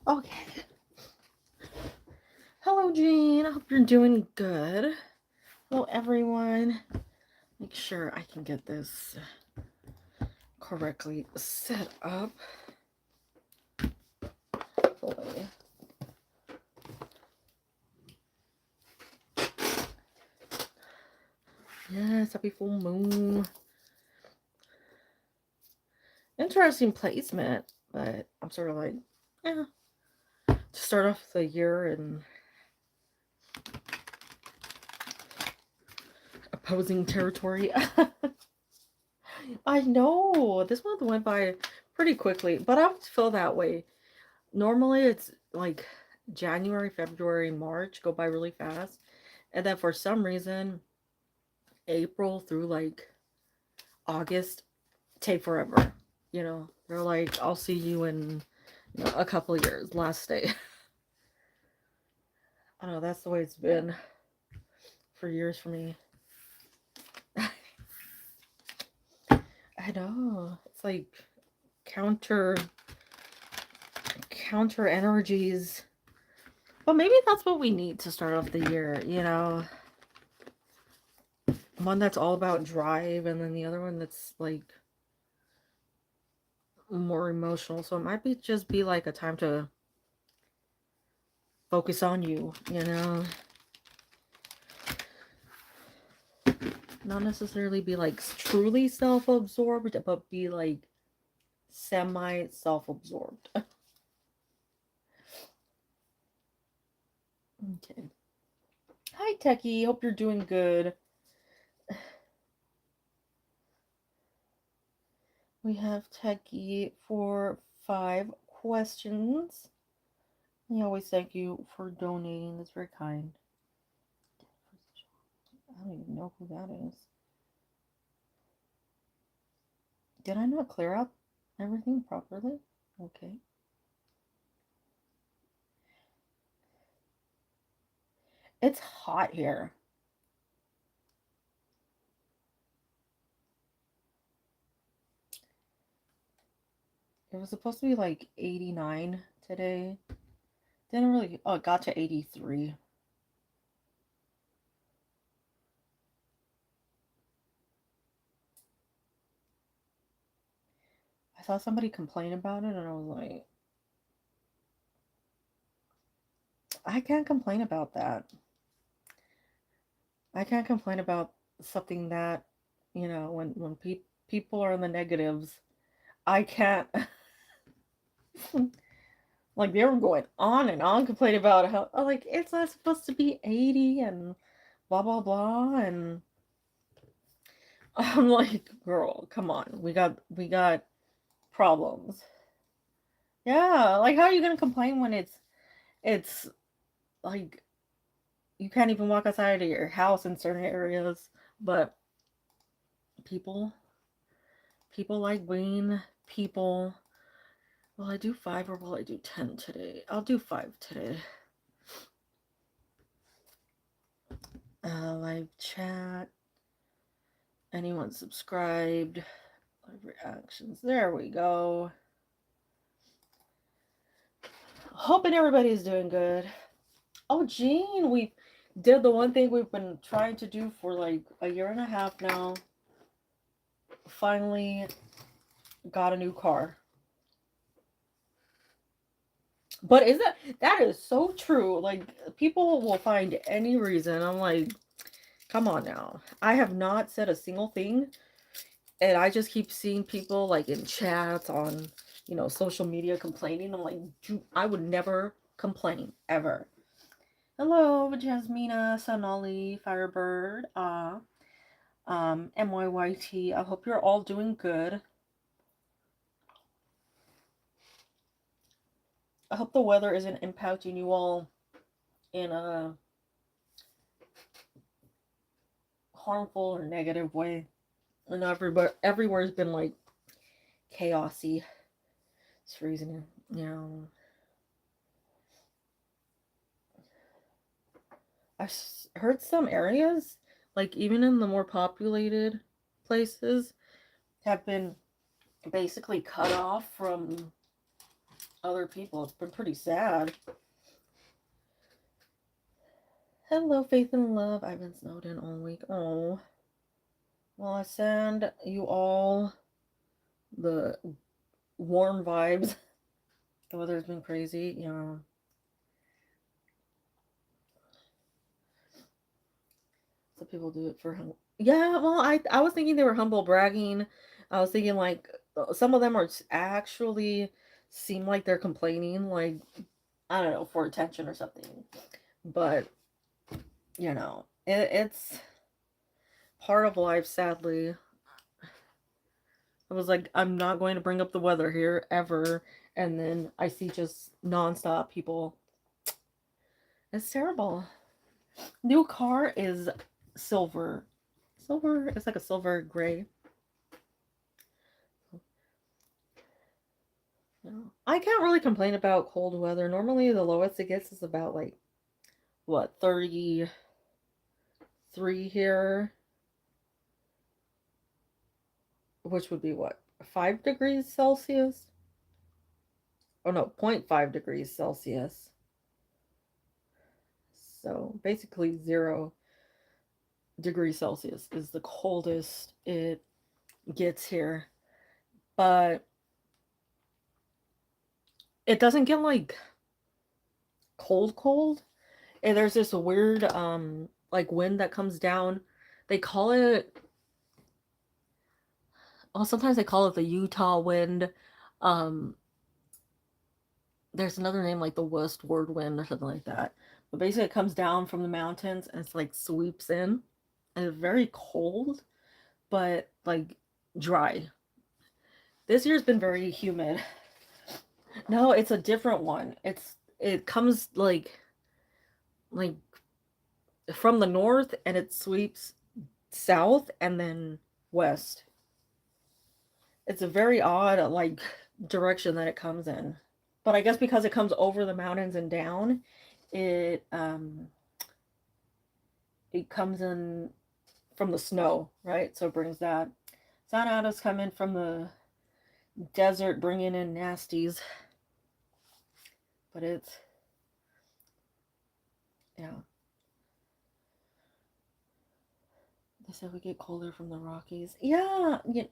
Okay. Hello, Jean. I hope you're doing good. Hello, everyone. Make sure I can get this correctly set up. Boy. Yes, happy full moon. Interesting placement, but I'm sort of like, yeah, to start off the year in opposing territory. I know this month went by pretty quickly, but I always feel that way. Normally, it's like January, February, March go by really fast, and then for some reason, April through like August take forever. They're like, I'll see you in a couple of years, last day. I don't know, that's the way it's been for years for me. I know. It's like counter counter energies. But maybe that's what we need to start off the year. One that's all about drive, and then the other one that's like more emotional. So it might just be like a time to focus on you. Not necessarily be like truly self-absorbed, but be like semi self-absorbed. Okay. Hi, Techie. Hope you're doing good. We have Techie for 5 questions. We always thank you for donating. That's very kind. I don't even know who that is. Did I not clear up everything properly? Okay. It's hot here. It was supposed to be like 89 today. Didn't really. Oh, it got to 83. I saw somebody complain about it, and I was like, I can't complain about that. I can't complain about something that, when people are in the negatives, I can't. Like, they were going on and on complaining about how, like, it's not supposed to be 80 and blah, blah, blah. And I'm like, girl, come on. We got problems. Yeah. Like, how are you going to complain when it's like, you can't even walk outside of your house in certain areas? But people, people like Wayne, people, will I do 5 or will I do 10 today? I'll do 5 today. Live chat. Anyone subscribed? Live reactions. There we go. Hoping everybody's doing good. Oh, Jean, we did the one thing we've been trying to do for like a year and a half now. Finally got a new car. But that is so true. Like, people will find any reason. I'm like, come on now. I have not said a single thing, and I just keep seeing people like in chats on, social media complaining. I'm like, I would never complain ever. Hello, Jasmina, Sonali, Firebird, MYYT. I hope you're all doing good. I hope the weather isn't impacting you all in a harmful or negative way. I know everywhere's been like chaosy. It's freezing. I've heard some areas, like even in the more populated places, have been basically cut off from other people. It's been pretty sad. Hello, Faith and Love. I've been snowed in all week. Oh. Well, I send you all the warm vibes. The weather's been crazy. Yeah. Some people do it for yeah. Well, I was thinking they were humble bragging. I was thinking like some of them are actually seem like they're complaining, like I don't know, for attention or something. But it's part of life. Sadly, I was like, I'm not going to bring up the weather here ever, and then I see just nonstop people. It's terrible. New car is silver. Silver. It's like a silver gray. Yeah. I can't really complain about cold weather. Normally, the lowest it gets is about like what 33 here, which would be what 5 degrees Celsius. Oh no, 0.5 degrees Celsius. So basically 0 degrees Celsius is the coldest it gets here. But it doesn't get like cold. And there's this weird like wind that comes down. They call it well, sometimes they call it the Utah wind. Um there's another name like the westward wind or something like that. But basically it comes down from the mountains and it's like sweeps in. And it's very cold, but like dry. This year's been very humid. No, it's a different one. It comes like from the north and it sweeps south and then west. It's a very odd like direction that it comes in. But I guess because it comes over the mountains and down, it it comes in from the snow, right? So it brings that. Sonatas come in from the desert, bringing in nasties. But it's yeah. They said we get colder from the Rockies. Yeah, yeah.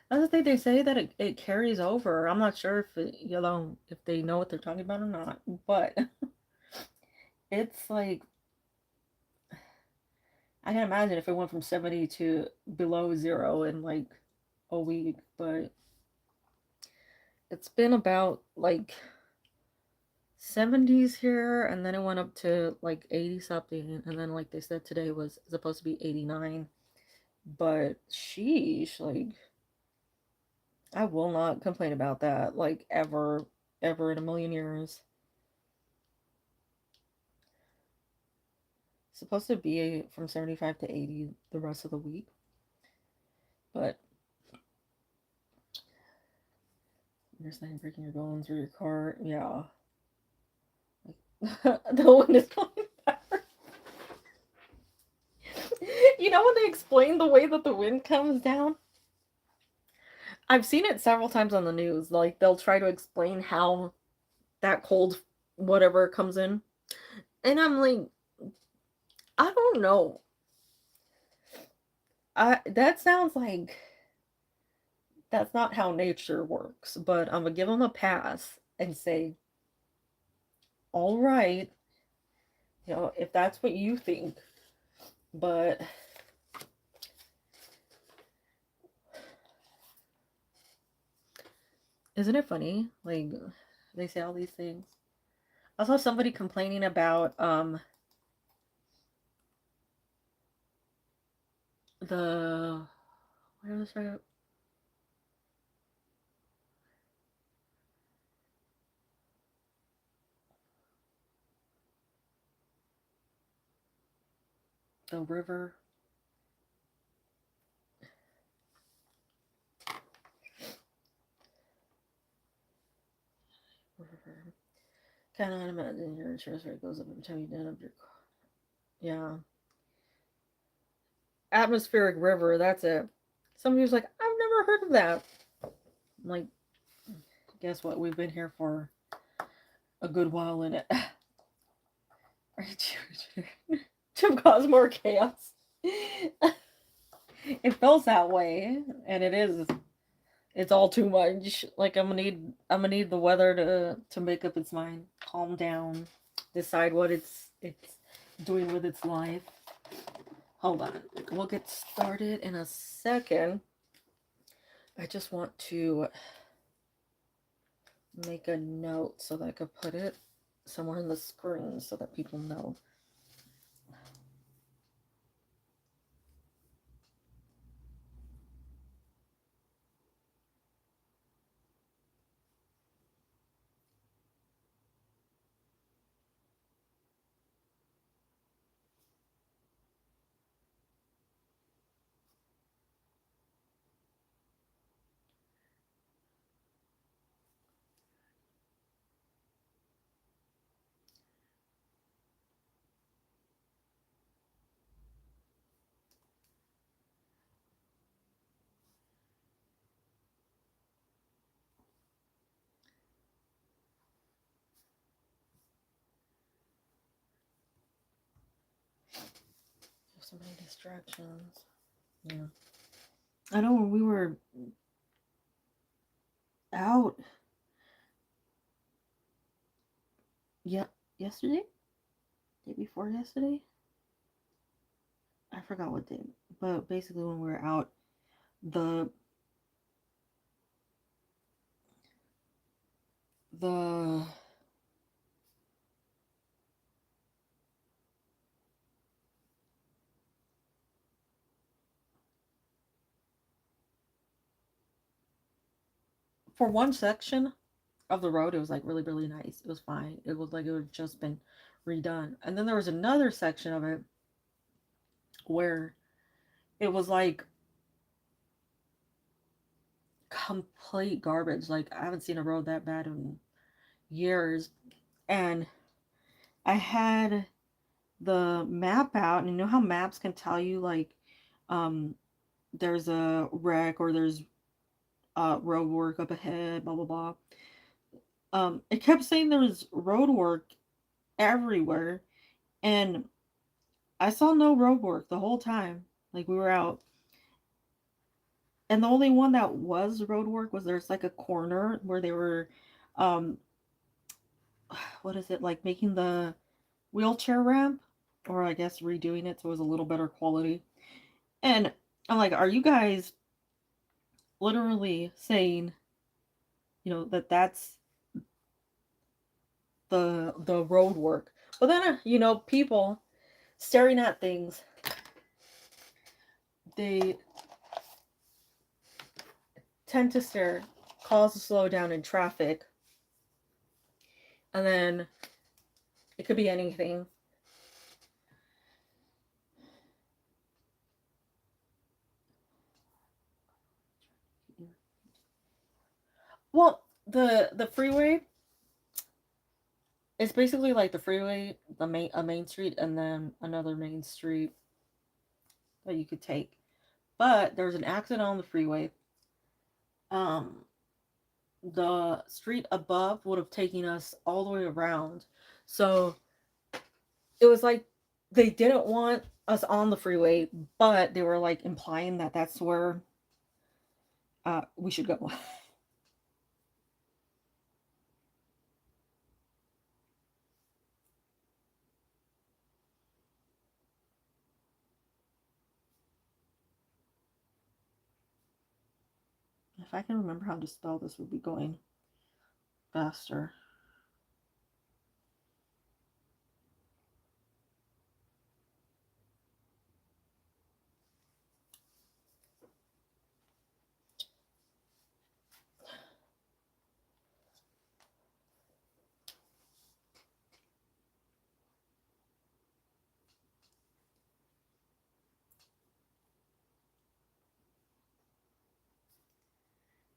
That's the thing they say that it carries over. I'm not sure if if they know what they're talking about or not, but it's like I can imagine if it went from 70 to below zero in like a week, but it's been about like 70s here, and then it went up to like 80 something, and then like they said today was supposed to be 89. But sheesh, like I will not complain about that, like ever in a million years. It's supposed to be from 75 to 80 the rest of the week, but you're saying breaking your bones or your car, yeah. Like, the wind is going back. You know when they explain the way that the wind comes down? I've seen it several times on the news. Like they'll try to explain how that cold whatever comes in. And I'm like, I don't know. I that sounds like that's not how nature works, but I'm gonna give them a pass and say, all right, if that's what you think, but isn't it funny? Like they say all these things. I saw somebody complaining about the what was that? The river. River. Cannot imagine your interest rate goes up every time you down up your yeah. Atmospheric river, that's it. Somebody was like, I've never heard of that. I'm like, guess what? We've been here for a good while in it. To cause more chaos. It feels that way, and it is. It's all too much. Like I'm gonna need the weather to make up its mind, calm down, decide what it's doing with its life. Hold on, we'll get started in a second. I just want to make a note so that I could put it somewhere in the screen so that people know. There's so many distractions. Yeah. I know when we were out, yeah, yesterday? Day before yesterday? I forgot what day. But basically when we were out, the the for one section of the road, it was like really, really nice. It was fine. It looked like it had just been redone. And then there was another section of it where it was like complete garbage. Like I haven't seen a road that bad in years. And I had the map out, and you know how maps can tell you like um there's a wreck or there's road work up ahead, blah blah blah. It kept saying there was road work everywhere, and I saw no road work the whole time. Like we were out, and the only one that was road work was there's like a corner where they were, um, what is it like making the wheelchair ramp, or I guess redoing it so it was a little better quality. And I'm like, are you guys literally saying, that that's the road work? But then, people staring at things, they tend to stare, cause a slowdown in traffic, and then it could be anything. Well, the freeway is basically like the freeway, a main street, and then another main street that you could take. But there was an accident on the freeway. Um, the street above would have taken us all the way around. So it was like they didn't want us on the freeway, but they were like implying that that's where we should go. If I can remember how to spell this, would be going faster.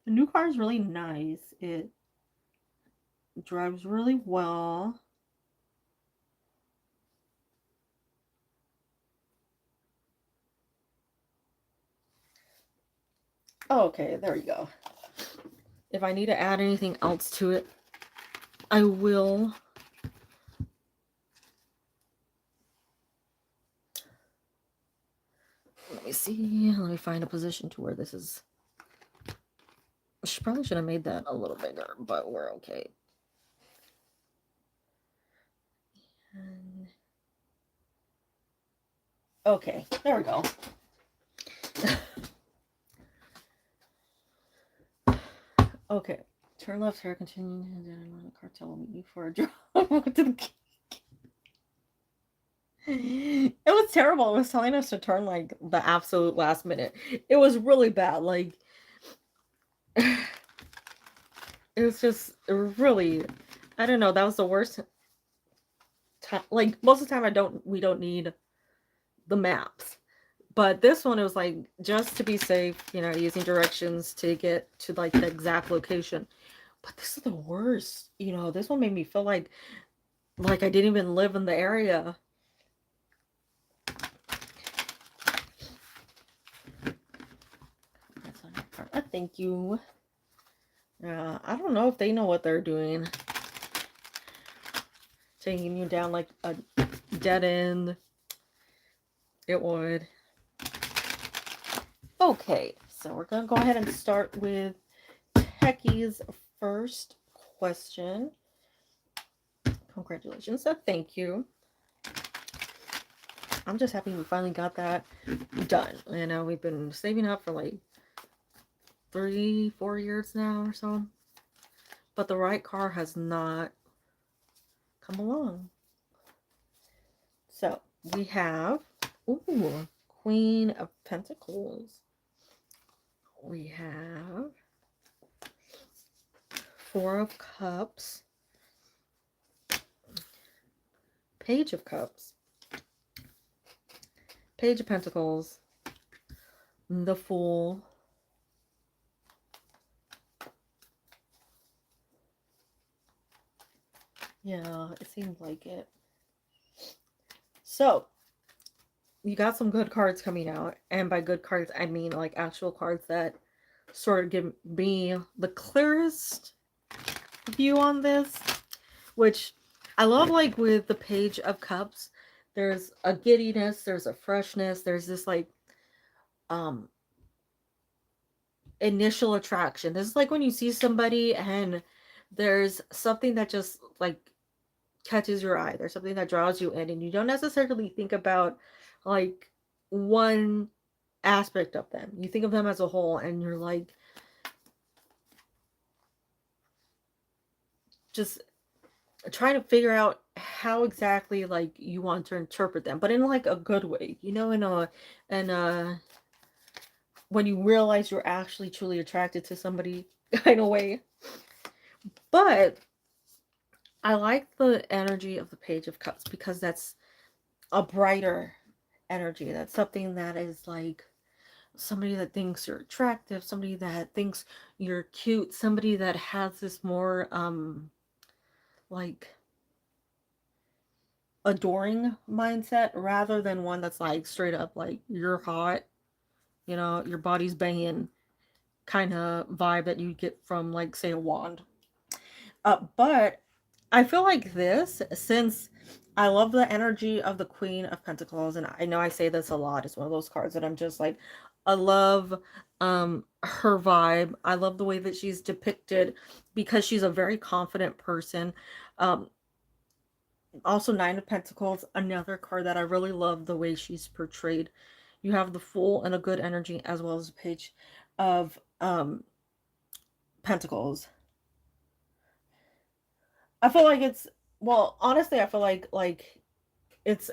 The new car is really nice. It drives really well. Oh, okay, there you go. If I need to add anything else to it, I will. Let me see. Let me find a position to where this is. She probably should have made that a little bigger, but we're okay. And... okay, there we go. Okay, turn left here, continue, and then the cartel will meet you for a drive. It was terrible. It was telling us to turn like the absolute last minute. It was really bad. Like, it was just really, I don't know. That was the worst time. Like, most of the time, we don't need the maps. But this one, it was like, just to be safe, using directions to get to like the exact location. But this is the worst. This one made me feel like I didn't even live in the area. Thank you. I don't know if they know what they're doing. Taking you down like a dead end. It would. Okay, so we're going to go ahead and start with Techie's first question. Congratulations. So thank you. I'm just happy we finally got that done. We've been saving up for like 3-4 years now or so. But the right car has not come along. So we have Queen of Pentacles. We have Four of Cups, Page of Cups, Page of Pentacles, the Fool, yeah, it seems like it. So you got some good cards coming out, and by good cards I mean like actual cards that sort of give me the clearest view on this, which I love. Like with the Page of Cups, there's a giddiness, there's a freshness, there's this like initial attraction. This is like when you see somebody and there's something that just like catches your eye. There's something that draws you in, and you don't necessarily think about like one aspect of them. You think of them as a whole, and you're like just trying to figure out how exactly like you want to interpret them, but in like a good way, when you realize you're actually truly attracted to somebody kind of way. But I like the energy of the Page of Cups because that's a brighter energy. That's something that is like somebody that thinks you're attractive, somebody that thinks you're cute, somebody that has this more like adoring mindset rather than one that's like straight up like you're hot, your body's banging kind of vibe that you get from like say a wand. But I feel like this, since I love the energy of the Queen of Pentacles, and I know I say this a lot, it's one of those cards that I'm just like, I love her vibe. I love the way that she's depicted because she's a very confident person. Also, Nine of Pentacles, another card that I really love the way she's portrayed. You have the Fool and a good energy, as well as the Page of Pentacles. I feel like it's, well, honestly, I feel like it's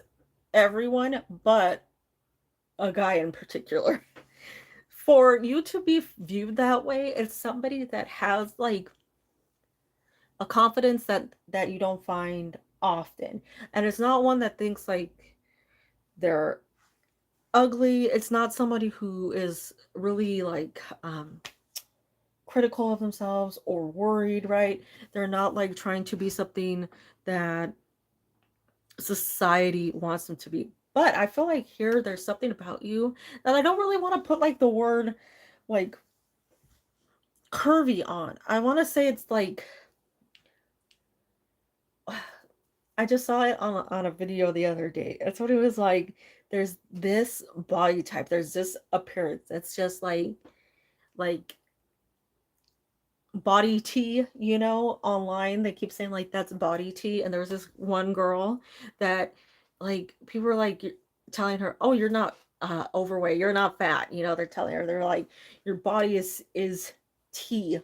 everyone but a guy in particular. For you to be viewed that way, it's somebody that has like a confidence that you don't find often. And it's not one that thinks like they're ugly. It's not somebody who is really like critical of themselves or worried, right? They're not like trying to be something that society wants them to be. But I feel like here there's something about you that I don't really want to put like the word like curvy on. I want to say it's like I just saw it on a video the other day. That's what it was like. There's this body type. There's this appearance. It's just like body tea, online. They keep saying like that's body tea. And there was this one girl that like people were like telling her, "Oh, you're not overweight. You're not fat." They're telling her, they're like, "Your body is tea.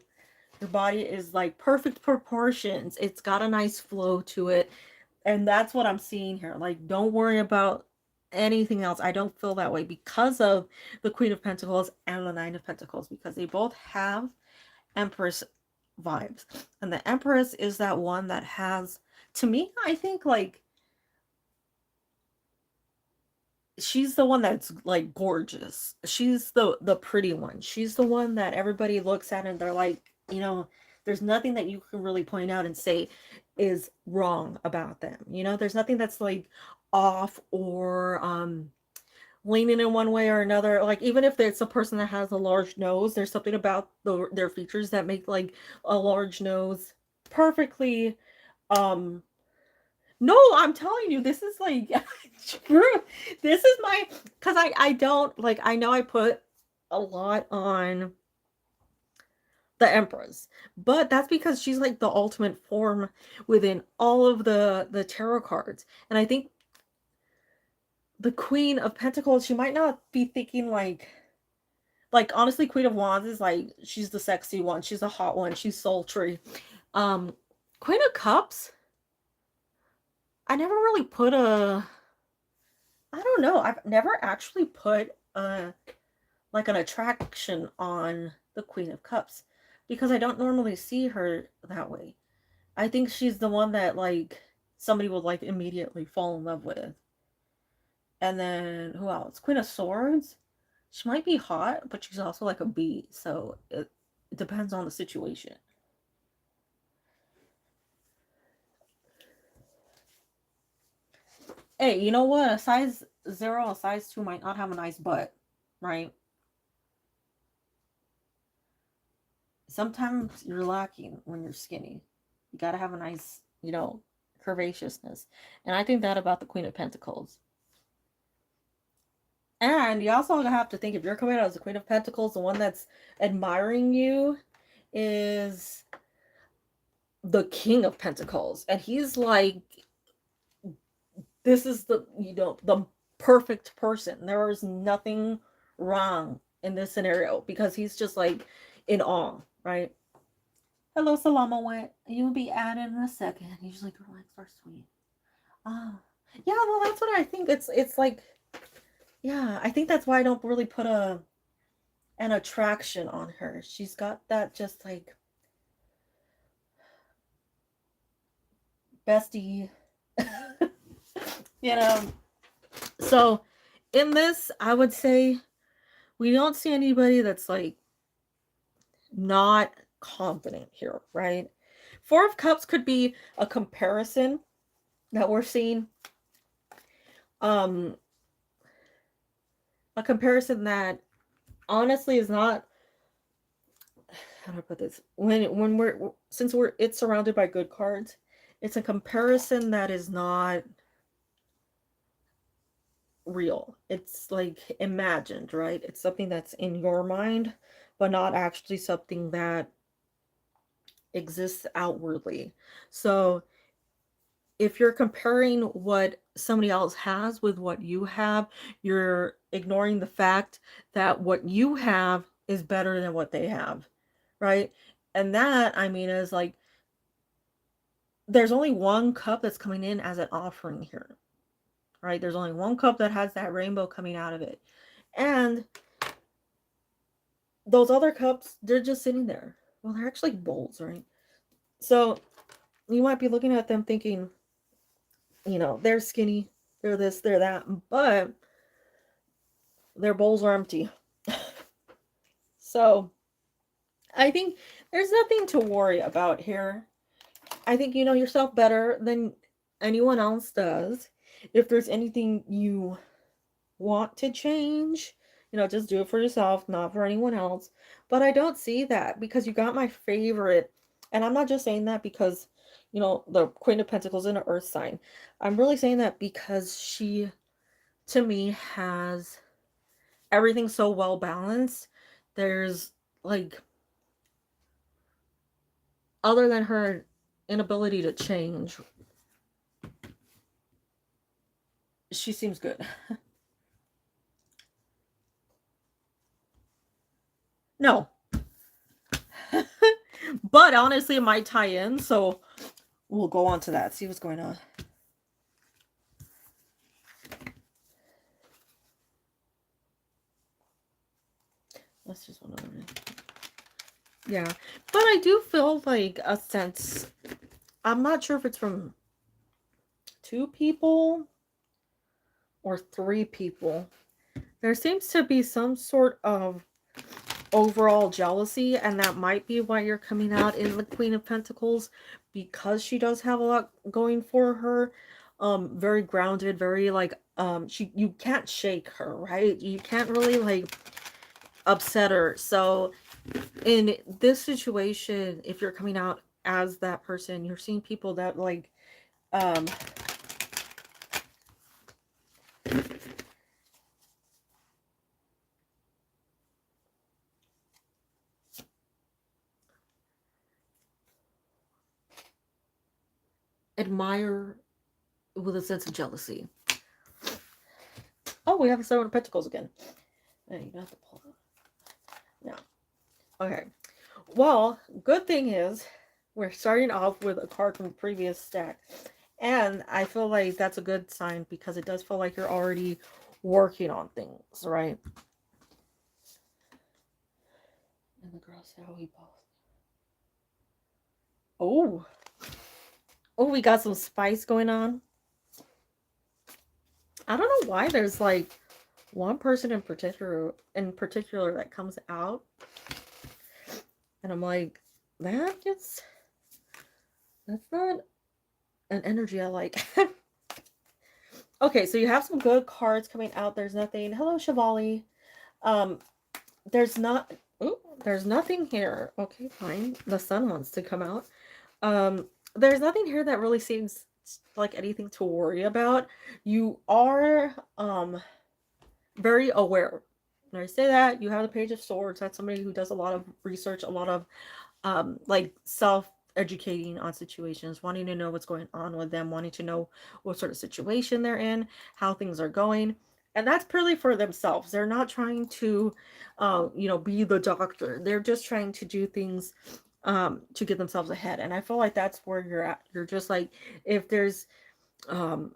Your body is like perfect proportions. It's got a nice flow to it." And that's what I'm seeing here. Like, don't worry about anything else. I don't feel that way because of the Queen of Pentacles and the Nine of Pentacles, because they both have Empress vibes. And the Empress is that one that has, to me, I think like she's the one that's like gorgeous. She's the pretty one. She's the one that everybody looks at and they're like, there's nothing that you can really point out and say is wrong about them. There's nothing that's like off or leaning in one way or another. Like, even if it's a person that has a large nose, there's something about their features that make like a large nose perfectly um no, I'm telling you, this is like true. This is my, because I don't like, I know I put a lot on the Empress, but that's because she's like the ultimate form within all of the tarot cards. And I think the Queen of Pentacles, she might not be thinking like honestly, Queen of Wands is like, she's the sexy one, she's the hot one, she's sultry. um Queen of Cups, I never really put a, I don't know. I've never actually put like an attraction on the Queen of Cups because I don't normally see her that way. I think she's the one that like somebody would like immediately fall in love with. And then who else? Queen of Swords. She might be hot, but she's also like a bee, so it depends on the situation. Hey, you know what? A size 0, a size 2 might not have a nice butt, right? Sometimes you're lacking when you're skinny. You got to have a nice, curvaceousness. And I think that about the Queen of Pentacles. And you also have to think, if you're coming out as the Queen of Pentacles, the one that's admiring you is the King of Pentacles. And he's like, this is the perfect person. There is nothing wrong in this scenario because he's just like in awe, right? Hello, Salama went. You'll be added in a second. Usually girl likes are sweet. Ah. Yeah, well that's what I think. It's like, yeah, I think that's why I don't really put an attraction on her. She's got that just like bestie. you know. So in this, I would say we don't see anybody that's like not confident here, right? Four of Cups could be a comparison that we're seeing. A comparison that honestly is not, how do I put this? When we're, since it's surrounded by good cards, it's a comparison that is not real. It's like imagined, right? It's something that's in your mind, but not actually something that exists outwardly. So if you're comparing what somebody else has with what you have, you're ignoring the fact that what you have is better than what they have, right? And that, I mean, is like, there's only one cup that's coming in as an offering here, right? There's only one cup that has that rainbow coming out of it. And those other cups, they're just sitting there. Well, they're actually bowls, right? So you might be looking at them thinking, they're skinny, they're this, they're that, but their bowls are empty. So I think there's nothing to worry about here. I think you know yourself better than anyone else does. If there's anything you want to change, just do it for yourself, not for anyone else. But I don't see that because you got my favorite. And I'm not just saying that because, the Queen of Pentacles in an earth sign. I'm really saying that because she, to me, has everything so well balanced. There's like, other than her inability to change, she seems good. No. But honestly, it might tie in, so we'll go on to that, see what's going on. That's just one of them. Yeah. But I do feel like a sense, I'm not sure if it's from 2 people or 3 people. There seems to be some sort of overall jealousy, and that might be why you're coming out in the Queen of Pentacles, because she does have a lot going for her. Very grounded, very like, you can't shake her, right? You can't really like upset her. So in this situation, if you're coming out as that person, you're seeing people that like, admire with a sense of jealousy. Oh, we have the Seven of Pentacles again. Hey, you have to pull it. Yeah. Okay. Well, good thing is we're starting off with a card from the previous stack. And I feel like that's a good sign, because it does feel like you're already working on things, right? And the girl said, oh, we both. Oh. Oh, we got some spice going on. I don't know why there's like one person in particular that comes out, and I'm like, that's not an energy I like. Okay, so you have some good cards coming out. There's nothing. Hello, Shivali. Um, there's not. Ooh, there's nothing here. Okay, fine. The sun wants to come out. There's nothing here that really seems like anything to worry about. You are very aware. When I say that, you have the Page of Swords. That's somebody who does a lot of research, a lot of like self educating on situations, wanting to know what's going on with them, wanting to know what sort of situation they're in, how things are going. And that's purely for themselves. They're not trying to be the doctor. They're just trying to do things to get themselves ahead. And I feel like that's where you're at. You're just like, if there's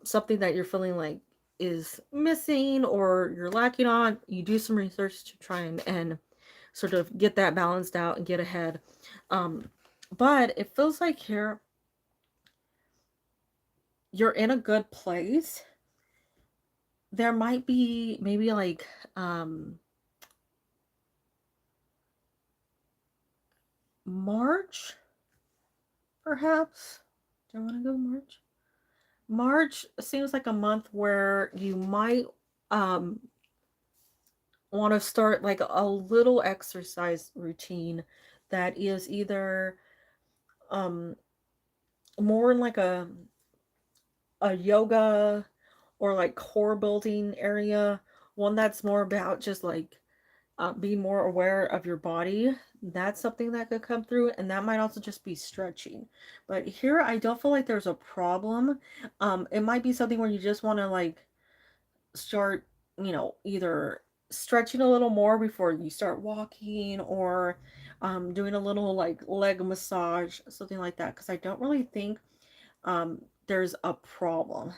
something that you're feeling like is missing or you're lacking on, you do some research to try and sort of get that balanced out and get ahead. But it feels like here you're in a good place. There might be maybe like March, perhaps. Do I want to go March? March seems like a month where you might want to start like a little exercise routine that is either more in like a yoga or like core building area, one that's more about just like being more aware of your body. That's something that could come through, and that might also just be stretching. But here I don't feel like there's a problem. It might be something where you just want to like start, either stretching a little more before you start walking, or doing a little like leg massage, something like that, because I don't really think there's a problem.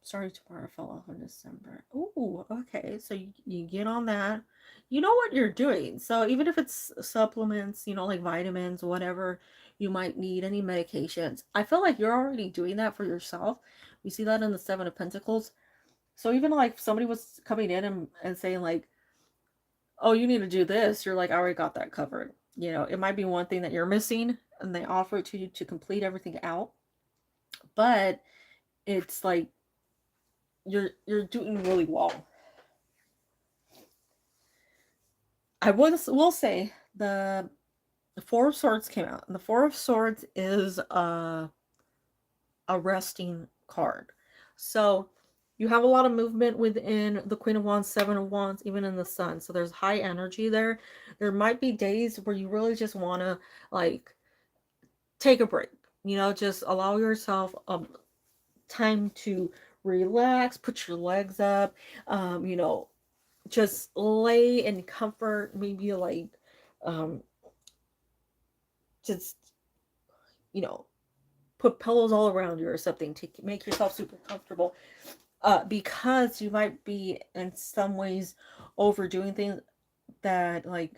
Sorry, tomorrow fell off in December. Oh, okay. So you get on that. You know what you're doing. So even if it's supplements, like vitamins, whatever you might need, any medications, I feel like you're already doing that for yourself. We see that in the Seven of Pentacles. So even like if somebody was coming in and saying like, oh, you need to do this, you're like, I already got that covered. It might be one thing that you're missing, and they offer it to you to complete everything out. But it's like you're doing really well. I will say the Four of Swords came out, and the Four of Swords is a resting card. So you have a lot of movement within the Queen of Wands, Seven of Wands, even in the Sun. So there's high energy there. There might be days where you really just want to like take a break, just allow yourself time to relax, put your legs up, just lay in comfort, maybe like um, just, you know, put pillows all around you or something to make yourself super comfortable, because you might be in some ways overdoing things that like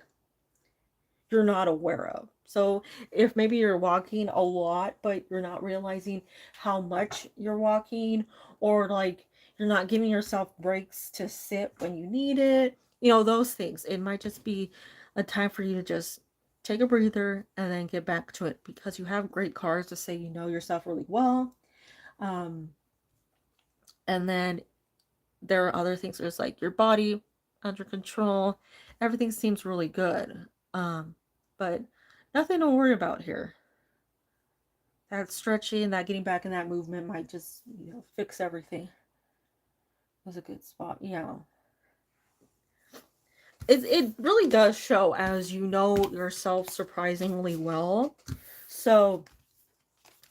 you're not aware of. So if maybe you're walking a lot, but you're not realizing how much you're walking, or like you're not giving yourself breaks to sit when you need it, those things, it might just be a time for you to just take a breather and then get back to it, because you have great cards to say you know yourself really well. Um, and then there are other things. There's like your body under control. Everything seems really good. But nothing to worry about here. That stretching, that getting back in that movement might just, fix everything. It was a good spot. Yeah. It really does show as you know yourself surprisingly well. So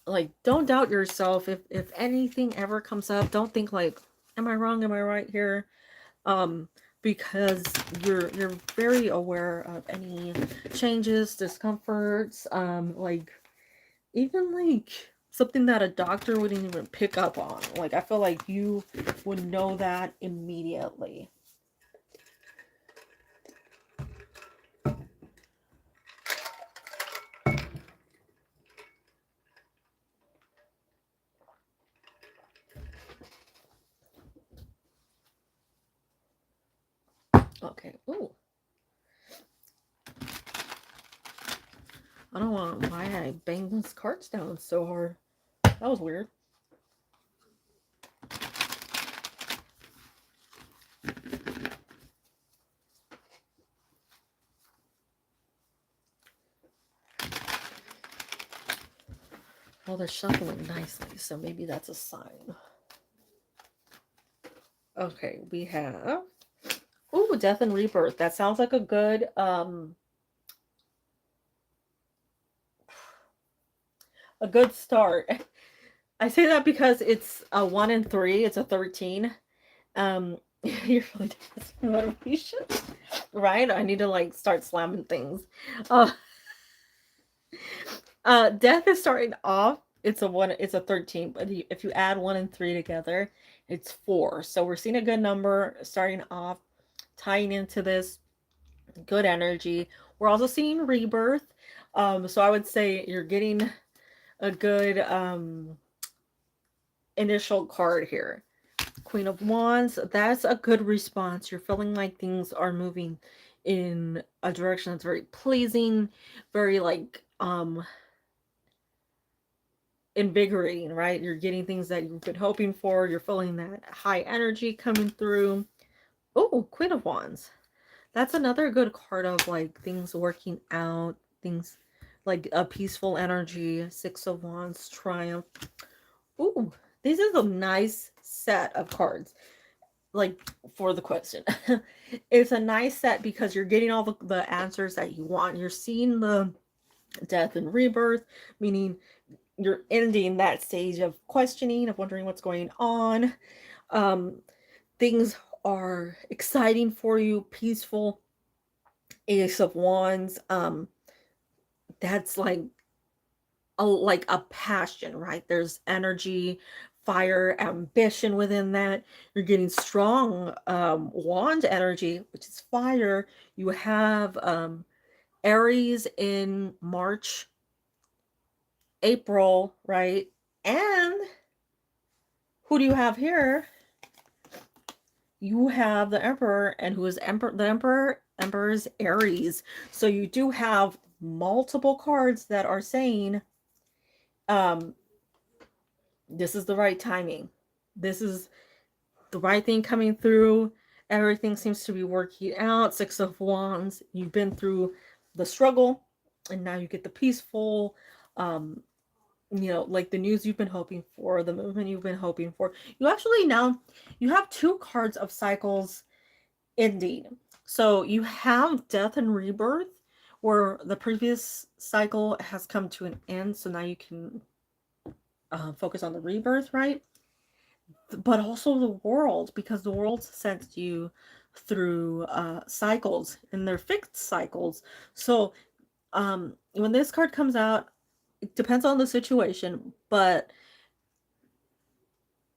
like, don't doubt yourself. If anything ever comes up, don't think like, am I wrong? Am I right here? Because you're very aware of any changes, discomforts, like even like something that a doctor wouldn't even pick up on. Like, I feel like you would know that immediately. Okay. Ooh. I don't know why I banged those cards down so hard. That was weird. Well, they're shuffling nicely, so maybe that's a sign. Okay, we have... Ooh, Death and Rebirth. That sounds like a good start. I say that because it's a 1 and 3. It's a 13. You're really doing motivation, right? I need to like start slamming things. Uh, Death is starting off. It's a 1. It's a 13. But if you add 1 and 3 together, it's 4. So we're seeing a good number starting off, tying into this good energy. We're also seeing rebirth. So I would say you're getting a good initial card here. Queen of Wands, that's a good response. You're feeling like things are moving in a direction that's very pleasing, very like invigorating, right? You're getting things that you've been hoping for. You're feeling that high energy coming through. Oh, Queen of Wands. That's another good card of like things working out, things like a peaceful energy. Six of Wands, Triumph. Ooh, this is a nice set of cards. Like, for the question. It's a nice set because you're getting all the answers that you want. You're seeing the death and rebirth, meaning you're ending that stage of questioning, of wondering what's going on. Things are exciting for you, peaceful. Ace of Wands, that's like a passion, right? There's energy, fire, ambition within that. You're getting strong wand energy, which is fire. You have Aries in March, April, right? And who do you have here? You have the Emperor, and who is the Emperor is Aries. So you do have multiple cards that are saying this is the right timing. This is the right thing coming through. Everything seems to be working out. Six of Wands. You've been through the struggle, and now you get the peaceful like the news you've been hoping for, the movement you've been hoping for. You actually now you have two cards of cycles ending. So you have death and rebirth, where the previous cycle has come to an end. So now you can focus on the rebirth, right? But also the world, because the world sent you through cycles, and they're fixed cycles. So when this card comes out, it depends on the situation, but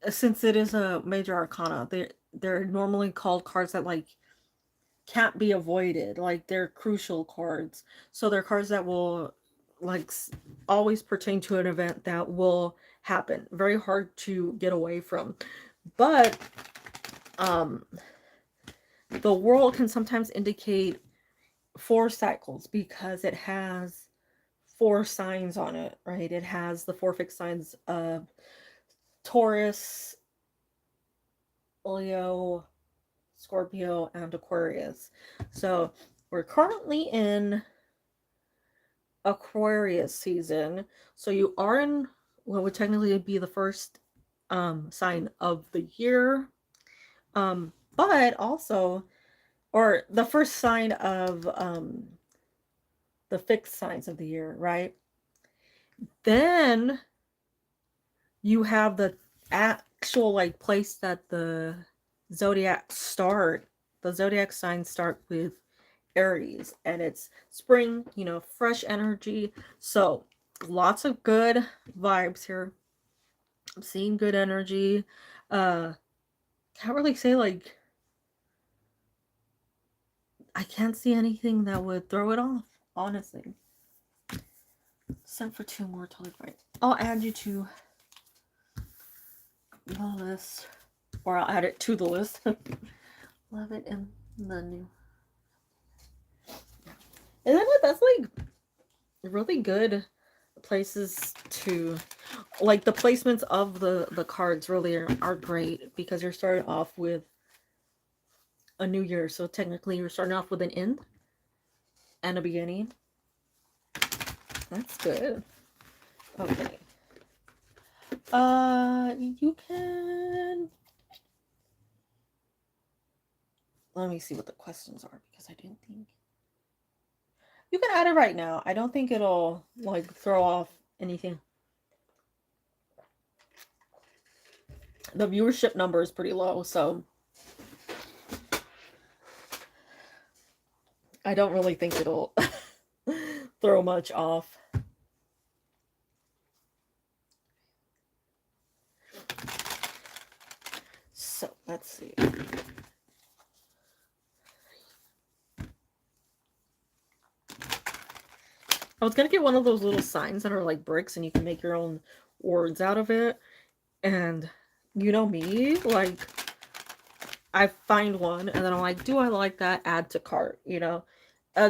since it is a major arcana, they're normally called cards that like can't be avoided. Like they're crucial cards. So they're cards that will like always pertain to an event that will happen. Very hard to get away from. But the world can sometimes indicate 4 cycles because it has 4 signs on it, right? It has the 4 fixed signs of Taurus, Leo, Scorpio, and Aquarius. So we're currently in Aquarius season. So you are in what would technically be the first sign of the year. But also, or the first sign of the fixed signs of the year, right? Then you have the actual like place that the zodiac signs start with Aries, and it's spring, fresh energy. So lots of good vibes here. I'm seeing good energy. Can't really say like I can't see anything that would throw it off, honestly. Send for 2 more, totally fine. I'll add you to the list, or I'll add it to the list. Love it in the new. And then that's like really good places to, like, the placements of the cards really are great, because you're starting off with a new year. So technically you're starting off with an end and a beginning. That's good. Okay. You can... Let me see what the questions are, because I didn't think... You can add it right now. I don't think it'll, like, throw off anything. The viewership number is pretty low, so... I don't really think it'll throw much off. So, let's see. I was gonna get one of those little signs that are like bricks and you can make your own words out of it. And you know me, like, I find one and then I'm like, do I like that? Add to cart, And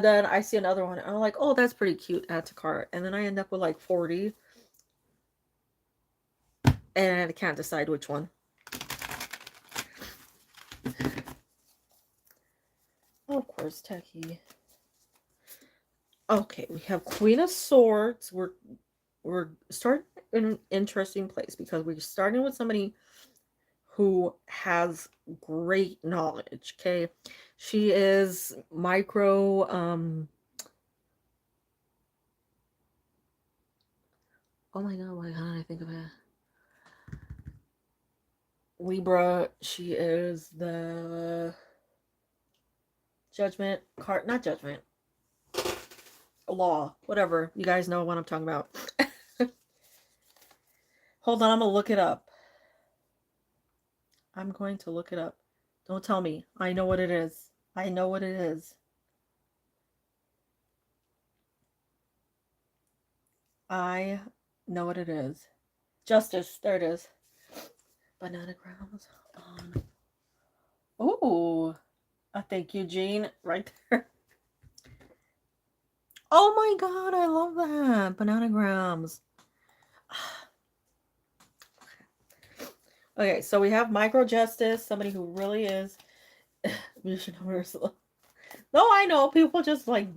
then I see another one and I'm like, oh, that's pretty cute, add to cart. And then I end up with like 40. And I can't decide which one. Oh, of course, Techie. Okay, we have Queen of Swords. We're starting in an interesting place because we're starting with somebody who has great knowledge. Okay, she is micro. Oh my god! Why can't I think of it? Libra. She is the Judgment card, not Judgment. Law, whatever. You guys know what I'm talking about. Hold on, I'm gonna look it up. I'm going to look it up. Don't tell me. I know what it is. I know what it is. I know what it is. Justice. There it is. Banana grounds on. Oh, thank you, Jean. Right there. Oh my god, I love that. Bananagrams. Okay, so we have Micro Justice, somebody who really is. No, I know. People just like,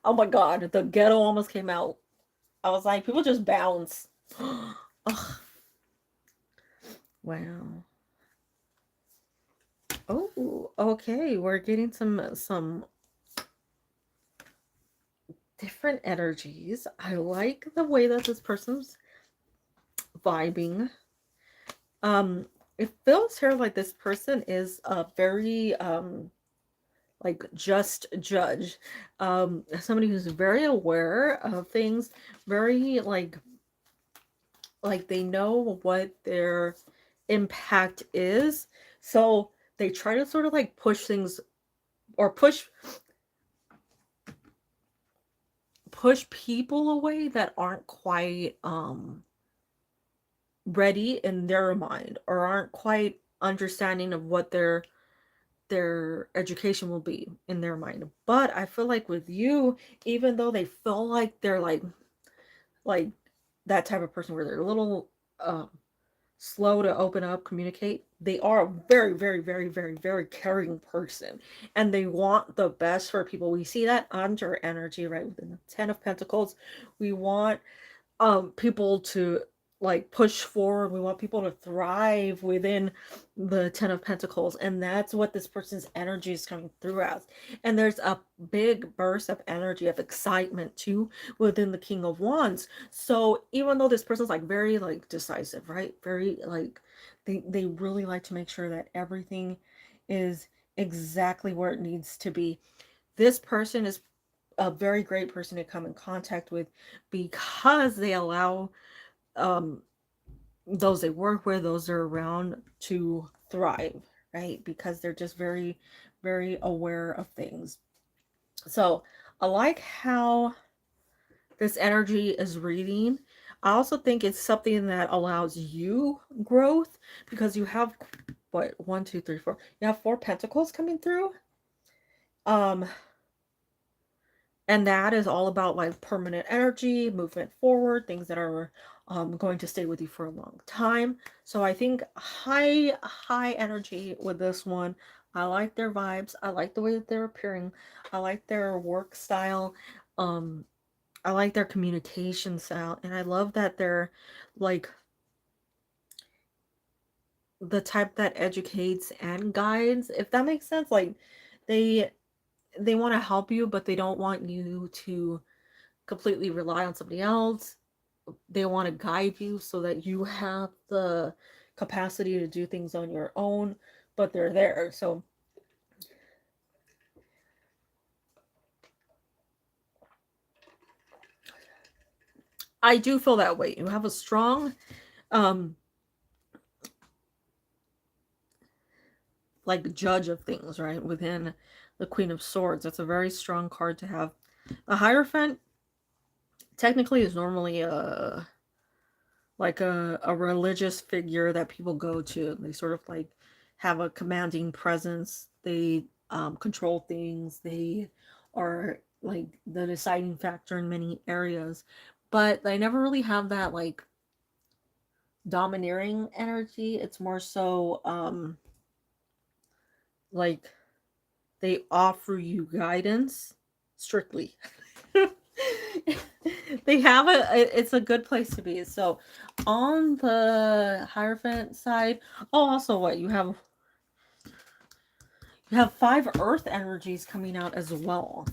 oh my god, the ghetto almost came out. I was like, people just bounce. Oh, wow. Oh, okay. We're getting some different energies. I like the way that this person's vibing. It feels here like this person is a very like just judge. Somebody who's very aware of things, very like they know what their impact is. So they try to sort of like push things or push people away that aren't quite ready in their mind or aren't quite understanding of what their education will be in their mind. But I feel like with you, even though they feel like they're like that type of person where they're a little slow to open up, communicate, they are a very, very, very, very, very caring person. And they want the best for people. We see that under energy, right? Within the Ten of Pentacles. We want people to like push forward. We want people to thrive within the Ten of Pentacles, and that's what this person's energy is coming through as. And there's a big burst of energy of excitement too within the King of Wands. So even though this person's like very like decisive, right, very like they really like to make sure that everything is exactly where it needs to be, this person is a very great person to come in contact with because they allow um those they work with, those they're around, to thrive, right? Because they're just very, very aware of things. So I like how this energy is reading. I also think it's something that allows you growth because you have what, one, two, three, four. You have four pentacles coming through. Um, and that is all about like permanent energy, movement forward, things that are going to stay with you for a long time. So I think high energy with this one. I like their vibes. I like the way that they're appearing. I like their work style. um I like their communication style, and I love that they're like the type that educates and guides, if that makes sense. Like they they want to help you, but they don't want you to completely rely on somebody else. They want to guide you so that you have the capacity to do things on your own, but they're there. So I do feel that way. You have a strong um like judge of things, right? Within the Queen of Swords. That's a very strong card to have. A Hierophant technically is normally a like a religious figure that people go to. They sort of like have a commanding presence. They control things. They are like the deciding factor in many areas, but they never really have that like domineering energy. It's more so like they offer you guidance strictly. They have it's a good place to be. So on the Hierophant side, oh, also what you have five earth energies coming out as well.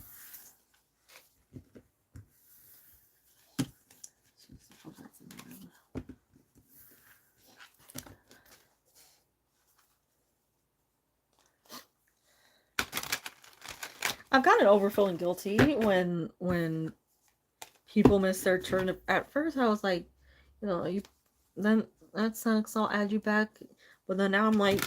I've gotten over feeling guilty when people miss their turn. At first I was like, you then that sucks, I'll add you back. But then now I'm like,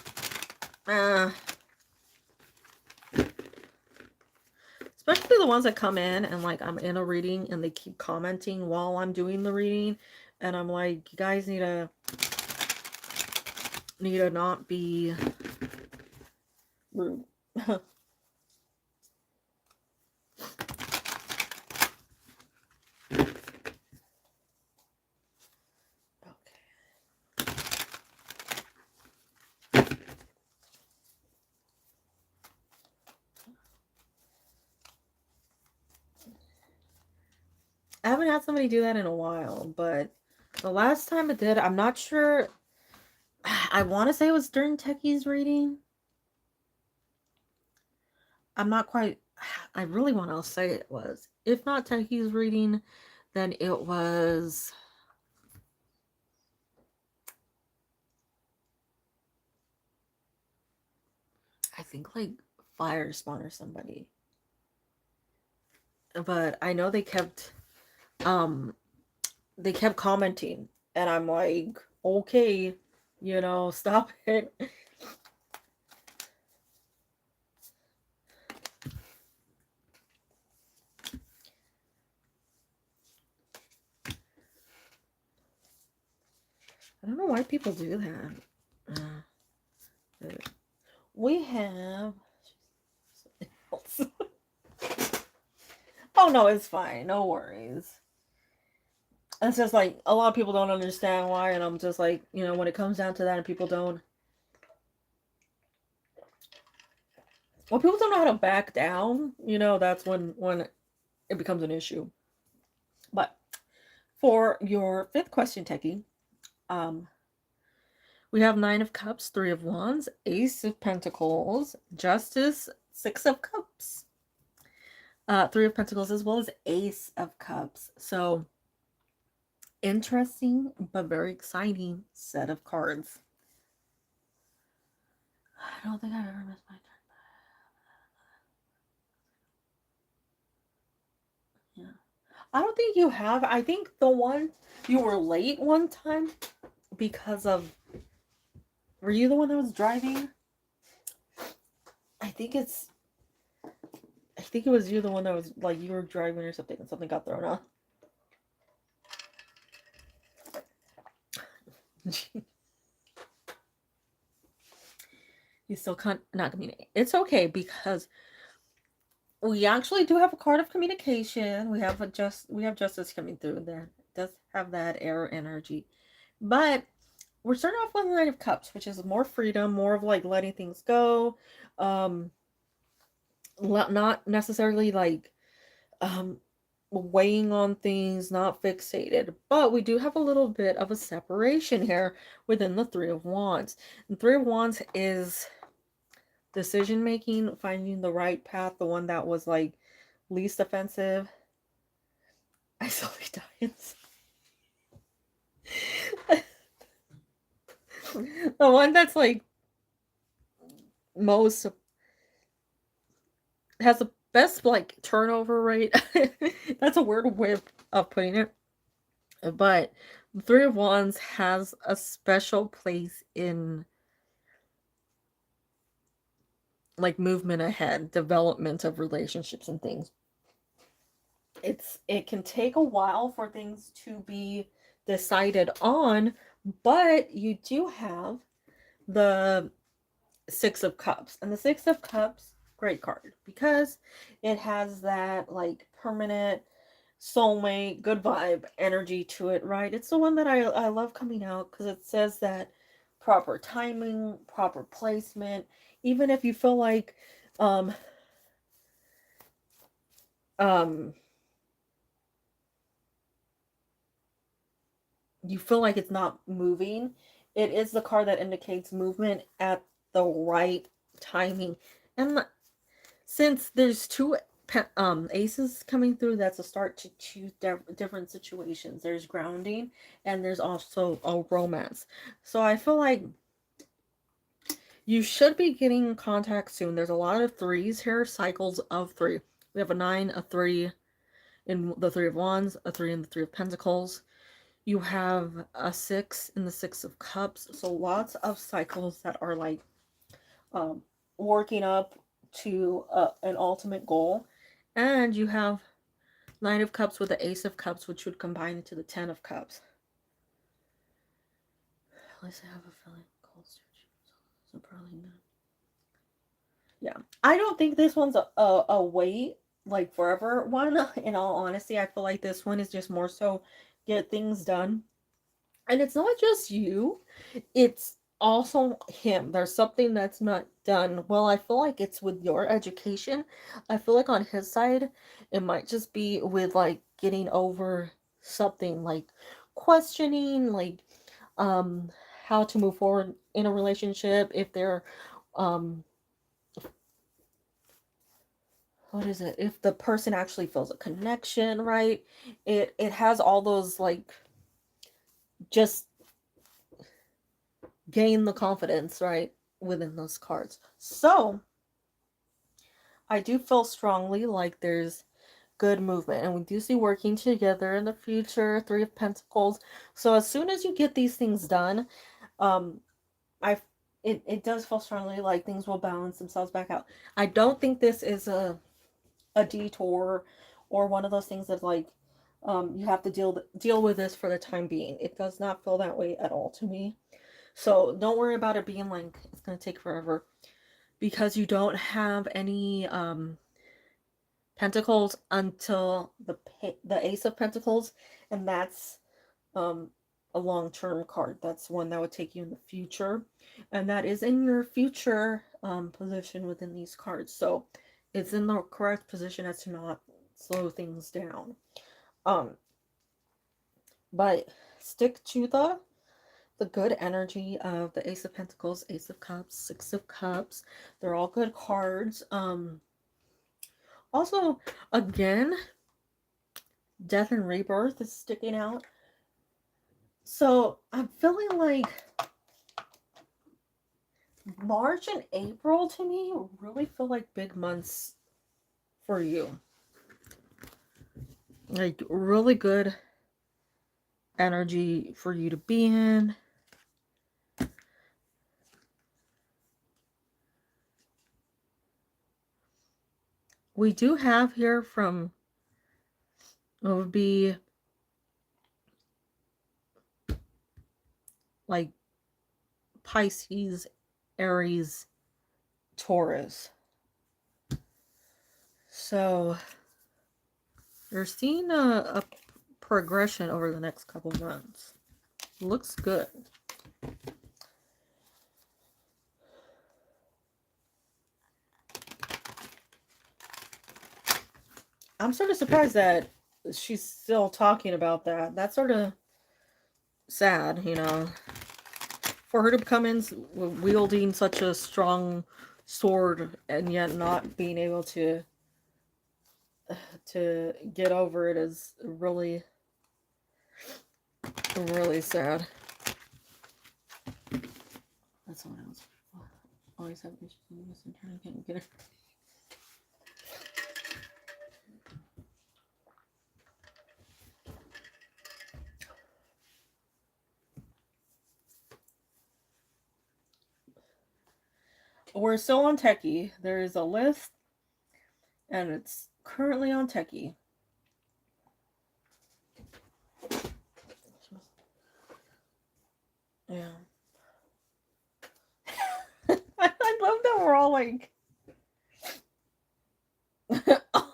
especially the ones that come in and like I'm in a reading and they keep commenting while I'm doing the reading, and I'm like, you guys need to not be rude. I haven't had somebody do that in a while, but The last time it did, I'm not sure. I want to say it was during Techie's reading. I'm not quite. I really want to say it was. If not Techie's reading, then it was. I think like Fire Spawn or somebody. But I know they kept commenting, and I'm like, okay, stop it. I don't know why people do that. We have. Oh no, it's fine. No worries. It's just like a lot of people don't understand why, and I'm just like, when it comes down to that, and people don't. When people don't know how to back down, that's when it becomes an issue. But for your fifth question, Techie, we have Nine of Cups, Three of Wands, Ace of Pentacles, Justice, Six of Cups, Three of Pentacles, as well as Ace of Cups. So, interesting but very exciting set of cards. I don't think I've ever missed my turn. Yeah. I don't think you have. I think the one you were late one time because of. Were you the one that was driving? I think it was you, the one that was like you were driving or something, and something got thrown off. You still can't not communicate. It's okay because we actually do have a card of communication. We have justice coming through there. It does have that air energy, but we're starting off with the Knight of Cups, which is more freedom, more of like letting things go, not necessarily like weighing on things, not fixated. But we do have a little bit of a separation here within the Three of Wands. And Three of Wands is decision making, finding the right path, the one that was like least offensive. I slowly die. The one that's like most has the best like turnover rate. That's a weird way of putting it. But the Three of Wands has a special place in like movement ahead, development of relationships and things. It can take a while for things to be decided on, but you do have the Six of Cups. And the Six of Cups, great card because it has that like permanent soulmate, good vibe energy to it, right? It's the one that I love coming out because it says that proper timing, proper placement, even if you feel like um um you feel like it's not moving, it is the card that indicates movement at the right timing. And since there's two aces coming through, that's a start to two different situations. There's grounding and there's also a romance. So I feel like you should be getting contact soon. There's a lot of threes here, cycles of three. We have a 9, a 3 in the Three of Wands, a 3 in the Three of Pentacles. You have a 6 in the Six of Cups. So lots of cycles that are like working up to an ultimate goal. And you have Nine of Cups with the Ace of Cups, which would combine into the 10 of Cups. At least I have a feeling cold search, so probably not. Yeah, I don't think this one's a wait like forever one. In all honesty, I feel like this one is just more so get things done. And it's not just you, it's also him. There's something that's not done. Well, I feel like it's with your education. I feel like on his side, it might just be with like getting over something like questioning, like, um, how to move forward in a relationship, if they're, um, what is it? If the person actually feels a connection, right? It has all those, like, just gain the confidence, right, within those cards. So I do feel strongly like there's good movement, and we do see working together in the future. Three of Pentacles. So as soon as you get these things done, um I it does feel strongly like things will balance themselves back out. I don't think this is a detour or one of those things that, like, you have to deal with this for the time being. It does not feel that way at all to me. So don't worry about it being like it's going to take forever, because you don't have any pentacles until the Ace of Pentacles, and that's um a long-term card. That's one that would take you in the future, and that is in your future position within these cards. So it's in the correct position as to not slow things down. Um but stick to the good energy of the Ace of Pentacles, Ace of Cups, Six of Cups. They're all good cards. Also, again, Death and Rebirth is sticking out. So I'm feeling like March and April to me really feel like big months for you. Like really good energy for you to be in. We do have here from, it would be like Pisces, Aries, Taurus. So you're seeing a progression over the next couple months. Looks good. I'm sort of surprised that she's still talking about that. That's sort of sad, you know, for her to come in wielding such a strong sword and yet not being able to get over it is really, really sad. That's someone else. Always have issues with this and trying to get it. We're still on Techie. There is a list, and it's currently on Techie. Yeah. I love that we're all like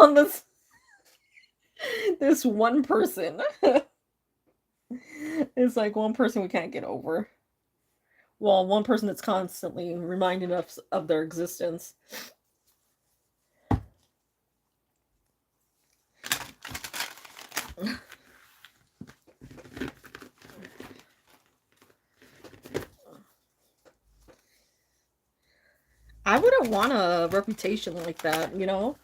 on this one person. It's like one person we can't get over. Well, one person that's constantly reminding us of their existence. I wouldn't want a reputation like that, you know?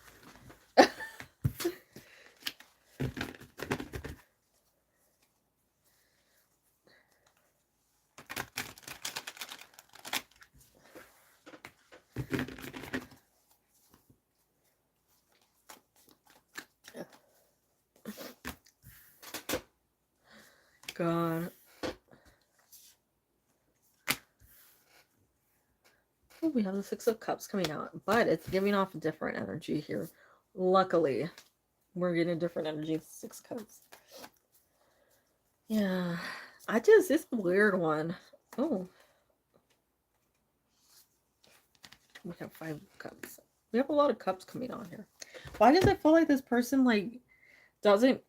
God. Oh, we have the Six of Cups coming out, but it's giving off a different energy here. Luckily, we're getting a different energy. Six Cups. Yeah. It's a weird one. Oh. We have 5 cups. We have a lot of cups coming on here. Why does it feel like this person, like, doesn't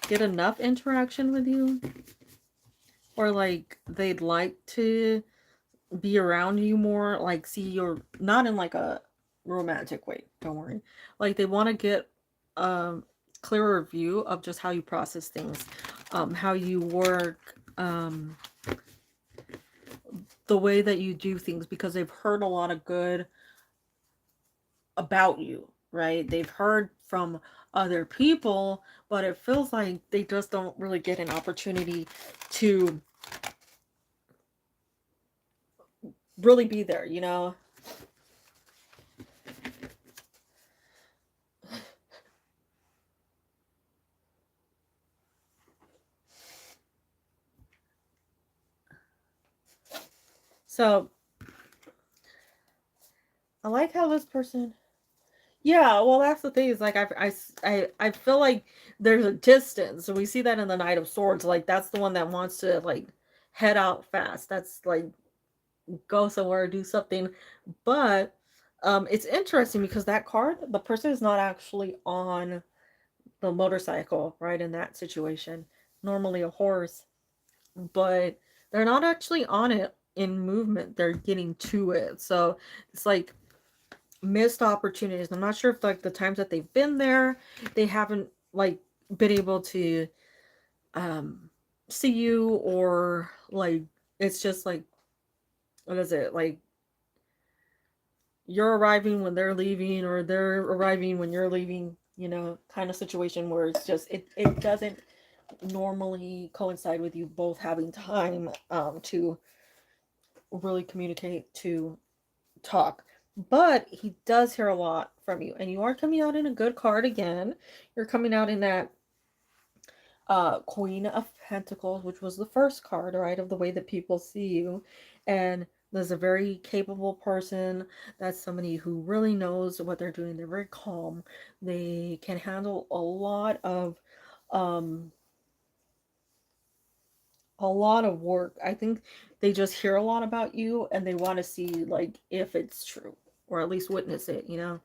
get enough interaction with you? Or, like, they'd like to be around you more, like, see you're not in, like, a romantic way, don't worry. Like, they want to get a clearer view of just how you process things. how you work, the way that you do things, because they've heard a lot of good about you, right? They've heard from other people, but it feels like they just don't really get an opportunity to really be there, you know? So I like how this person. Yeah, well, that's the thing is like I feel like there's a distance. So we see that in the Knight of Swords. Like that's the one that wants to like head out fast. That's like go somewhere, do something. But it's interesting because that card, the person is not actually on the motorcycle, right? In that situation, normally a horse, but they're not actually on it in movement. They're getting to it. So it's like missed opportunities. I'm not sure if like the times that they've been there, they haven't like been able to um see you, or like it's just like what is it? Like you're arriving when they're leaving, or they're arriving when you're leaving, you know, kind of situation where it's just it doesn't normally coincide with you both having time to really communicate, to talk. But he does hear a lot from you, and you are coming out in a good card again. You're coming out in that Queen of Pentacles, which was the first card, right, of the way that people see you. And there's a very capable person. That's somebody who really knows what they're doing. They're very calm. They can handle um a lot of work. I think they just hear a lot about you, and they want to see like if it's true, or at least witness it, you know?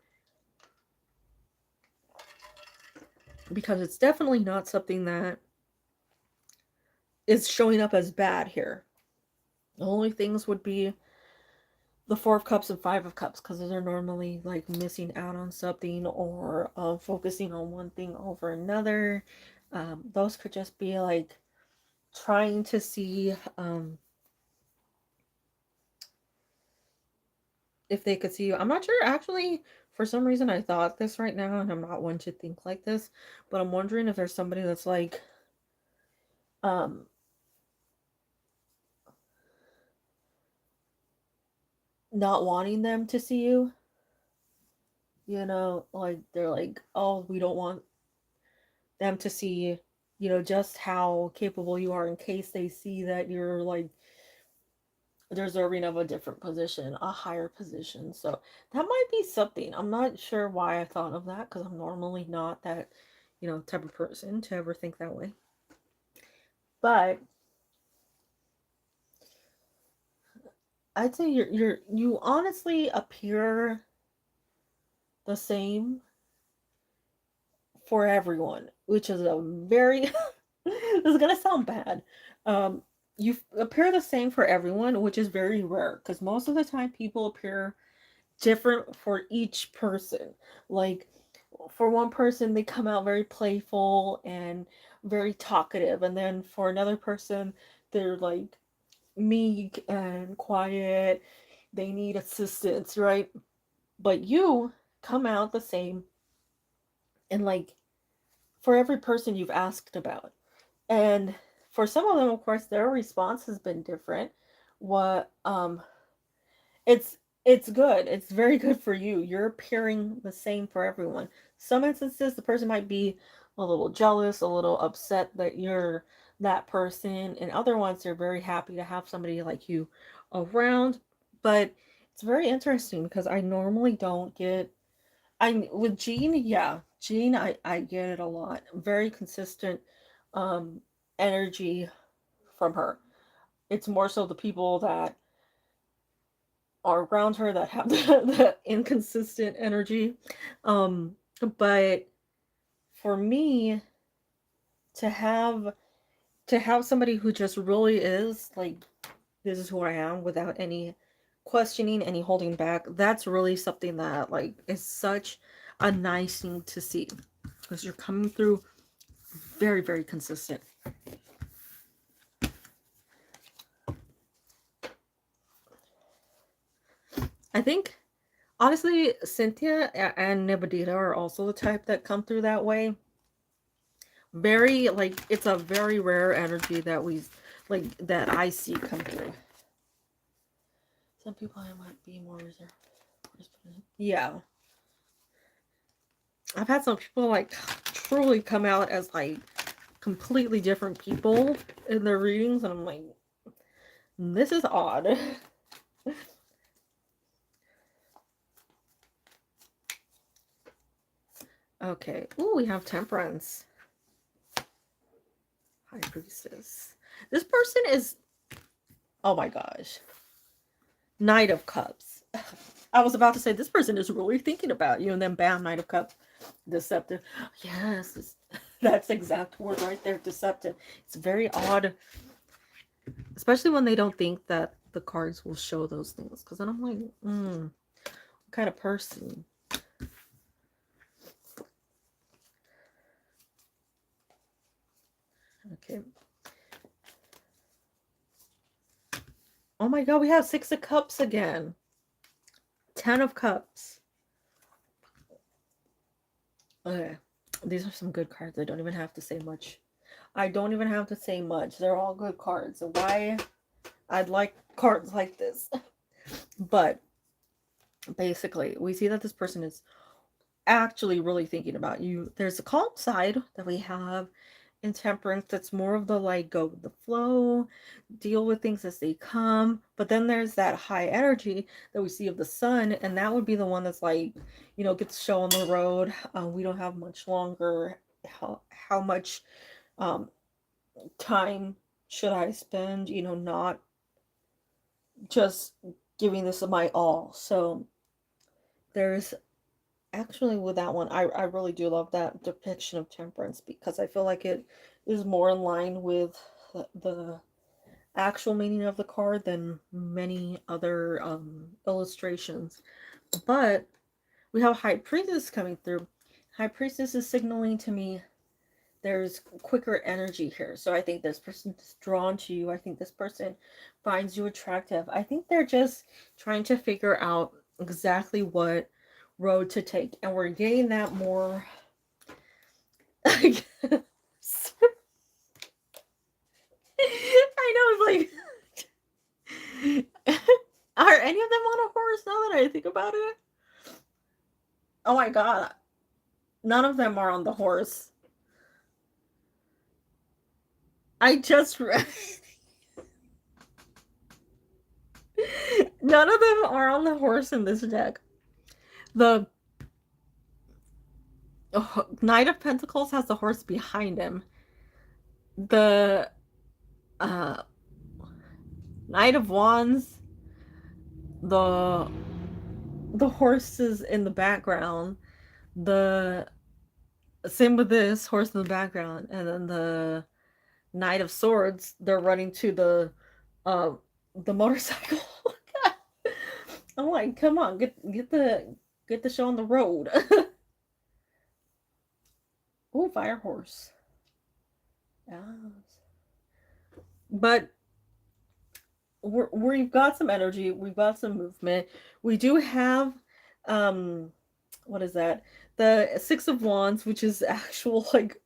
Because it's definitely not something that is showing up as bad here. The only things would be the Four of Cups and Five of Cups, because those are normally like missing out on something, or focusing on one thing over another. Those could just be like trying to see if they could see you. I'm not sure. Actually, for some reason, I thought this right now, and I'm not one to think like this, but I'm wondering if there's somebody that's like um not wanting them to see you. You know, like they're like, oh, we don't want them to see, you know, just how capable you are, in case they see that you're like deserving of a different position, a higher position. So that might be something. I'm not sure why I thought of that, because I'm normally not that, you know, type of person to ever think that way. But I'd say you honestly appear the same for everyone, which is a very this is gonna sound bad. Um, you appear the same for everyone, which is very rare, because most of the time people appear different for each person. Like for one person, they come out very playful and very talkative, and then for another person, they're like meek and quiet. They need assistance, right? But you come out the same, and like for every person you've asked about. And for some of them, of course, their response has been different. What it's it's good. It's very good for you. You're appearing the same for everyone. Some instances the person might be a little jealous, a little upset that you're that person, and other ones they're very happy to have somebody like you around. But it's very interesting because I normally don't get I with Jean, yeah. Jean, I get it a lot. Very consistent um energy from her. It's more so the people that are around her that have that inconsistent energy. Um, but for me to have somebody who just really is like, this is who I am, without any questioning, any holding back, that's really something that like is such a nice thing to see, because you're coming through very, very consistent. I think honestly, Cynthia and Nibadita are also the type that come through that way. Very like it's a very rare energy that we like that I see come through. Some people I might be more reserved. Yeah. I've had some people like truly come out as like completely different people in their readings, and I'm like, this is odd. Okay. Ooh, we have Temperance. High Priestess. This person is, oh my gosh, Knight of Cups. I was about to say this person is really thinking about you, and then bam, Knight of Cups. Deceptive. Yes, that's the exact word right there. Deceptive. It's very odd, especially when they don't think that the cards will show those things. Because then I'm like, what kind of person? Okay. Oh my god, we have Six of Cups again. 10 of Cups. Okay. These are some good cards. I don't even have to say much. I don't even have to say much. They're all good cards. So why I'd like cards like this. But basically, we see that this person is actually really thinking about you. There's a calm side that we have in Temperance that's more of the like go with the flow, deal with things as they come. But then there's that high energy that we see of the Sun, and that would be the one that's like, gets show on the road. We don't have much longer. How much time should I spend, not just giving this my all. So there's actually with that one, I really do love that depiction of Temperance because I feel like it is more in line with the actual meaning of the card than many other illustrations. But we have High Priestess coming through. High Priestess is signaling to me there's quicker energy here. So I think this person is drawn to you. I think this person finds you attractive. I think they're just trying to figure out exactly what road to take. And we're getting that more. I know, it's like. Are any of them on a horse now that I think about it? Oh my god. None of them are on the horse. I just read. None of them are on the horse in this deck. The Knight of Pentacles has the horse behind him. The uh, Knight of Wands, the horse is in the background. The same with this horse in the background, and then the Knight of Swords. They're running to uh, the motorcycle. I'm like, come on, get the show on the road. Oh, fire horse. Yes. But we've got some energy, we've got some movement. We do have what is that? The Six of Wands, which is actual like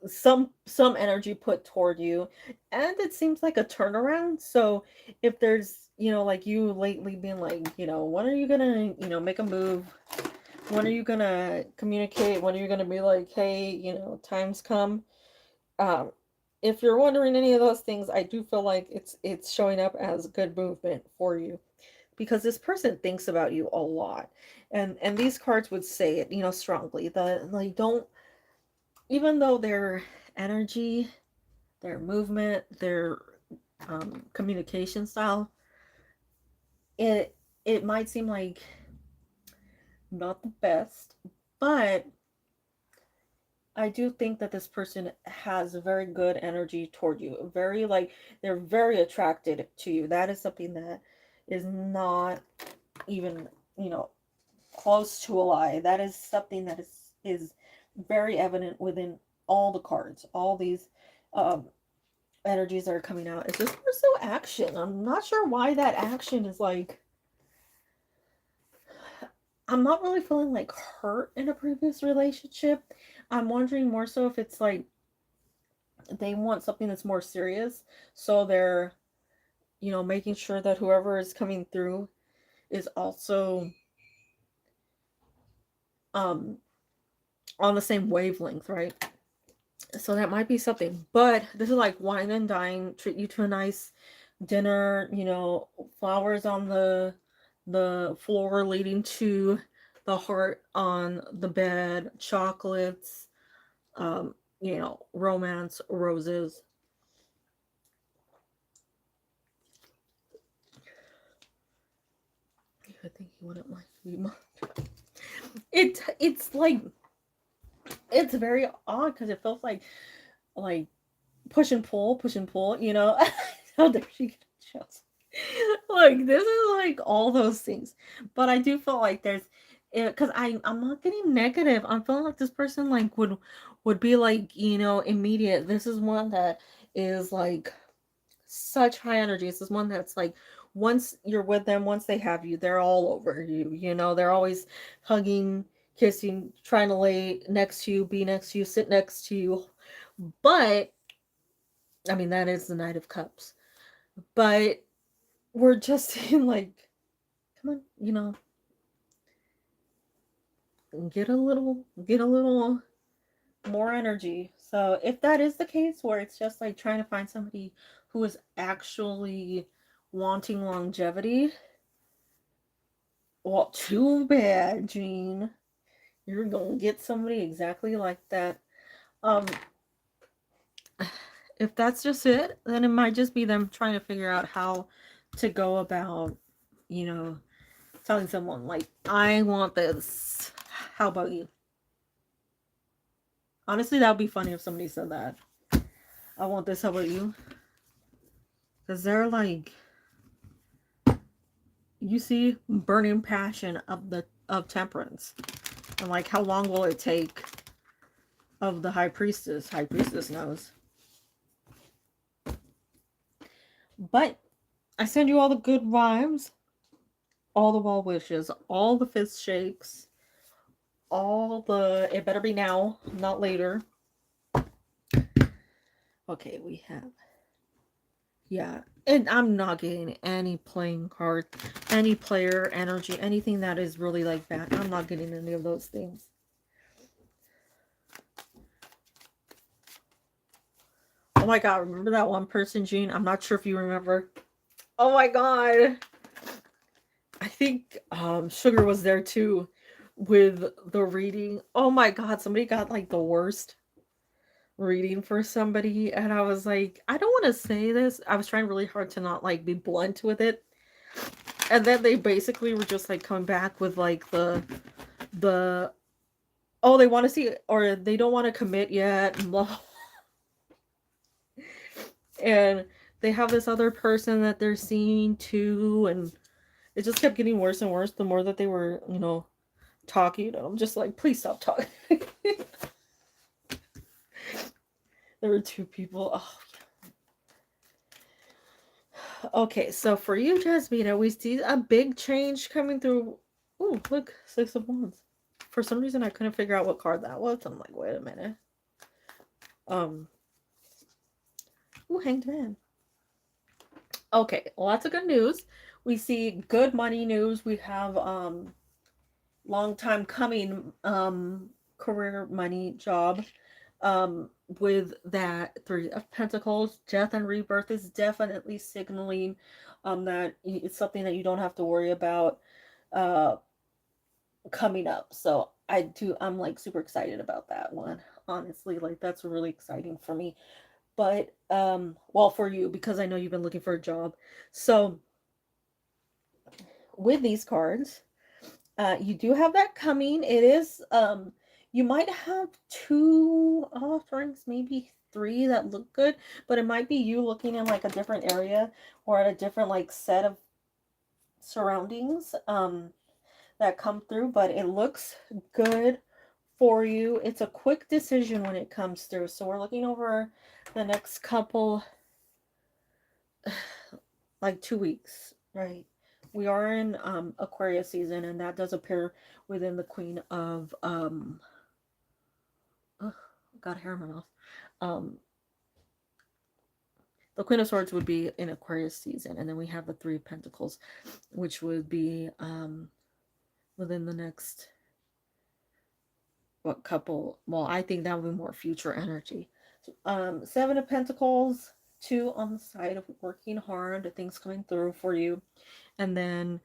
some energy put toward you, and it seems like a turnaround. So if there's like you lately being like, when are you gonna make a move, when are you gonna communicate, when are you gonna be like, hey, time's come. um if you're wondering any of those things, I do feel like it's showing up as good movement for you because this person thinks about you a lot, and these cards would say it strongly. The like don't, even though their energy, their movement, their communication style, it might seem like not the best, but I do think that this person has a very good energy toward you. Very like they're very attracted to you. That is something that is not even, close to a lie. That is something that is very evident within all the cards. All these um energies that are coming out. It's just more so action. I'm not sure why that action is like, I'm not really feeling like hurt in a previous relationship. I'm wondering more so if it's like they want something that's more serious. So they're, making sure that whoever is coming through is also um on the same wavelength, right? So that might be something. But this is like wine and dine, treat you to a nice dinner, flowers on the floor leading to the heart on the bed, chocolates, romance, roses. I think he wouldn't like to be much. It's like, it's very odd because it feels like push and pull, How there she goes. Like, this is like all those things. But I do feel like there's, because I'm not getting negative. I'm feeling like this person like would be like, immediate. This is one that is like such high energy. This is one that's like, once you're with them, once they have you, they're all over you. They're always hugging, kissing, trying to lay next to you, be next to you, sit next to you. But I mean, that is the Knight of Cups. But we're just saying, like, come on, get a little more energy. So if that is the case, where it's just like trying to find somebody who is actually wanting longevity, well, too bad, Jean. You're gonna get somebody exactly like that. Um, if that's just it, then it might just be them trying to figure out how to go about, you know, telling someone, like, I want this. How about you? Honestly, that would be funny if somebody said that. I want this. How about you? Because they're like, you see, burning passion of temperance, and like, how long will it take? Of the high priestess. High priestess knows. But I send you all the good vibes, all the well wishes, all the fist shakes, all the, it better be now, not later. Okay, we have, yeah, and I'm not getting any playing card, any player energy, anything that is really like that. I'm not getting any of those things. Oh my god, remember that one person, Jean? I'm not sure if you remember. Oh my god. I think Sugar was there too with the reading. Oh my god, somebody got like the worst reading for somebody, and I was like, I don't want to say this. I was trying really hard to not like be blunt with it. And then they basically were just like coming back with like the oh, they want to see, or they don't want to commit yet. And they have this other person that they're seeing too, and it just kept getting worse and worse the more that they were, talking. And I'm just like, please stop talking. There were two people. Oh, yeah. Okay, so for you, Jasmina, we see a big change coming through. Oh, look, Six of Wands. For some reason, I couldn't figure out what card that was. I'm like, wait a minute. Ooh, Hanged Man. Okay, lots of good news. We see good money news. We have long time coming career money job. With that Three of Pentacles, death and rebirth is definitely signaling that it's something that you don't have to worry about uh coming up. So I'm like super excited about that one. Honestly, like that's really exciting for me. But well, for you, because I know you've been looking for a job. So with these cards, you do have that coming. It is you might have two offerings, maybe three that look good, but it might be you looking in like a different area or at a different like set of surroundings that come through, but it looks good for you. It's a quick decision when it comes through. So we're looking over the next couple, like 2 weeks, right? We are in Aquarius season, and that does appear within the Queen of oh, got hair in my mouth. Um, the Queen of Swords would be in Aquarius season, and then we have the Three of Pentacles, which would be within the next what couple. Well, I think that would be more future energy. Seven of Pentacles, two on the side of working hard, things coming through for you, and then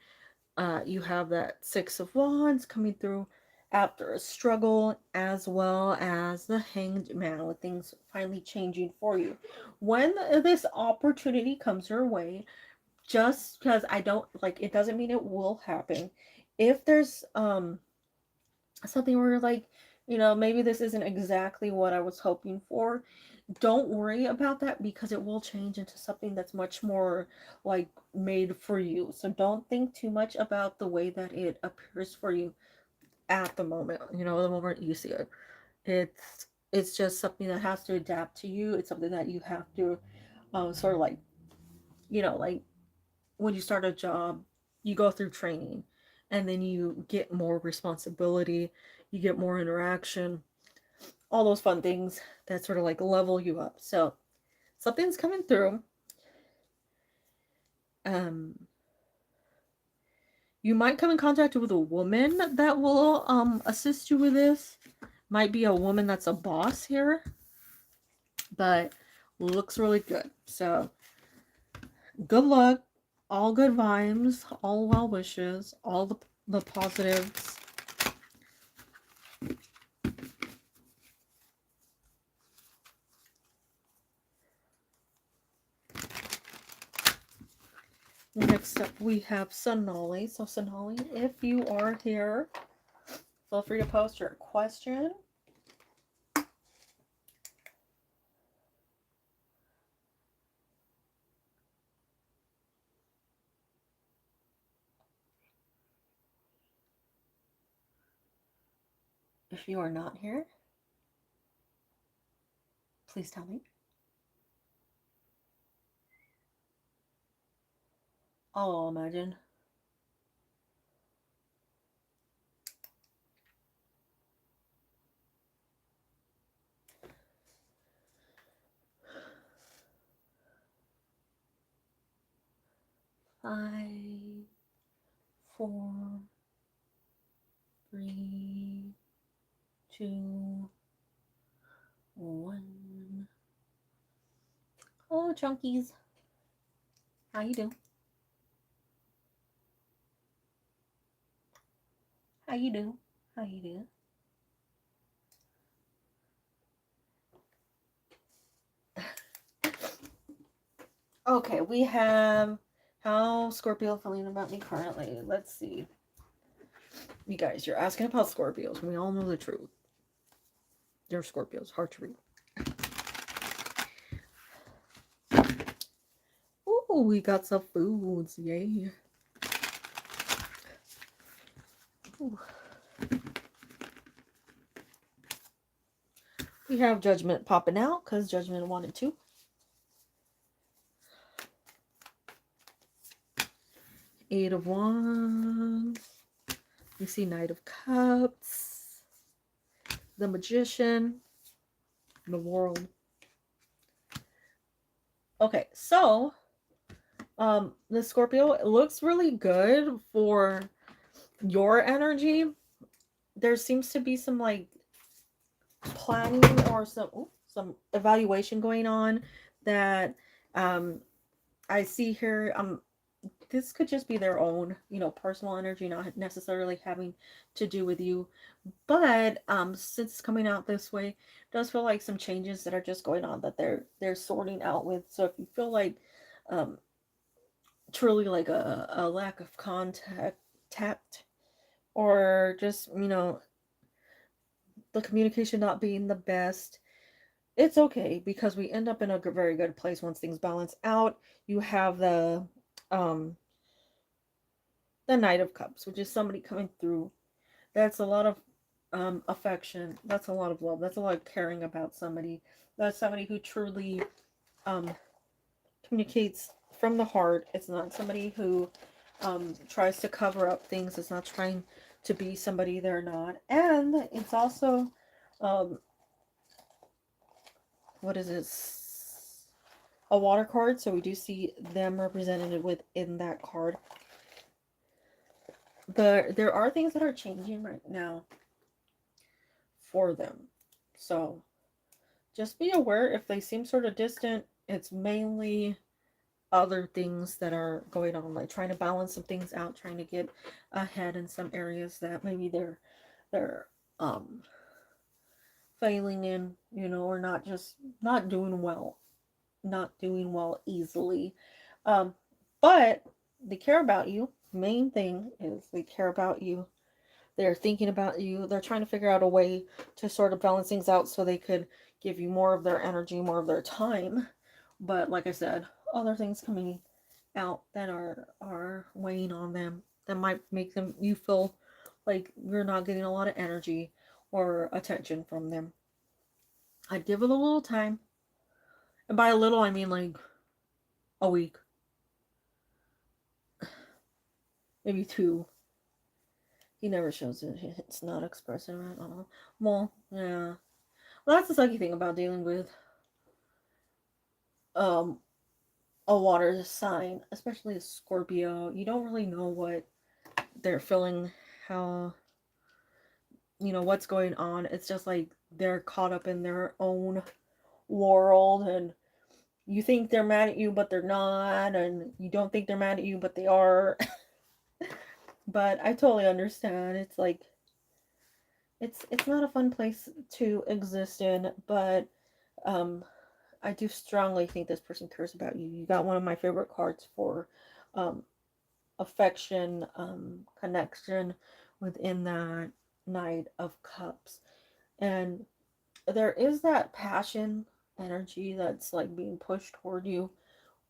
you have that Six of Wands coming through after a struggle, as well as the Hanged Man, with things finally changing for you. When this opportunity comes your way, just because I don't like it doesn't mean it will happen. If there's something where you're like, maybe this isn't exactly what I was hoping for, don't worry about that, because it will change into something that's much more like made for you. So don't think too much about the way that it appears for you at the moment, the moment you see it. It's just something that has to adapt to you. It's something that you have to sort of like, like when you start a job, you go through training, and then you get more responsibility, you get more interaction, all those fun things that sort of like level you up. So something's coming through. um you might come in contact with a woman that will assist you with this. Might be a woman that's a boss here, but looks really good. So good luck, all good vibes, all well wishes, all the positives. Next up, we have Sonali. So Sonali, if you are here, feel free to post your question. If you are not here, please tell me. I'll imagine. Five, four, three, two, one. Hello, chunkies. How you do? How you do? How you do? Okay, we have how Scorpio feeling about me currently. Let's see. You guys, you're asking about Scorpios. We all know the truth. They're Scorpios. Hard to read. Ooh, we got some foods. Yay. Ooh. We have Judgment popping out because Judgment wanted to. Eight of Wands. You see Knight of Cups. The Magician. The World. Okay, so the Scorpio, it looks really good for your energy. There seems to be some like planning or some evaluation going on that I see here. This could just be their own, personal energy, not necessarily having to do with you. But since it's coming out this way, it does feel like some changes that are just going on that they're sorting out with. So if you feel like truly like a lack of tact, or just, the communication not being the best, it's okay, because we end up in a very good place once things balance out. You have the Knight of Cups, which is somebody coming through. That's a lot of Affection. That's a lot of love. That's a lot of caring about somebody. That's somebody who truly um, communicates from the heart. It's not somebody who tries to cover up things. It's not trying to be somebody they're not. And it's also, um, what is this? A water card. So we do see them represented within that card. But there are things that are changing right now for them. So just be aware if they seem sort of distant, it's mainly other things that are going on, like trying to balance some things out, trying to get ahead in some areas that maybe they're um failing in, or not doing well, not doing well easily. Um but they care about you. Main thing is they care about you. They're thinking about you. They're trying to figure out a way to sort of balance things out so they could give you more of their energy, more of their time. But like I said, other things coming out that are weighing on them that might make them you feel like you're not getting a lot of energy or attention from them. I'd give it a little time. And by a little I mean like a week, maybe two. He never shows it. It's not expressive at all. Well, yeah. Well, that's the sucky thing about dealing with um a water sign, especially a Scorpio. You don't really know what they're feeling, how what's going on. It's just like they're caught up in their own world, and you think they're mad at you but they're not, and you don't think they're mad at you but they are. But I totally understand. It's like it's not a fun place to exist in, but um I do strongly think this person cares about you. You got one of my favorite cards for um affection, connection within that Knight of Cups. And there is that passion energy that's like being pushed toward you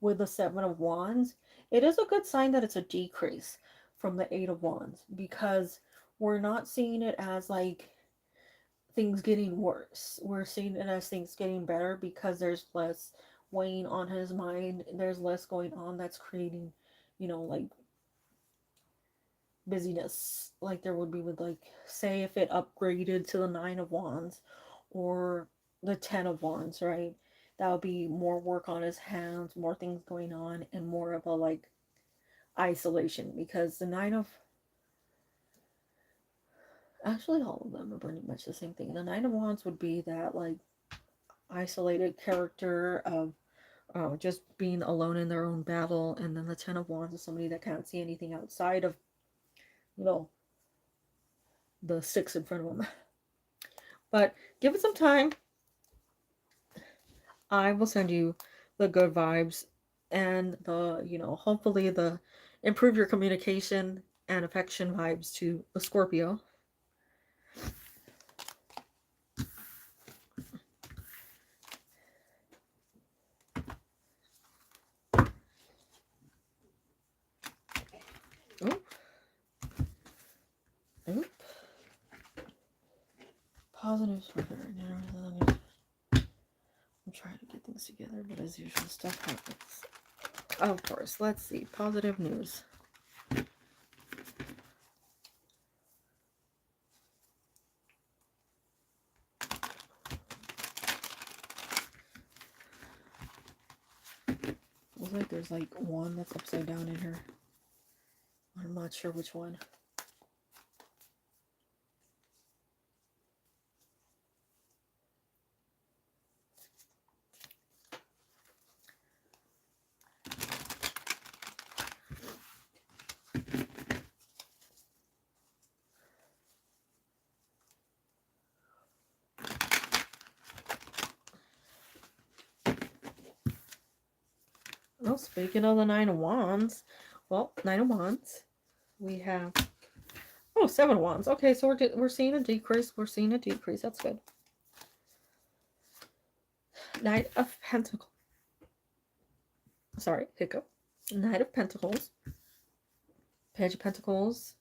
with the Seven of Wands. It is a good sign that it's a decrease from the Eight of Wands, because we're not seeing it as like things getting worse. We're seeing it as things getting better because there's less weighing on his mind. There's less going on that's creating, like busyness, like there would be with, like, say if it upgraded to the Nine of Wands or the Ten of Wands, right? That would be more work on his hands, more things going on, and more of a like isolation, because the Nine of actually all of them are pretty much the same thing. The Nine of Wands would be that like isolated character of just being alone in their own battle, and then the Ten of Wands is somebody that can't see anything outside of you know the six in front of them. But give it some time. I will send you the good vibes and the, hopefully the improve your communication and affection vibes to the Scorpio. Oop. Oop. Positives for her. I'm trying to get things together, but as usual, stuff happens. Of course, let's see. Positive news. Looks like there's like one that's upside down in here. I'm not sure which one. Well, speaking of the Nine of Wands, Nine of Wands, we have Seven of Wands. Okay, so we're seeing a decrease. We're seeing a decrease. That's good. Knight of Pentacles. Sorry, hiccup. Knight of Pentacles. Page of Pentacles.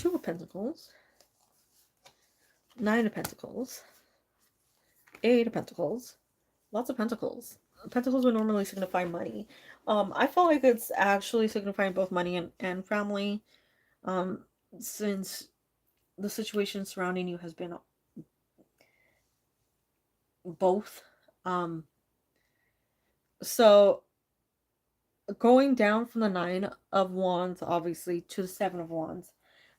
Two of Pentacles, Nine of Pentacles, Eight of Pentacles, lots of Pentacles. Pentacles would normally signify money. I feel like it's actually signifying both money and family, since the situation surrounding you has been both. So going down from the Nine of Wands, obviously, to the Seven of Wands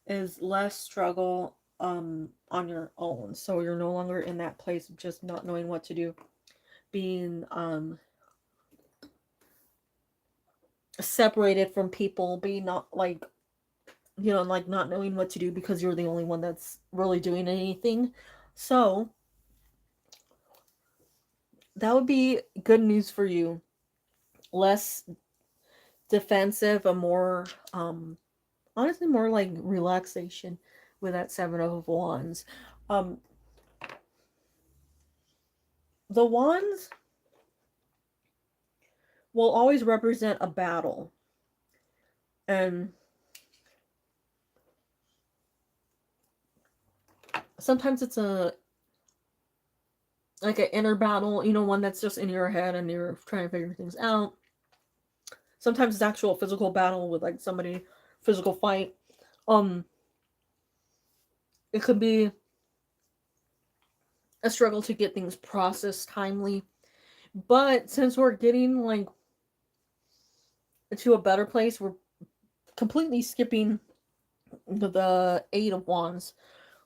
is less struggle on your own. So you're no longer in that place of just not knowing what to do, being separated from people, being not like, you know, like not knowing what to do because you're the only one that's really doing anything. So that would be good news for you. Less defensive, a more honestly more like relaxation with that Seven of Wands. The wands will always represent a battle, and sometimes it's a like an inner battle, you know, one that's just in your head and you're trying to figure things out. Sometimes it's actual physical battle with like somebody, physical fight. It could be a struggle to get things processed timely. But since we're getting like to a better place, we're completely skipping the Eight of Wands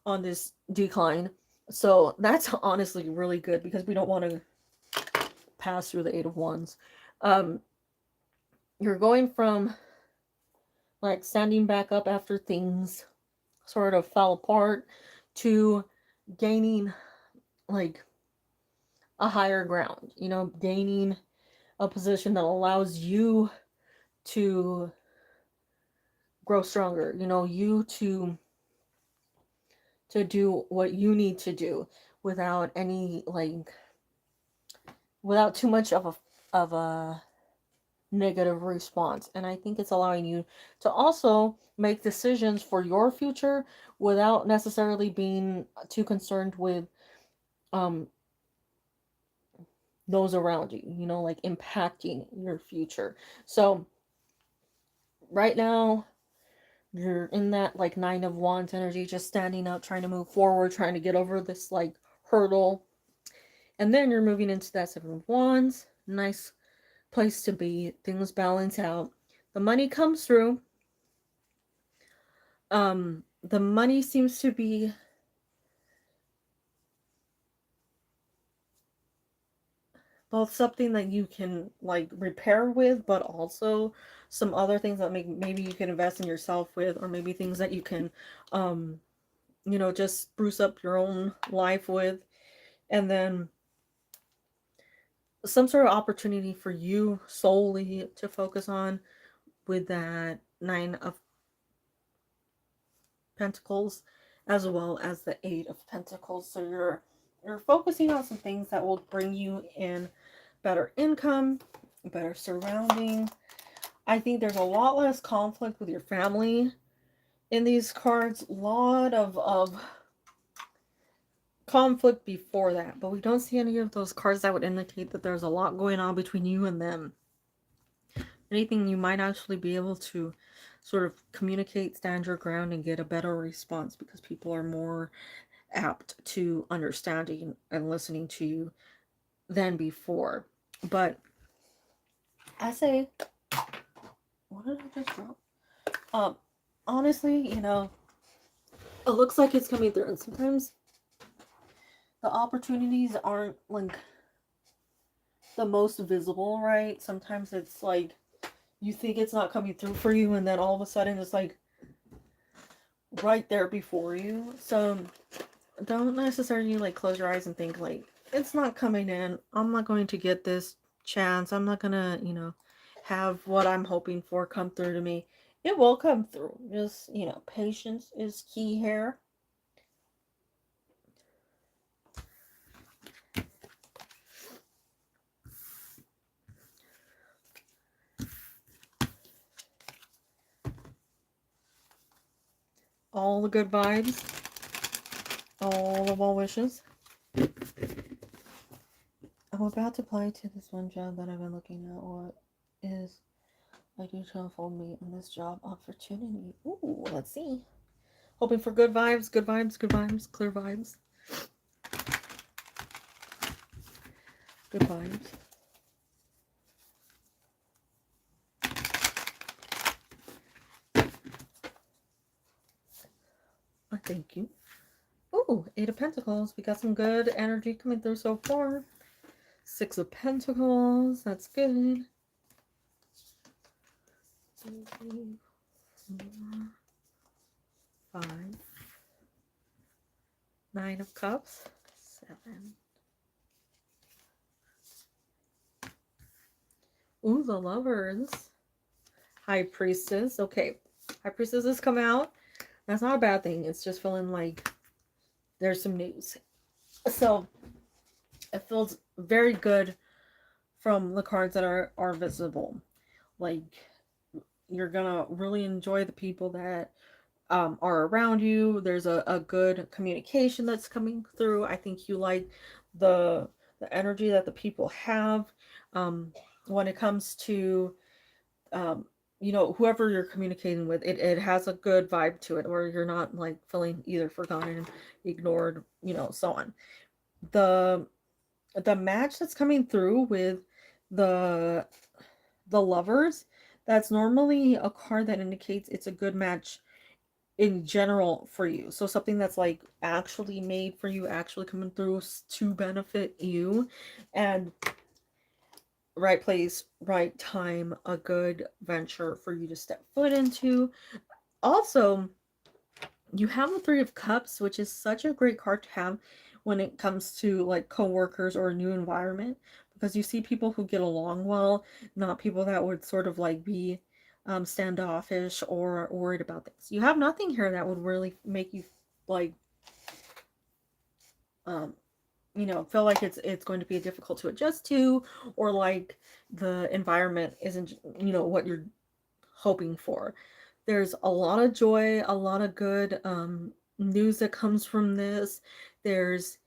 on this decline. So that's honestly really good because we don't want to pass through the Eight of Wands. You're going from like standing back up after things sort of fell apart to gaining like a higher ground, you know, gaining a position that allows you to grow stronger, you know, you to do what you need to do without any like without too much of a negative response. And I think it's allowing you to also make decisions for your future without necessarily being too concerned with those around you, you know, like impacting your future. So right now you're in that like Nine of Wands energy, just standing up, trying to move forward, trying to get over this like hurdle. And then you're moving into that Seven of Wands. Nice place to be. Things balance out. The money comes through. The money seems to be both something that you can like repair with, but also some other things that maybe you can invest in yourself with, or maybe things that you can you know, just spruce up your own life with. And then some sort of opportunity for you solely to focus on with that Nine of Pentacles, as well as the Eight of Pentacles. So you're focusing on some things that will bring you in better income, better surrounding. I think there's a lot less conflict with your family in these cards. A lot of conflict before that, but we don't see any of those cards that would indicate that there's a lot going on between you and them. Anything, you might actually be able to sort of communicate, stand your ground, and get a better response because people are more apt to understanding and listening to you than before. But I say, what did I just drop? Honestly, you know, it looks like it's coming through, and sometimes the opportunities aren't like the most visible, right? Sometimes it's like you think it's not coming through for you, and then all of a sudden it's like right there before you. So don't necessarily like close your eyes and think like it's not coming in, I'm not going to get this chance, I'm not gonna, you know, have what I'm hoping for come through to me. It will come through. Just, you know, patience is key here. all the good vibes, all the well wishes. I'm about to apply to this one job that I've been looking at. What is ideal to unfold me in this job opportunity? Ooh, let's see. Hoping for good vibes, good vibes, good vibes, clear vibes. Good vibes. Thank you. Ooh, 8 of Pentacles. We got some good energy coming through so far. 6 of Pentacles. That's good. 2, 3, 4, 5. 9 of Cups. 7. Ooh, the Lovers. High Priestess. Okay. High Priestess has come out. That's not a bad thing. It's just feeling like there's some news. So it feels very good from the cards that are visible. Like you're gonna really enjoy the people that are around you. There's a good communication that's coming through. I think you like the energy that the people have when it comes to you know, whoever you're communicating with. It has a good vibe to it, where you're not like feeling either forgotten, ignored, you know, so on. The match that's coming through with the Lovers, that's normally a card that indicates it's a good match in general for you. So something that's like actually made for you, actually coming through to benefit you, and right place, right time, a good venture for you to step foot into. Also, you have the 3 of Cups, which is such a great card to have when it comes to like coworkers or a new environment, because you see people who get along well, not people that would sort of like be standoffish or worried about things. You have nothing here that would really make you like um you know, feel like it's going to be difficult to adjust to, or like the environment isn't, you know, what you're hoping for. There's a lot of joy, a lot of good news that comes from this. There's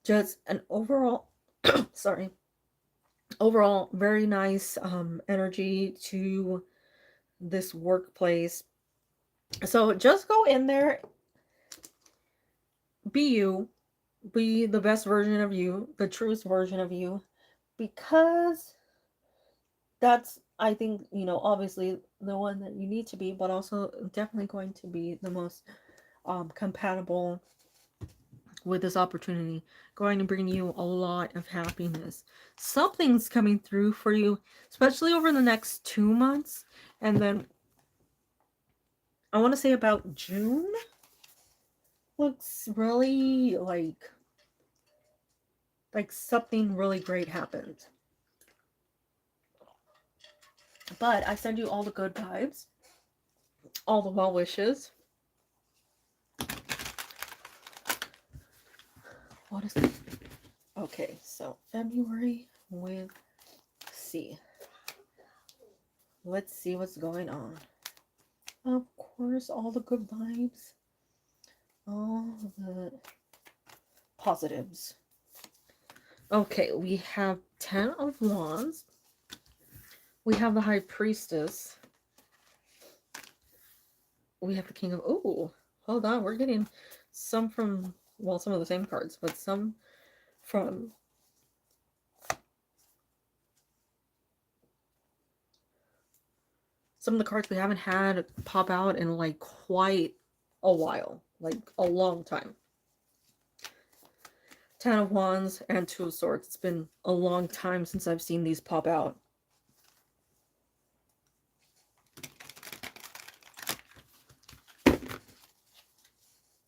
just an overall sorry, overall very nice energy to this workplace. So just go in there, be you, be the best version of you, the truest version of you, because that's, I think, you know, obviously the one that you need to be, but also definitely going to be the most compatible with this opportunity, going to bring you a lot of happiness. Something's coming through for you, especially over the next 2 months. And then I want to say about June looks really like something really great happened. But I send you all the good vibes, all the well wishes. What is it? Okay, so February with C. Let's see what's going on. Of course, all the good vibes, all the positives. Okay, we have 10 of Wands. We have the High Priestess. We have the King of... Oh, hold on. We're getting some from... Well, some of the same cards, but some from... Some of the cards we haven't had pop out in like quite a while. Like a long time. 10 of Wands and 2 of Swords. It's been a long time since I've seen these pop out.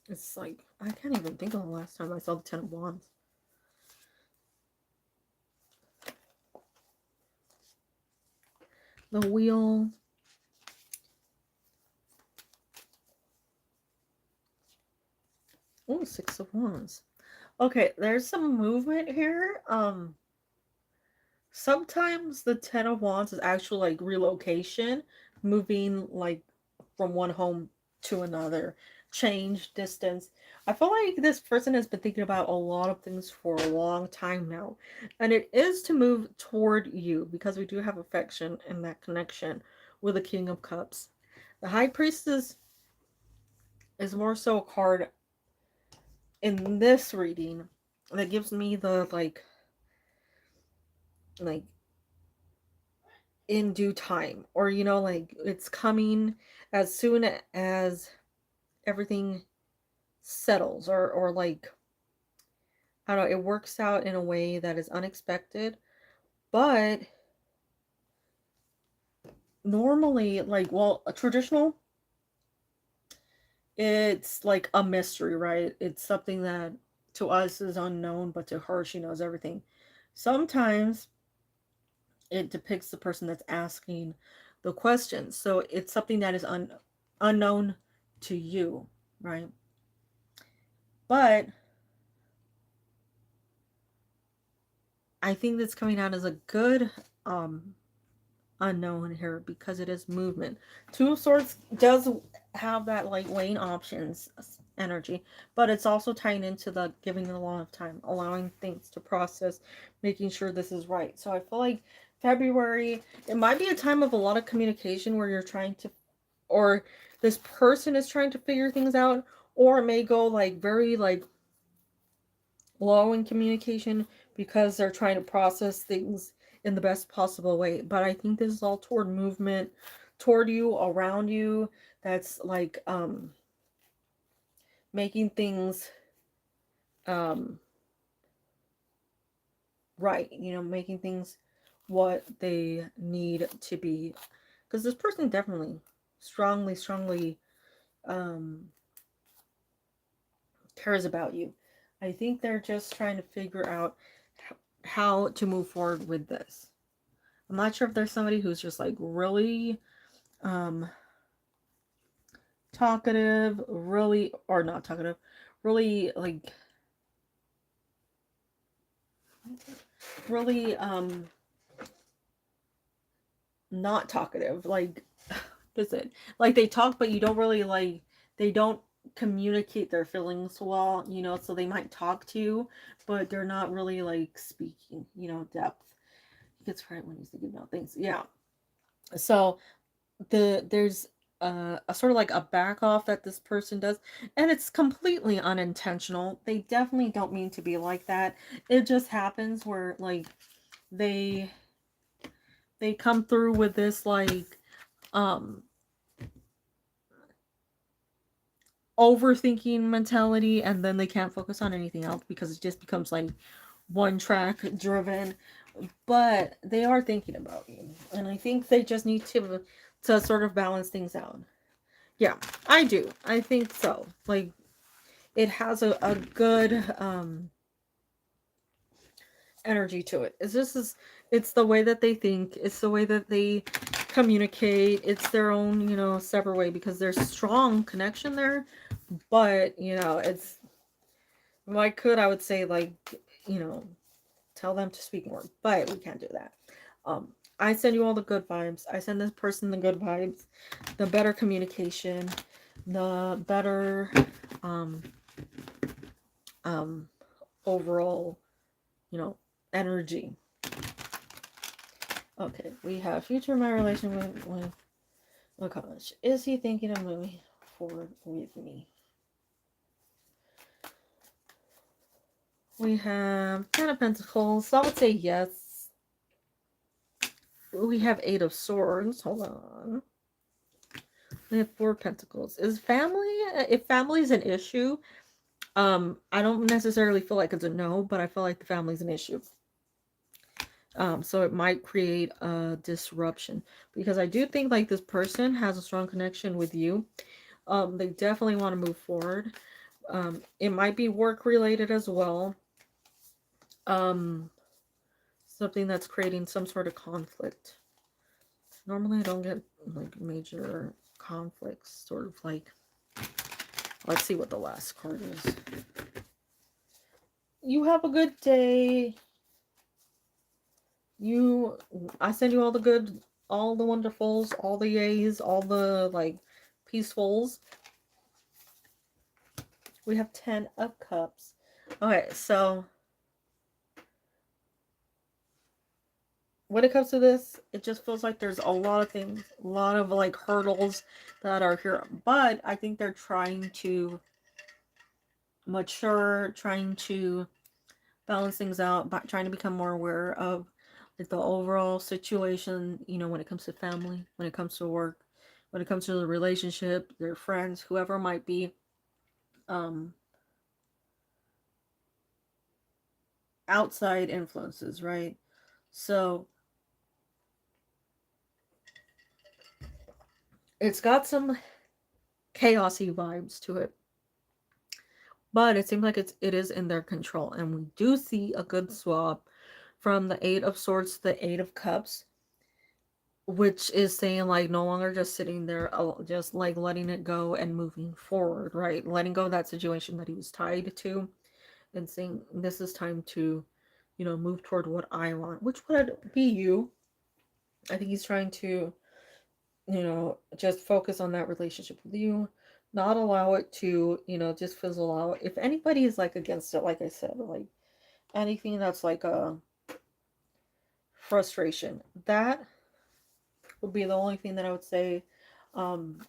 It's like, I can't even think of the last time I saw the 10 of Wands. The Wheel. Oh, 6 of Wands. Okay, there's some movement here. Sometimes the 10 of Wands is actually like relocation, moving like from one home to another, change, distance. I feel like this person has been thinking about a lot of things for a long time now. And it is to move toward you because we do have affection and that connection with the King of Cups. The High Priestess is more so a card in this reading that gives me the like in due time, or like it's coming as soon as everything settles, or like I don't know, it works out in a way that is unexpected. But normally, like, well, a traditional, it's like a mystery, right? It's something that to us is unknown, but to her, she knows everything. Sometimes it depicts the person that's asking the questions. So it's something that is unknown to you, right? But I think that's coming out as a good unknown here because it is movement. Two of Swords does have that like weighing options energy, but it's also tying into the giving it a lot of time, allowing things to process, making sure this is right. So I feel like February, it might be a time of a lot of communication where you're trying to, or this person is trying to figure things out, or it may go like very like low in communication because they're trying to process things in the best possible way. But I think this is all toward movement, toward you, around you, that's like making things um right, making things what they need to be. Because this person definitely strongly um cares about you. I think they're just trying to figure out how to move forward with this. I'm not sure if there's somebody who's just like really um talkative, really, or not talkative, really like really not talkative, like is it like they talk but you don't really like, they don't communicate their feelings well, so they might talk to you but they're not really like speaking, depth. He gets right when he's thinking about things. Yeah. So there's a sort of like a back off that this person does, and it's completely unintentional. They definitely don't mean to be like that. It just happens where like they come through with this like um overthinking mentality, and then they can't focus on anything else because it just becomes like one track driven. But they are thinking about you, and I think they just need to sort of balance things out. Yeah, I do. I think so. Like it has a good energy to it. It's the way that they think, it's the way that they communicate, it's their own, separate way, because there's strong connection there. But, it's, if I would say like, you know, tell them to speak more, but we can't do that. I send you all the good vibes. I send this person the good vibes, the better communication, the better um overall, energy. Okay, we have future my relation with Lakosh. Is he thinking of moving forward with me? We have Ten of Pentacles, so I would say yes. We have Eight of Swords. Hold on. We have Four of Pentacles. Is family, if family is an issue, I don't necessarily feel like it's a no, but I feel like the family's an issue. So it might create a disruption, because I do think like this person has a strong connection with you. They definitely want to move forward. It might be work related as well. Something that's creating some sort of conflict. Normally I don't get like major conflicts, sort of like, let's see what the last card is. You have a good day. I send you all the good, all the wonderfuls, all the yays, all the like peacefuls. We have 10 of cups. Okay, so when it comes to this, it just feels like there's a lot of things, a lot of like hurdles that are here. But I think they're trying to mature, trying to balance things out, but trying to become more aware of like the overall situation, you know, when it comes to family, when it comes to work, when it comes to the relationship, their friends, whoever it might be. Um, Outside influences, right? So it's got some chaosy vibes to it, but it seems like it is in their control, and we do see a good swap from the Eight of Swords to the Eight of Cups, which is saying like no longer just sitting there, just like letting it go and moving forward, right? Letting go of that situation that he was tied to, and saying this is time to, you know, move toward what I want, which would be you. I think he's trying to, you know, just focus on that relationship with you, not allow it to, you know, just fizzle out. If anybody is like against it, like I said, like anything that's like a frustration, that would be the only thing that I would say. Um,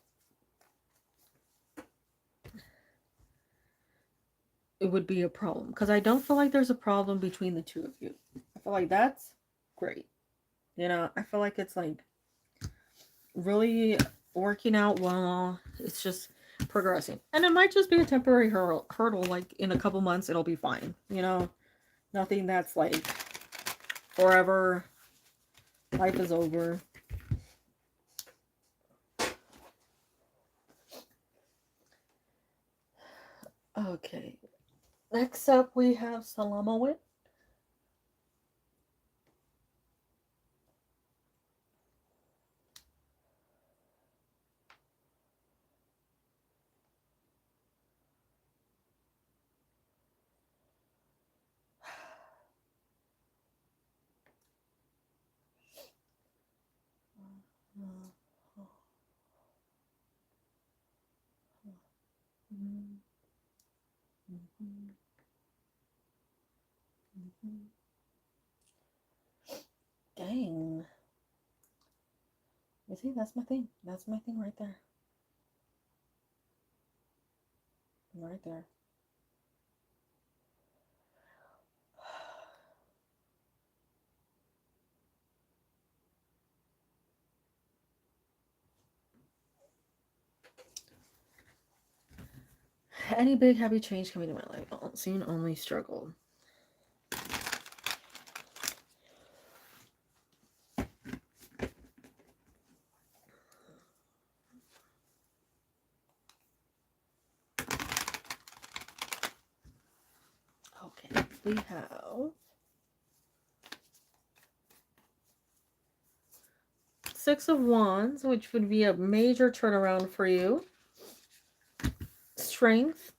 it would be a problem because I don't feel like there's a problem between the two of you. I feel like that's great. You know, I feel like it's like really working out well. It's just progressing. And it might just be a temporary hurdle. Like in a couple months, it'll be fine. You know, nothing that's like forever. Life is over. Okay. Next up, we have Salamowit. Dang. You see, that's my thing. That's my thing right there. Right there. Any big happy change coming to my life? Seen only struggle. Okay, we have Six of Wands, which would be a major turnaround for you. Strength.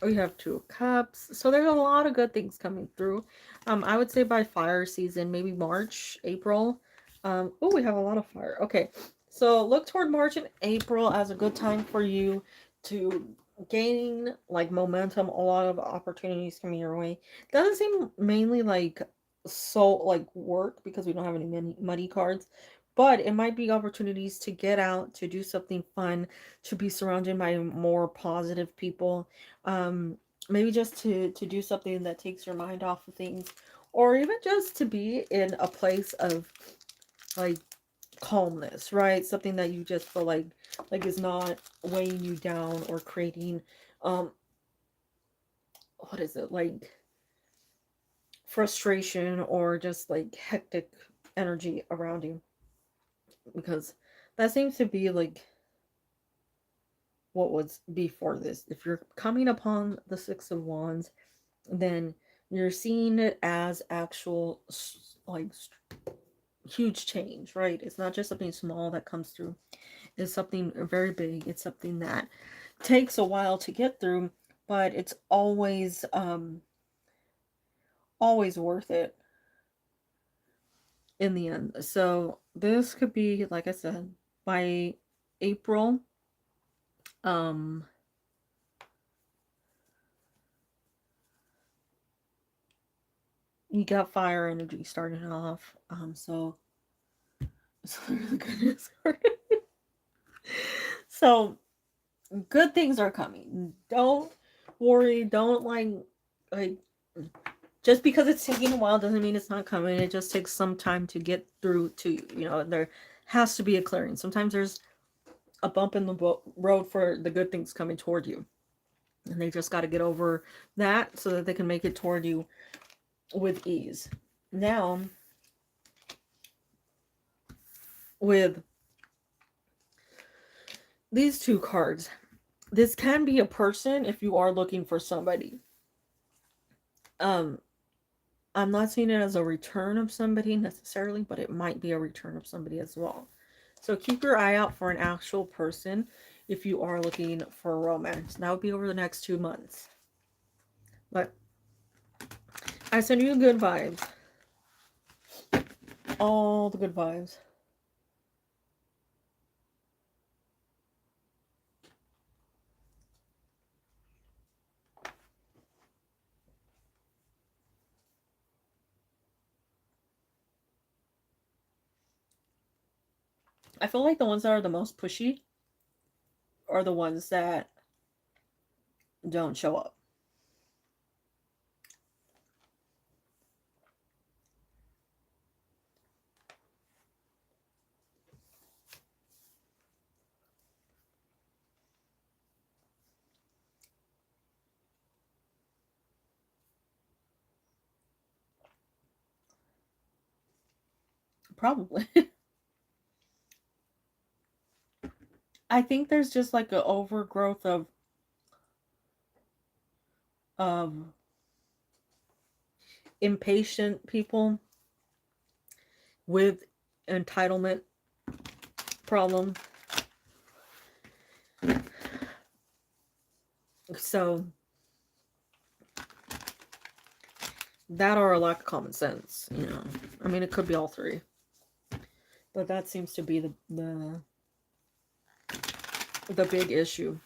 We have Two of Cups. So there's a lot of good things coming through. I would say by fire season, maybe March, April. Oh, we have a lot of fire. Okay, so look toward March and April as a good time for you to gain like momentum. A lot of opportunities coming your way. Doesn't seem mainly like like work because we don't have any money cards, but it might be opportunities to get out, to do something fun, to be surrounded by more positive people. um Maybe just to do something that takes your mind off of things, or even just to be in a place of like calmness, right? Something that you just feel like is not weighing you down or creating um what is it, like frustration or just like hectic energy around you, because that seems to be like what was before this. If you're coming upon the Six of Wands, then you're seeing it as actual like huge change, right? It's not just something small that comes through. It's something very big. It's something that takes a while to get through, but it's always worth it in the end. So this could be, like I said, by April, um You got fire energy starting off. So goodness. So good things are coming. Don't worry. Don't like just because it's taking a while doesn't mean it's not coming. It just takes some time to get through to you. You know, there has to be a clearing. Sometimes there's a bump in the road for the good things coming toward you. And they just got to get over that so that they can make it toward you with ease. Now, with these two cards, this can be a person if you are looking for somebody. Um, I'm not seeing it as a return of somebody necessarily, but it might be a return of somebody as well. So keep your eye out for an actual person if you are looking for romance. That would be over the next 2 months. But I send you good vibes. All the good vibes. I feel like the ones that are the most pushy are the ones that don't show up. Probably. I think there's just like an overgrowth of impatient people with entitlement problem. So that or a lack of common sense, you know. I mean, it could be all three, but that seems to be the big issue.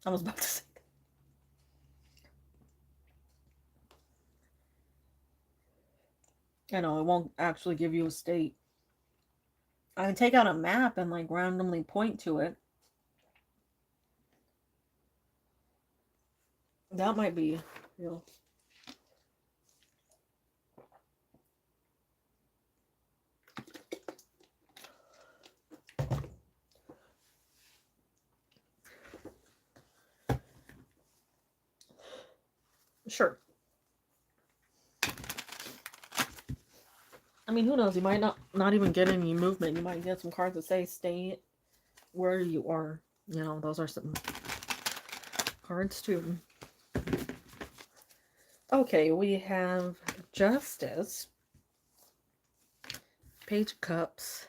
I was about to say. I know it won't actually give you a state. I can take out a map and like randomly point to it. That might be, you know. Sure. I mean, who knows? You might not even get any movement. You might get some cards that say stay where you are. You know, those are some cards too. Okay, we have Justice, Page of Cups.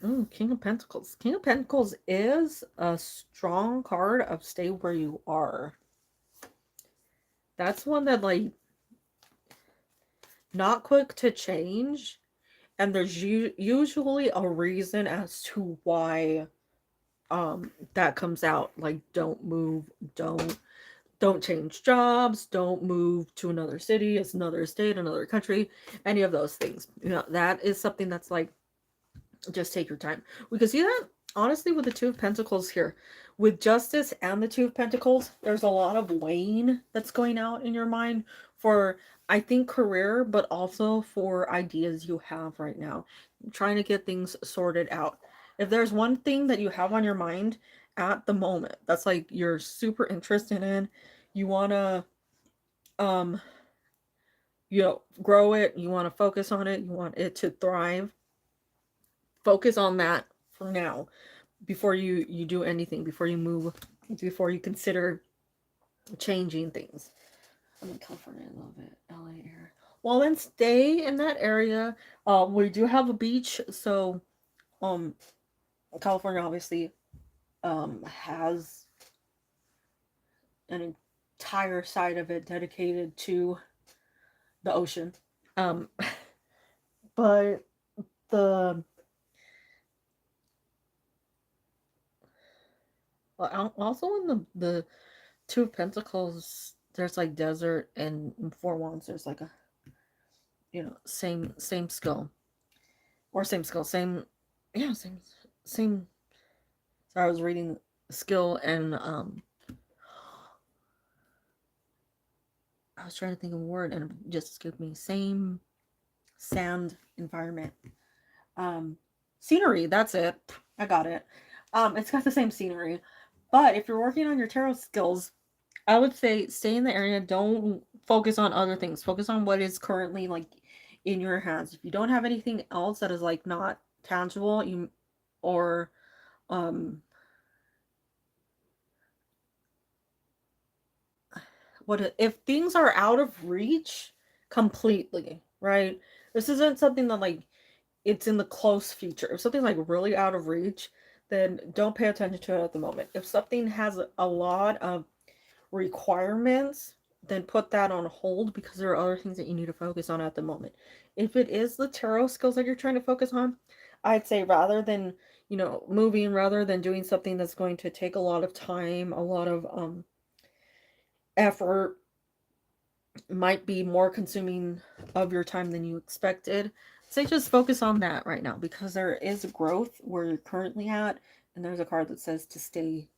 Ooh, King of Pentacles. King of Pentacles is a strong card of stay where you are. That's one that, like, not quick to change. And there's usually a reason as to why that comes out. Like, don't move, don't Don't change jobs, don't move to another city, another state, another country, any of those things. You know, that is something that's like, just take your time. We can see that honestly with the Two of Pentacles here. With Justice and the Two of Pentacles, there's a lot of weighing that's going out in your mind for, I think, career, but also for ideas you have right now. Trying to get things sorted out. If there's one thing that you have on your mind at the moment that's like you're super interested in, you want to um grow it, you want to focus on it, you want it to thrive, focus on that for now before you do anything, before you move, before you consider changing things. I'm in California, I love it. LA area. Well, then stay in that area. We do have a beach, so um California obviously has an entire side of it dedicated to the ocean. Um but the also in the Two of Pentacles, there's like desert, and in Four Wands there's like a, same skill, or same skill, same, yeah, same. Sorry, I was reading skill, and I was trying to think of a word and it just escaped me. Same sand environment. Scenery, that's it. I got it. It's got the same scenery. But if you're working on your tarot skills, I would say stay in the area. Don't focus on other things. Focus on what is currently like in your hands. If you don't have anything else that is like not tangible, or um what if things are out of reach completely, right? This isn't something that like it's in the close future. If something's like really out of reach, then don't pay attention to it at the moment. If something has a lot of requirements, then put that on hold, because there are other things that you need to focus on at the moment. If it is the tarot skills that you're trying to focus on, I'd say rather than, moving, rather than doing something that's going to take a lot of time, a lot of effort, might be more consuming of your time than you expected, say just focus on that right now, because there is growth where you're currently at, and there's a card that says to stay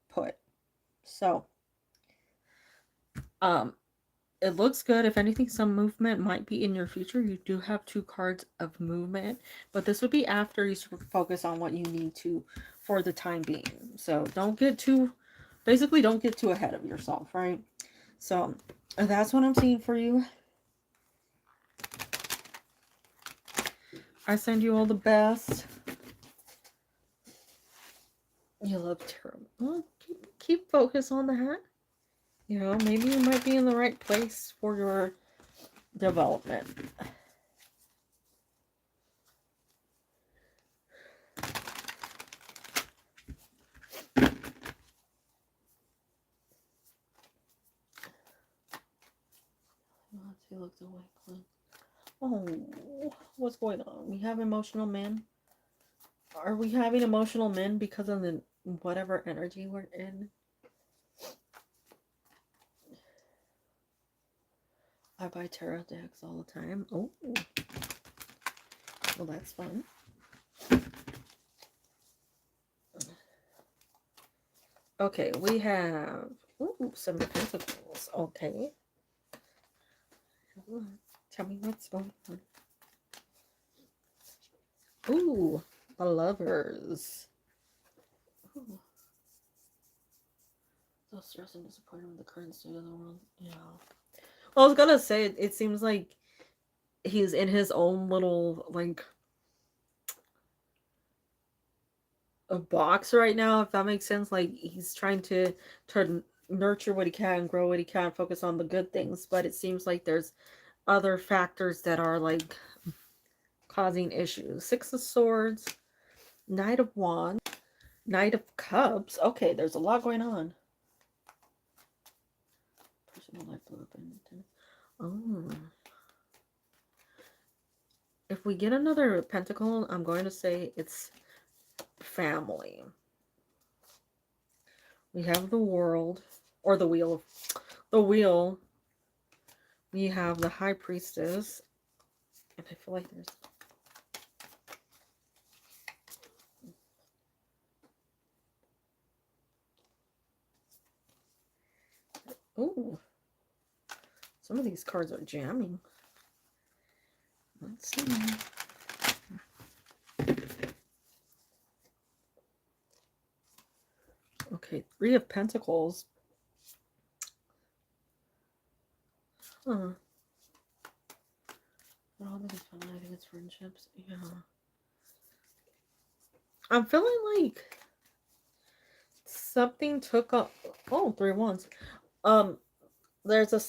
put. So it looks good. If anything, some movement might be in your future. You do have 2 cards of movement, but this would be after you focus on what you need to for the time being. So don't get too ahead of yourself, right? So that's what I'm seeing for you. I send you all the best. You love tarot. Well, keep focus on that. Maybe you might be in the right place for your development. He looks away. Oh, what's going on? We have emotional men. Are we having emotional men because of the whatever energy we're in? I buy tarot decks all the time. Oh, well, that's fun. Okay, we have Seven of Pentacles. Okay. Tell me what's going on. Ooh, the Lovers. Ooh. So stressed and disappointed with the current state of the world. Yeah. Well, I was gonna say, it seems like he's in his own little, like, a box right now, if that makes sense. Like, he's trying to nurture what he can, grow what he can, focus on the good things, but it seems like there's other factors that are like causing issues. Six of Swords, Knight of Wands, Knight of Cups. Okay, there's a lot going on. Personal life. Oh. If we get another pentacle, I'm going to say it's family. We have the World. or the wheel. The wheel, we have the High Priestess. And I feel like there's... Ooh. Some of these cards are jamming. Let's see. Okay, Three of Pentacles. Huh. Oh, that is fun. I think it's friendships. Yeah. I'm feeling like something took up... Oh, Three of Wands. There's a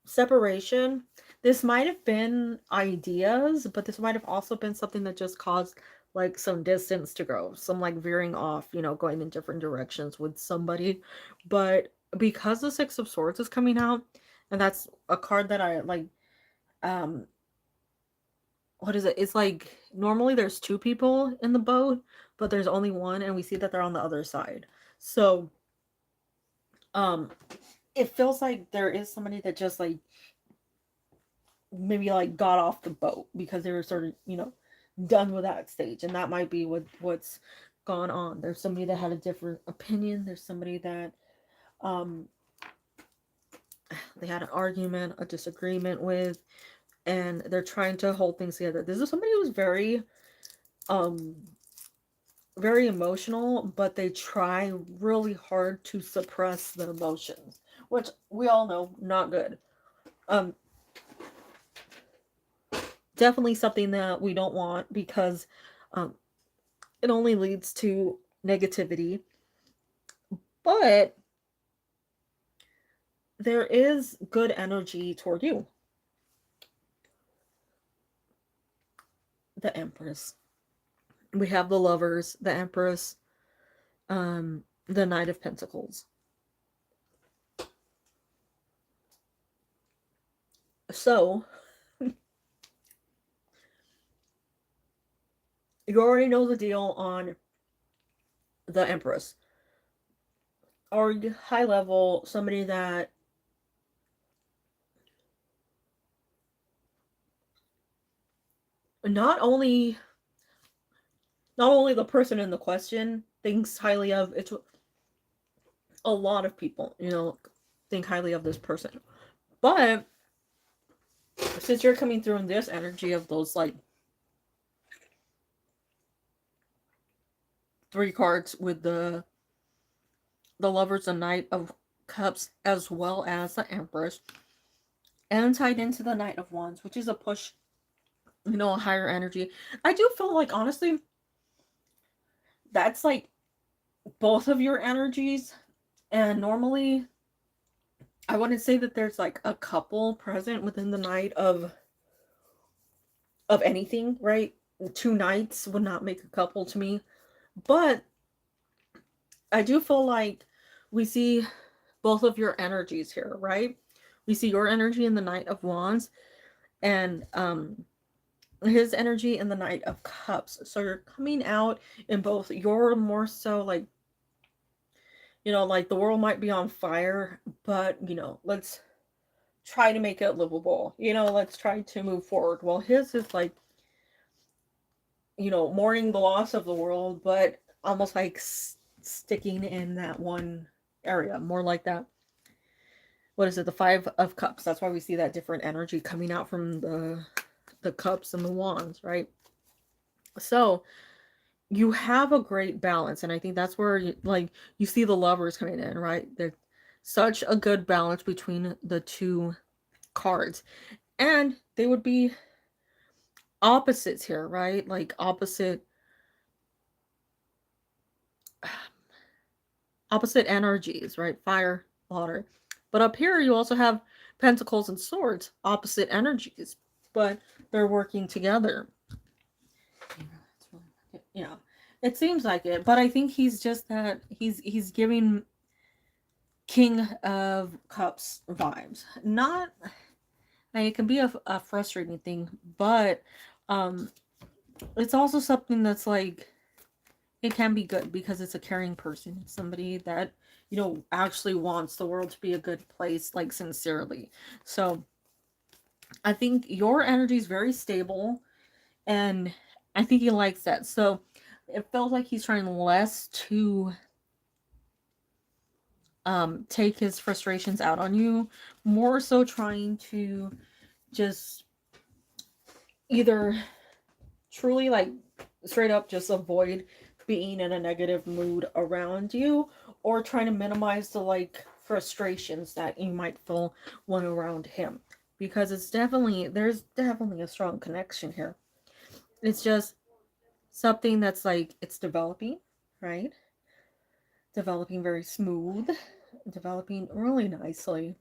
separation. This might have been ideas, but this might have also been something that just caused like some distance to grow, some like veering off, you know, going in different directions with somebody. But because the Six of Swords is coming out, and that's a card that I like, what is it? It's like normally there's two people in the boat, but there's only one, and we see that they're on the other side. So it feels like there is somebody that just like maybe like got off the boat because they were sort of, you know, done with that stage, and that might be what's gone on. There's somebody that had a different opinion. There's somebody that they had an argument, a disagreement with, and they're trying to hold things together. This is somebody who's very very emotional, but they try really hard to suppress the emotions, which we all know not good. Definitely something that we don't want, because it only leads to negativity. But there is good energy toward you. The Empress. We have the Lovers, the Empress, the Knight of Pentacles. So you already know the deal on the Empress. Or high level, somebody that not only the person in the question thinks highly of, it's a lot of people, you know, think highly of this person. But since you're coming through in this energy of those like 3 cards with the Lovers, the Knight of Cups, as well as the Empress, and tied into the Knight of Wands, which is a push, you know, a higher energy. I do feel like, honestly, that's like both of your energies. And normally I wouldn't say that there's like a couple present within the Knight of anything, right? 2 knights would not make a couple to me. But I do feel like we see both of your energies here, right? We see your energy in the Knight of Wands, and his energy in the Knight of Cups. So you're coming out in both. You're more so like, you know, like the world might be on fire, but, you know, let's try to make it livable. You know, let's try to move forward. Well, his is like, you know, mourning the loss of the world, but almost like sticking in that one area, more like that. What is it? The 5 of Cups. That's why we see that different energy coming out from the cups and the wands, right? So you have a great balance, and I think that's where you see the Lovers coming in, right? There's such a good balance between the 2 cards, and they would be opposites here, right? Like opposite energies, right? Fire, water. But up here you also have Pentacles and Swords, opposite energies, but they're working together. Yeah, it seems like it, but I think he's just that he's giving King of Cups vibes. Not, and it can be a frustrating thing, but it's also something that's like, it can be good because it's a caring person. It's somebody that, actually wants the world to be a good place, like sincerely. So I think your energy is very stable, and I think he likes that. So it felt like he's trying less to take his frustrations out on you, more so trying to just either truly, like, straight up just avoid being in a negative mood around you, or trying to minimize the, like, frustrations that you might feel when around him, because there's definitely a strong connection here. It's just something that's like, it's developing, right? Developing very smooth, developing really nicely,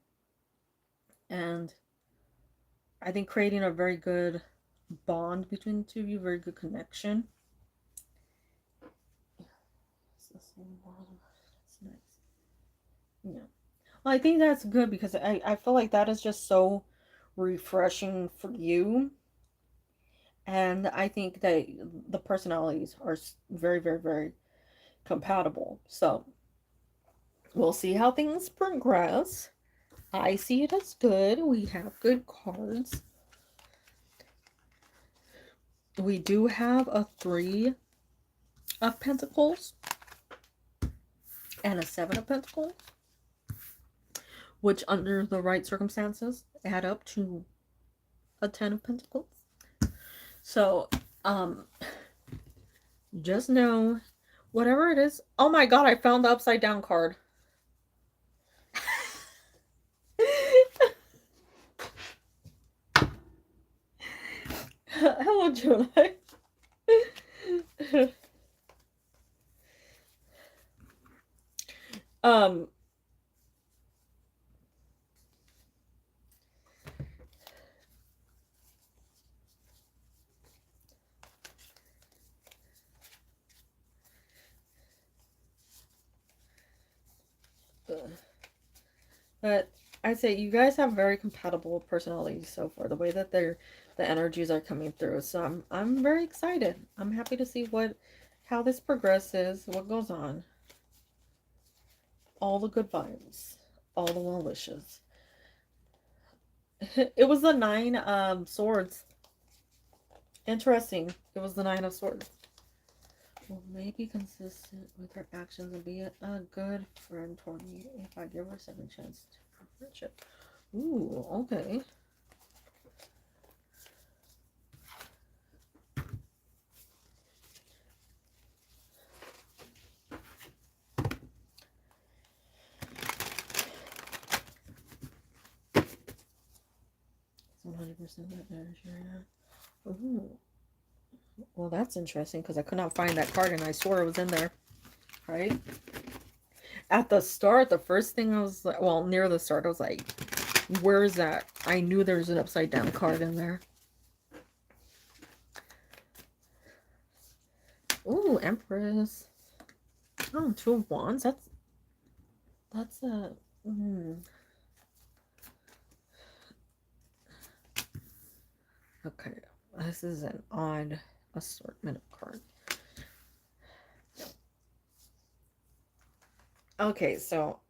and I think creating a very good bond between the two of you, very good connection. It's the same one. That's nice. Yeah. Well, I think that's good because I feel like that is just so refreshing for you. And I think that the personalities are very, very, very compatible. So we'll see how things progress. I see it as good. We have good cards. We do have a 3 of Pentacles and a 7 of Pentacles, which under the right circumstances add up to a 10 of Pentacles. So, just know, whatever it is. Oh my god, I found the upside down card. Hello, July. um, but I say you guys have very compatible personalities so far. The way that the energies are coming through, so I'm very excited. I'm happy to see how this progresses, what goes on. All the good vibes, all the well wishes. It was the 9 swords. Interesting. It was the 9 of Swords. Will may be consistent with her actions and be a good friend toward me if I give her a second chance for friendship. Ooh, okay. It's 100% that energy right now. Ooh. Well, that's interesting because I could not find that card and I swore it was in there. Right? At the start, the first thing I was like, well, near the start, I was like, where is that? I knew there was an upside down card in there. Ooh, Empress. Oh, 2 of Wands. That's a. Okay, this is an odd assortment of cards. Okay, so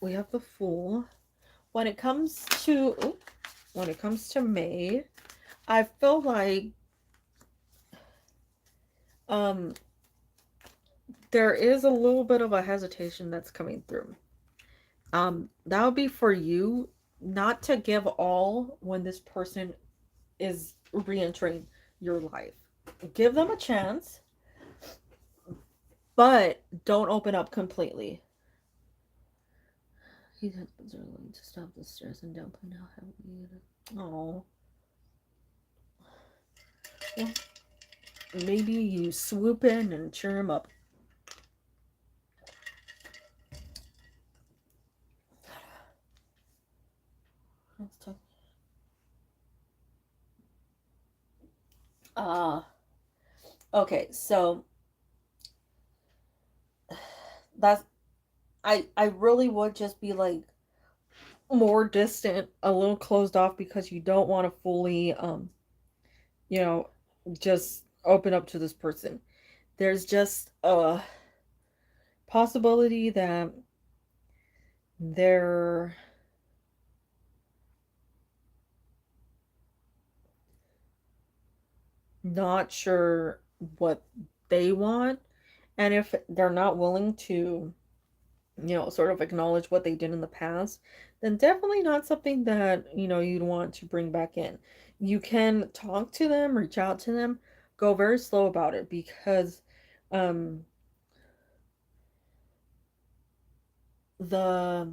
we have the Fool. When it comes to May, I feel like there is a little bit of a hesitation that's coming through. That would be for you not to give all when this person is re-entering your life. Give them a chance, but don't open up completely. His husbands are willing to stop the stress and downplay how heavy it is. Oh. Well, maybe you swoop in and cheer him up. Let's talk. Okay, so that's I really would just be like more distant, a little closed off, because you don't want to fully you know, just open up to this person. There's just a possibility that they're not sure what they want. And if they're not willing to, sort of acknowledge what they did in the past, then definitely not something that, you'd want to bring back in. You can talk to them, reach out to them, go very slow about it because um the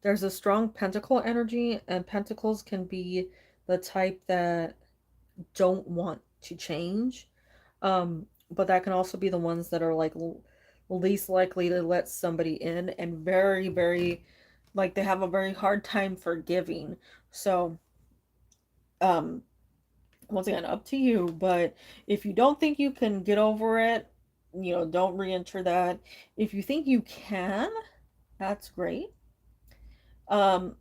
there's a strong pentacle energy, and pentacles can be the type that don't want to change. But that can also be the ones that are like least likely to let somebody in, and very, very, like, they have a very hard time forgiving. So, um, once again, up to you. But if you don't think you can get over it, don't re-enter that. If you think you can, that's great. Um,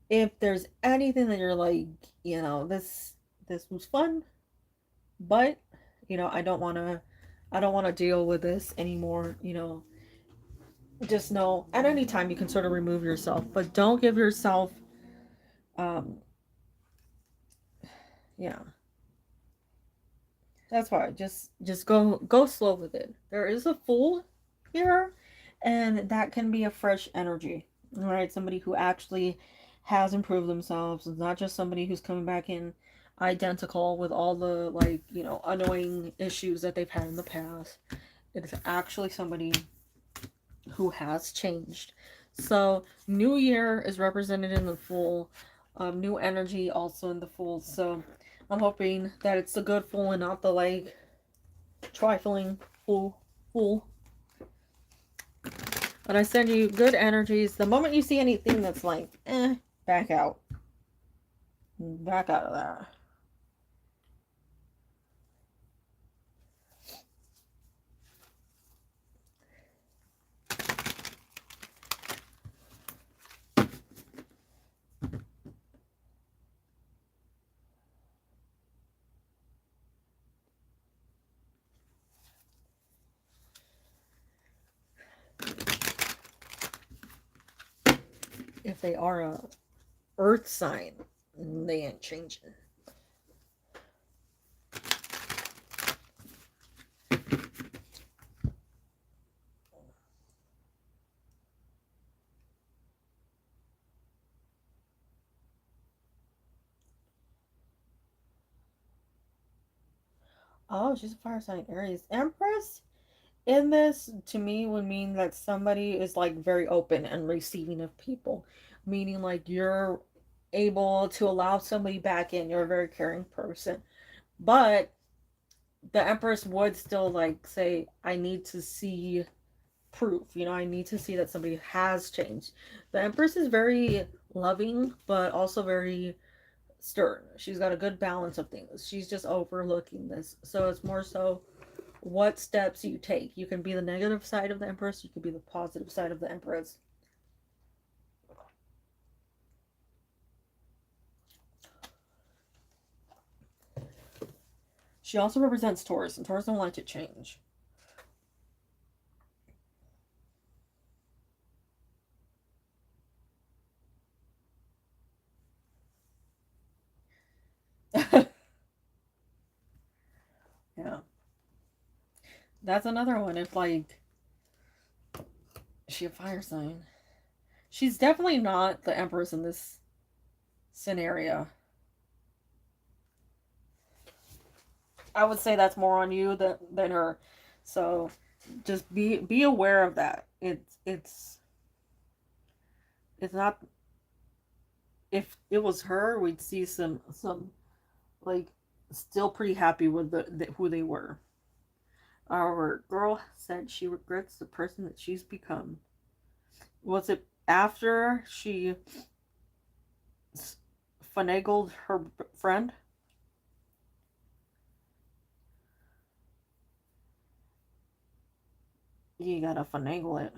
if there's anything that you're like, this was fun, but I don't want to deal with this anymore. Just know at any time you can sort of remove yourself, but don't give yourself, um, yeah, that's why. Just go slow with it. There is a fool here, and that can be a fresh energy. All right, somebody who actually has improved themselves. It's not just somebody who's coming back in identical with all the, like, annoying issues that they've had in the past. It's actually somebody who has changed. So, new year is represented in the Fool. New energy also in the Fool. So, I'm hoping that it's the good Fool and not the, like, trifling Fool. Fool. And I send you good energies. The moment you see anything that's like, back out. Back out of that. If they are a earth sign, they ain't changing. Oh, she's a fire sign Aries. Empress in this, to me, would mean that somebody is like very open and receiving of people, meaning like you're able to allow somebody back in. You're a very caring person, but the Empress would still like say, I need to see proof. I need to see that somebody has changed. The Empress is very loving, but also very stern. She's got a good balance of things. She's just overlooking this. So it's more so what steps you take. You can be the negative side of the Empress, you can be the positive side of the Empress. She also represents Taurus, and Taurus don't like to change. Yeah. That's another one. If, like, is she a fire sign? She's definitely not the Empress in this scenario. I would say that's more on you than her. So just be aware of that. It's not, if it was her, we'd see some like still pretty happy with who they were. Our girl said she regrets the person that she's become. Was it after she finagled her friend? You gotta finagle it.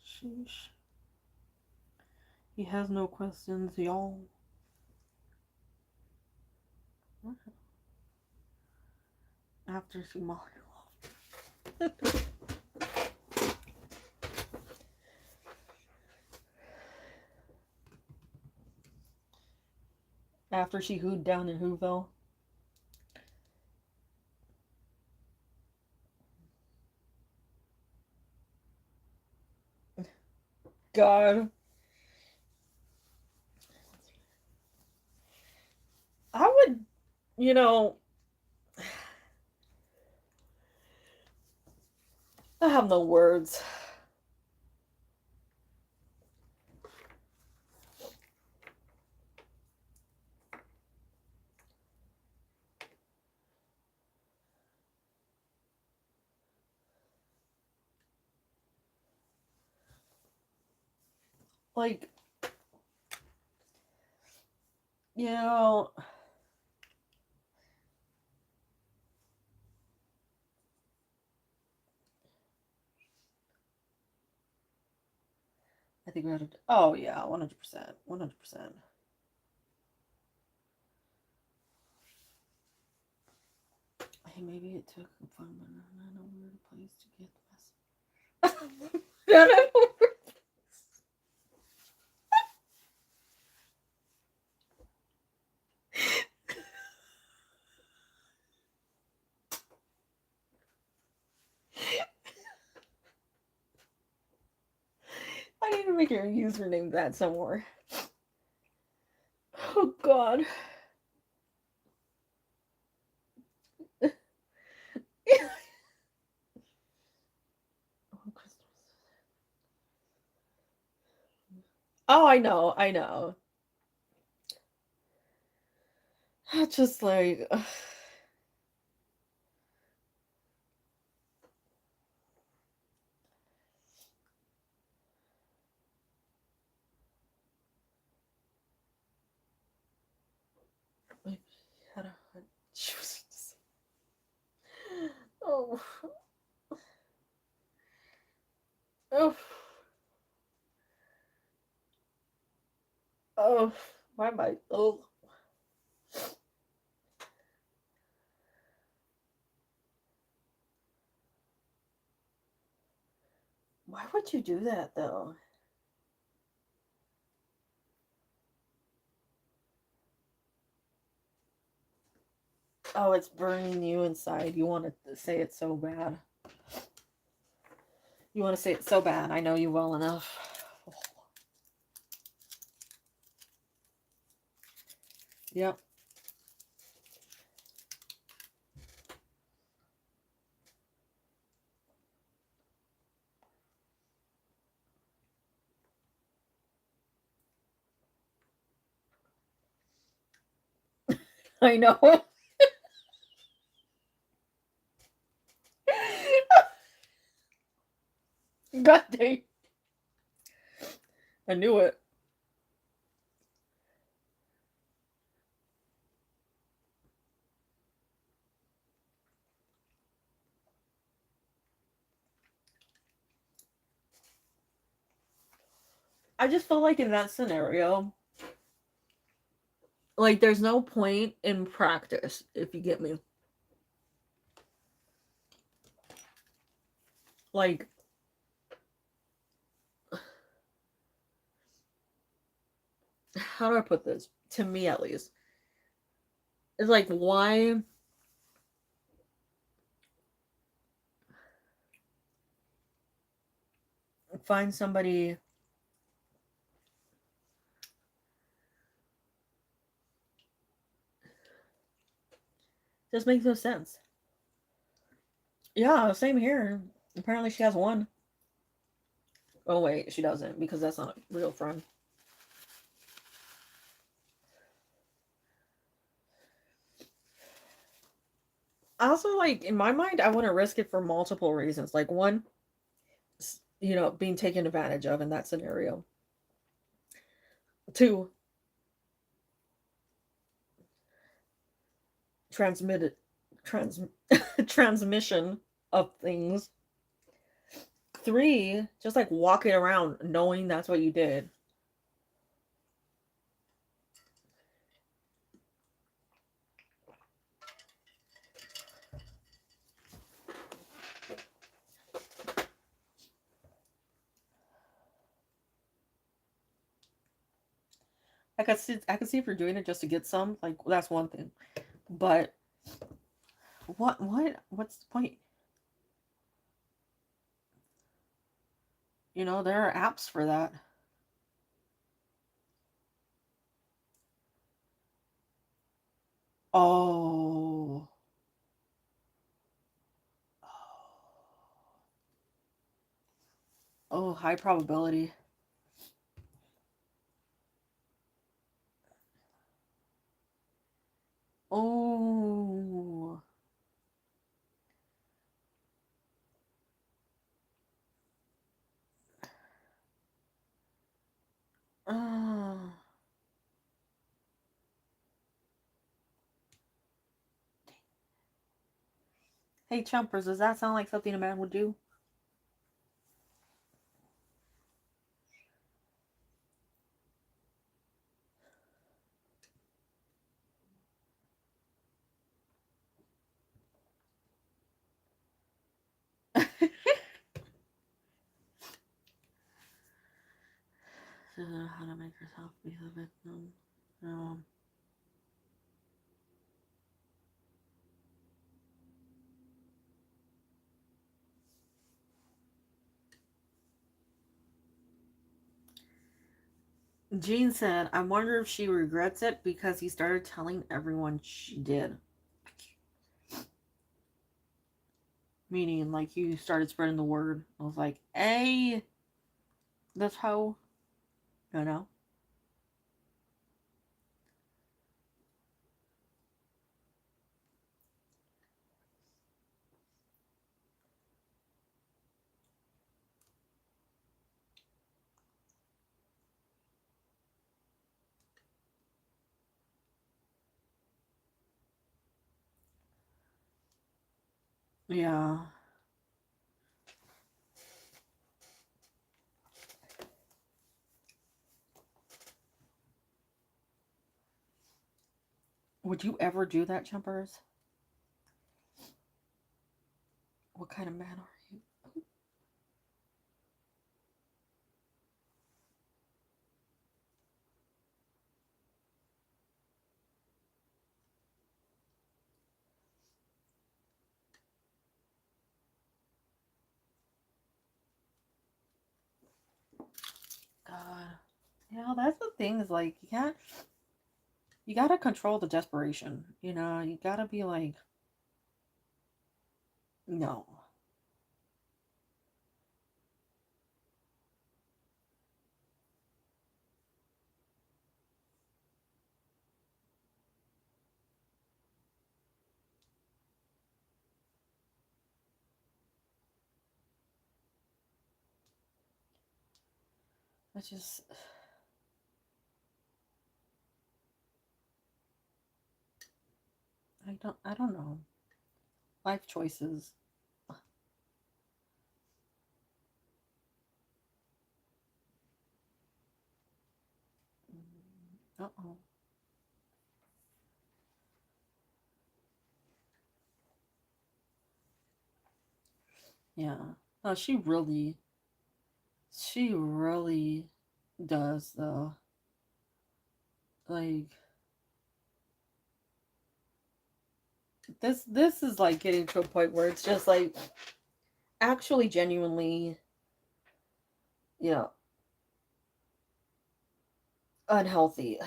Sheesh. He has no questions, y'all. After she molly off. After she hooed down in Whoville. God. I would, you know, I have no words. Like, you know, I think we had to. Oh yeah, 100%, 100%. Hey, maybe it took fun, but I know weird place to get the message. I need to make your username that somewhere. Oh God. Oh, I know, I know. Just like, had a she was just, oh, oh, oh, why am I, oh. Why would you do that though? Oh, it's burning you inside. You want to say it so bad. You want to say it so bad. I know you well enough. Oh. Yep. I know. God dang. I knew it. I just feel like in that scenario, like there's no point in practice, if you get me. Like, how do I put this? To me, at least. It's like, why find somebody. Just makes no sense. Yeah, same here. Apparently, she has one. Oh, wait, she doesn't, because that's not a real friend. Also, like, in my mind, I wouldn't risk it for multiple reasons. Like, one, being taken advantage of in that scenario. Two, transmitted trans transmission of things. Three, just like walking around knowing that's what you did. I could see if you're doing it just to get some, like that's one thing. But what's the point? There are apps for that. Oh. Oh, high probability. Oh. Uh. Hey, Chumpers, does that sound like something a man would do? She doesn't know how to make herself be the victim. No. Jean said, I wonder if she regrets it because he started telling everyone she did. Meaning, like, you started spreading the word. I was like, hey, this hoe. You know? Yeah. Would you ever do that, Chumpers? What kind of man are you? God. That's the thing is like, you gotta control the desperation. You gotta be like, no. It's just, I don't know. Life choices. Uh-oh. Yeah. No, she really does though. Like, this is like getting to a point where it's just like actually genuinely, you know, unhealthy.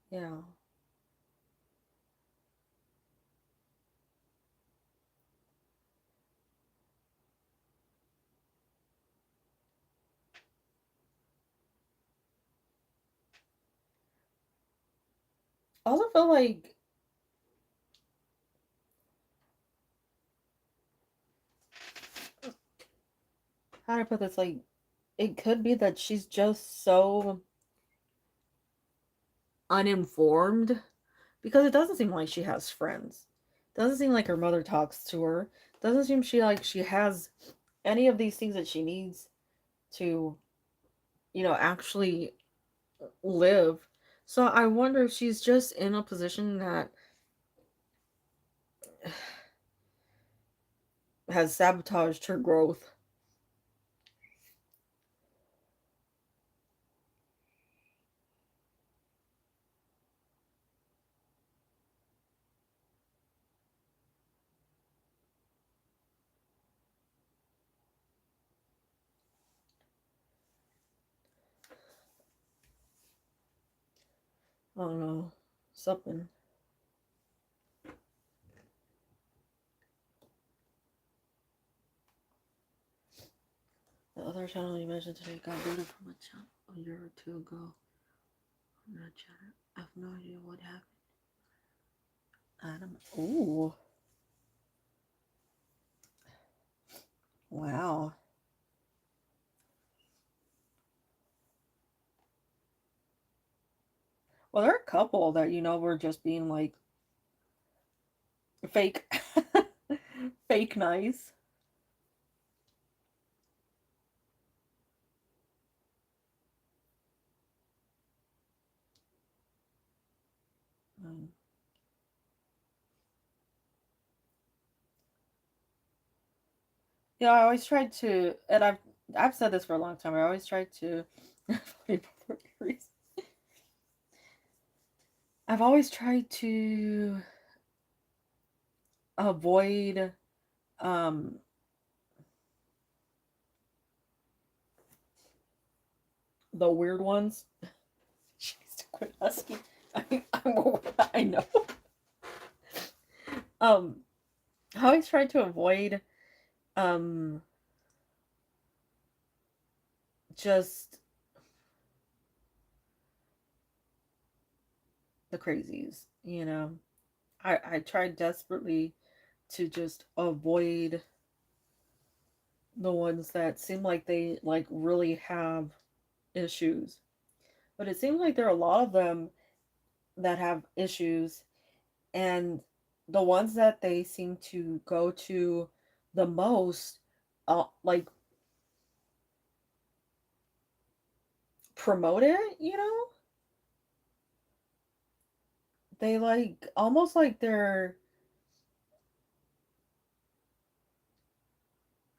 Yeah. I also feel like, how do I put this? Like, it could be that she's just so uninformed because it doesn't seem like she has friends. Doesn't seem like her mother talks to her. Doesn't seem she has any of these things that she needs to, actually live. So I wonder if she's just in a position that has sabotaged her growth. I don't know. Something. The other channel you mentioned today got booted from a channel a year or two ago. I'm not sure. I have no idea what happened. Adam. Ooh. Wow. Well, there are a couple that were just being like fake, fake nice. Um, I always tried to, and I've said this for a long time. I always tried to. I've always tried to avoid um the weird ones. She needs to quit asking. I know. Um, I always try to avoid um just the crazies. I tried desperately to just avoid the ones that seem like they like really have issues. But it seems like there are a lot of them that have issues, and the ones that they seem to go to the most, like promote it. They like almost like they're,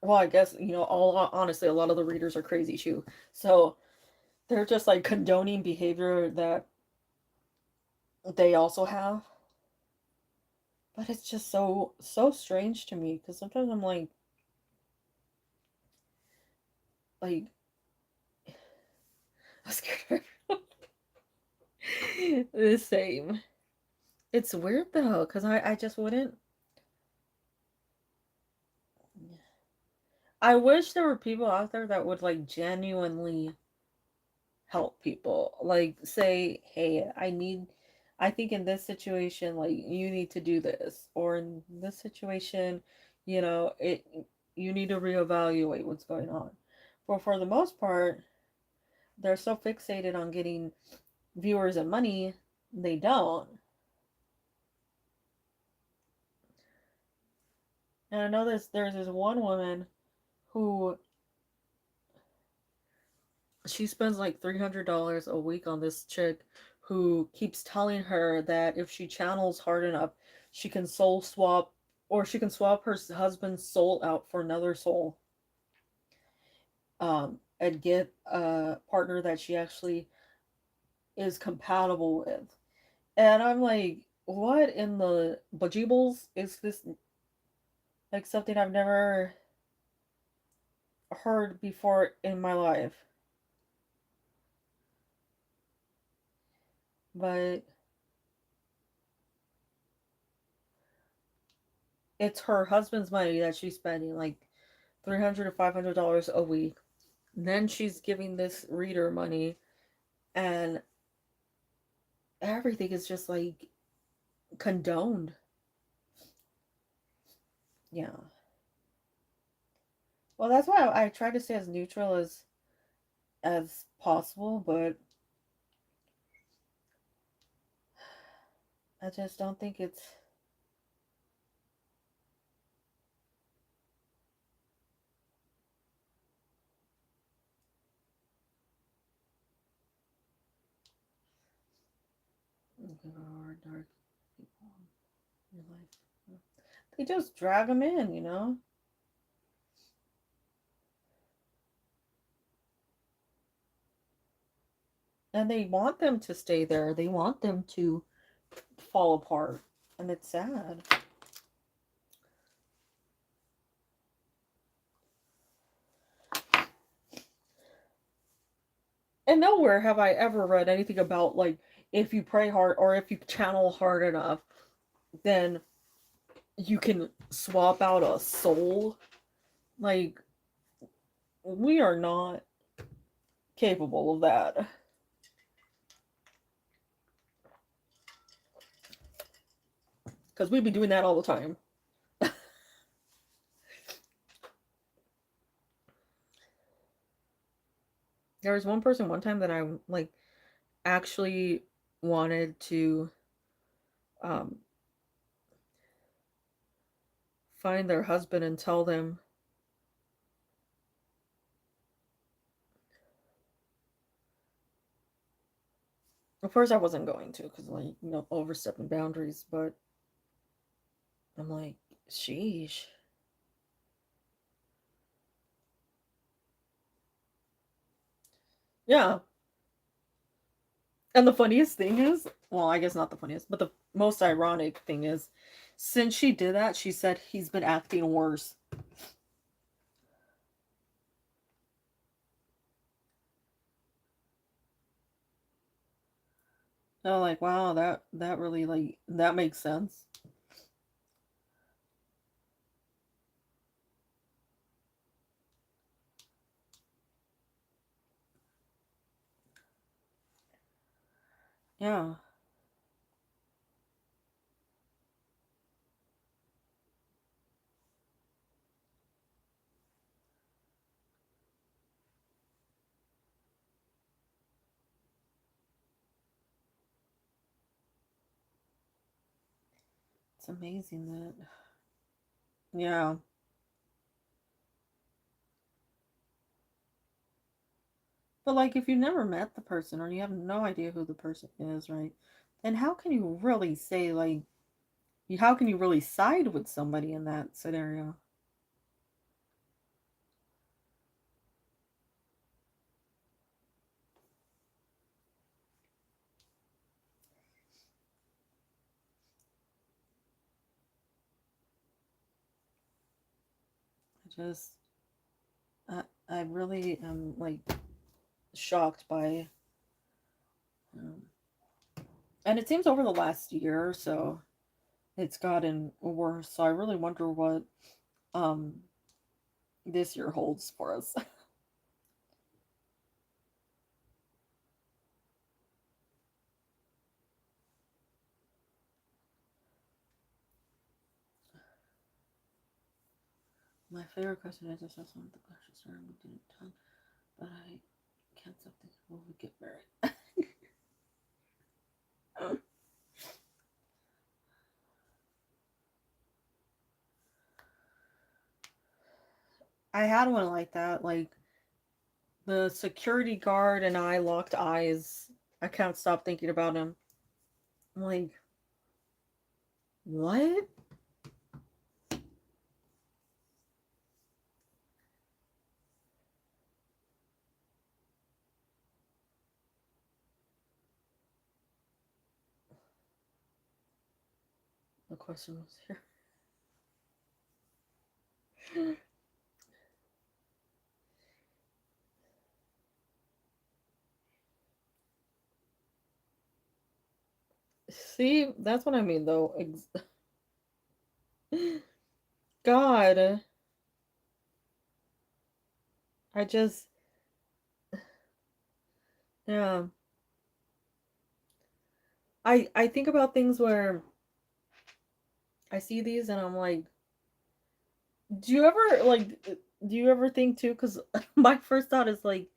well, I guess, all honestly, a lot of the readers are crazy too. So they're just like condoning behavior that they also have. But it's just so strange to me because sometimes I'm like I'm scared of the same. It's weird though, because I just wouldn't. I wish there were people out there that would like genuinely help people. Like say, hey, I think in this situation, like you need to do this, or in this situation, it you need to reevaluate what's going on. But for the most part, they're so fixated on getting viewers and money, they don't. And I know there's this one woman who she spends like $300 a week on this chick who keeps telling her that if she channels hard enough, she can soul swap, or she can swap her husband's soul out for another soul, and get a partner that she actually is compatible with. And I'm like, what in the bejeebles is this? Like something I've never heard before in my life. But it's her husband's money that she's spending, like $300 to $500 a week. Then she's giving this reader money, and everything is just like condoned. Yeah. Well, that's why I try to stay as neutral as possible, but I just don't think it's. There are dark people in your life. They just drag them in, you know? And they want them to stay there. They want them to fall apart. And it's sad. And nowhere have I ever read anything about, like, if you pray hard or if you channel hard enough, then you can swap out a soul. Like, we are not capable of that. Because we'd be doing that all the time. There was one person one time that I, like, actually wanted to um, find their husband and tell them. Of course, I wasn't going to, because, like, overstepping boundaries, but I'm like, sheesh. Yeah. And the funniest thing is, well, I guess not the funniest, but the most ironic thing is, since she did that, she said he's been acting worse. And I'm like, wow, that really, like, that makes sense. Yeah. It's amazing that. Yeah. But, like, if you never met the person or you have no idea who the person is, right? Then how can you really say, like, how can you really side with somebody in that scenario? I just, I really am, like, shocked by, um, and it seems over the last year or so, it's gotten worse. So I really wonder what um this year holds for us. My favorite question is, I saw some of the questions started looking at tongue, but I can't stop thinking, will we get married? I had one like that. Like, the security guard and I locked eyes. I can't stop thinking about him. I'm like, what? The question was here. See, that's what I mean, though. God, I just, yeah. I think about things where I see these and I'm like, do you ever, like, do you ever think too? Because my first thought is like,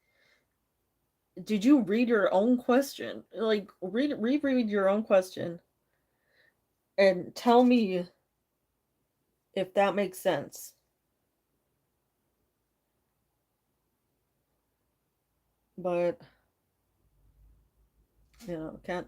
did you read your own question? Like, reread your own question and tell me if that makes sense. But, can't.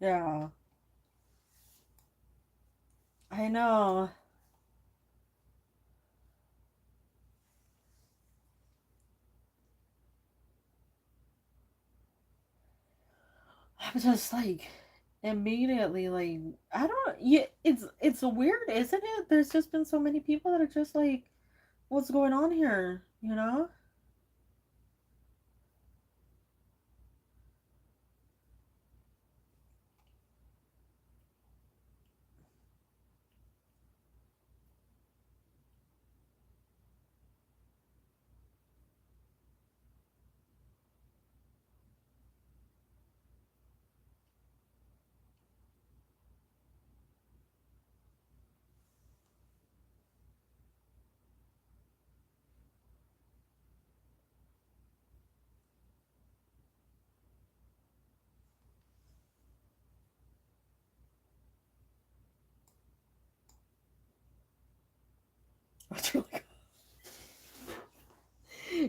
Yeah, I know. I'm just like immediately like I don't yeah, it's weird, isn't it? There's just been so many people that are just like, what's going on here, you know?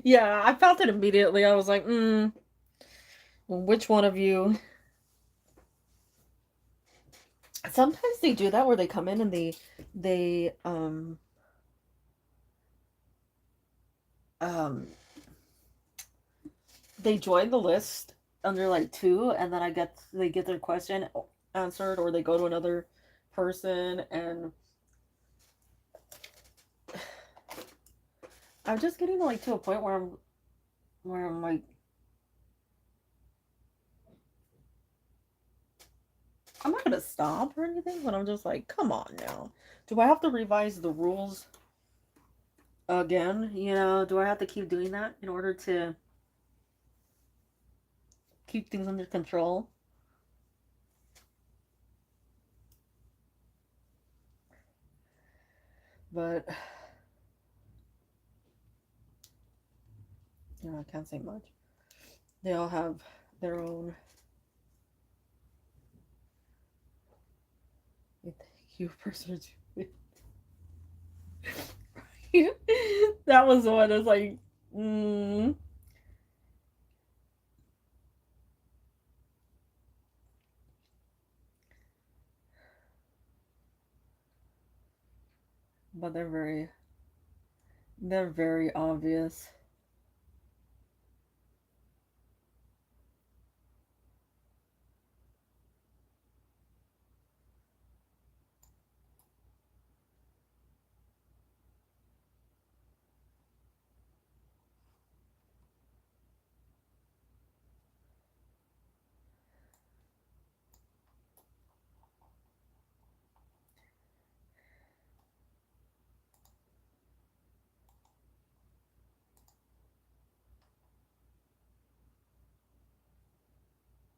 Yeah, I felt it immediately. I was like, which one of you? Sometimes they do that where they come in and they they join the list under like two, and then I get they get their question answered, or they go to another person, and I'm just getting like to a point where I'm like, I'm not gonna stop or anything, but I'm just like, come on now. Do I have to revise the rules again? You know, do I have to keep doing that in order to keep things under control? But you know, I can't say much. They all have their own. Thank you, person. That was the one that's like, mm, but they're very obvious.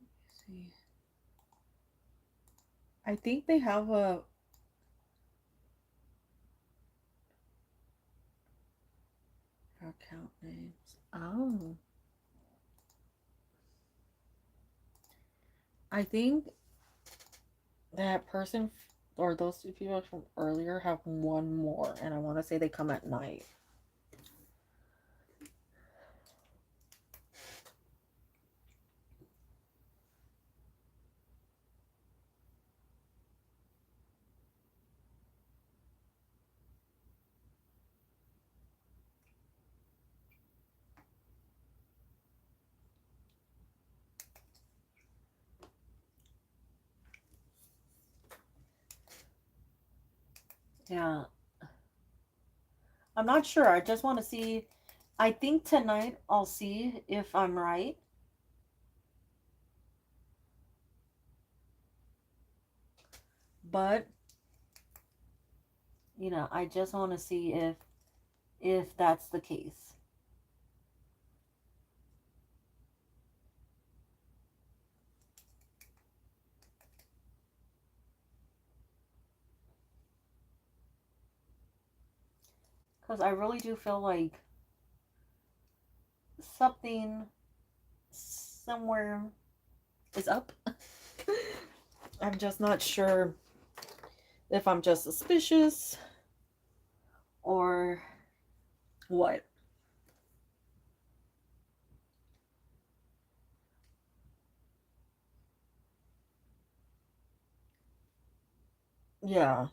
Let's see, I think they have a account names. Oh, I think that person or those two people from earlier have one more, and I want to say they come at night. Yeah, I'm not sure. I just want to see. I think tonight I'll see if I'm right. But you know, I just want to see if that's the case. Because I really do feel like something somewhere is up. I'm just not sure if I'm just suspicious or what. Yeah.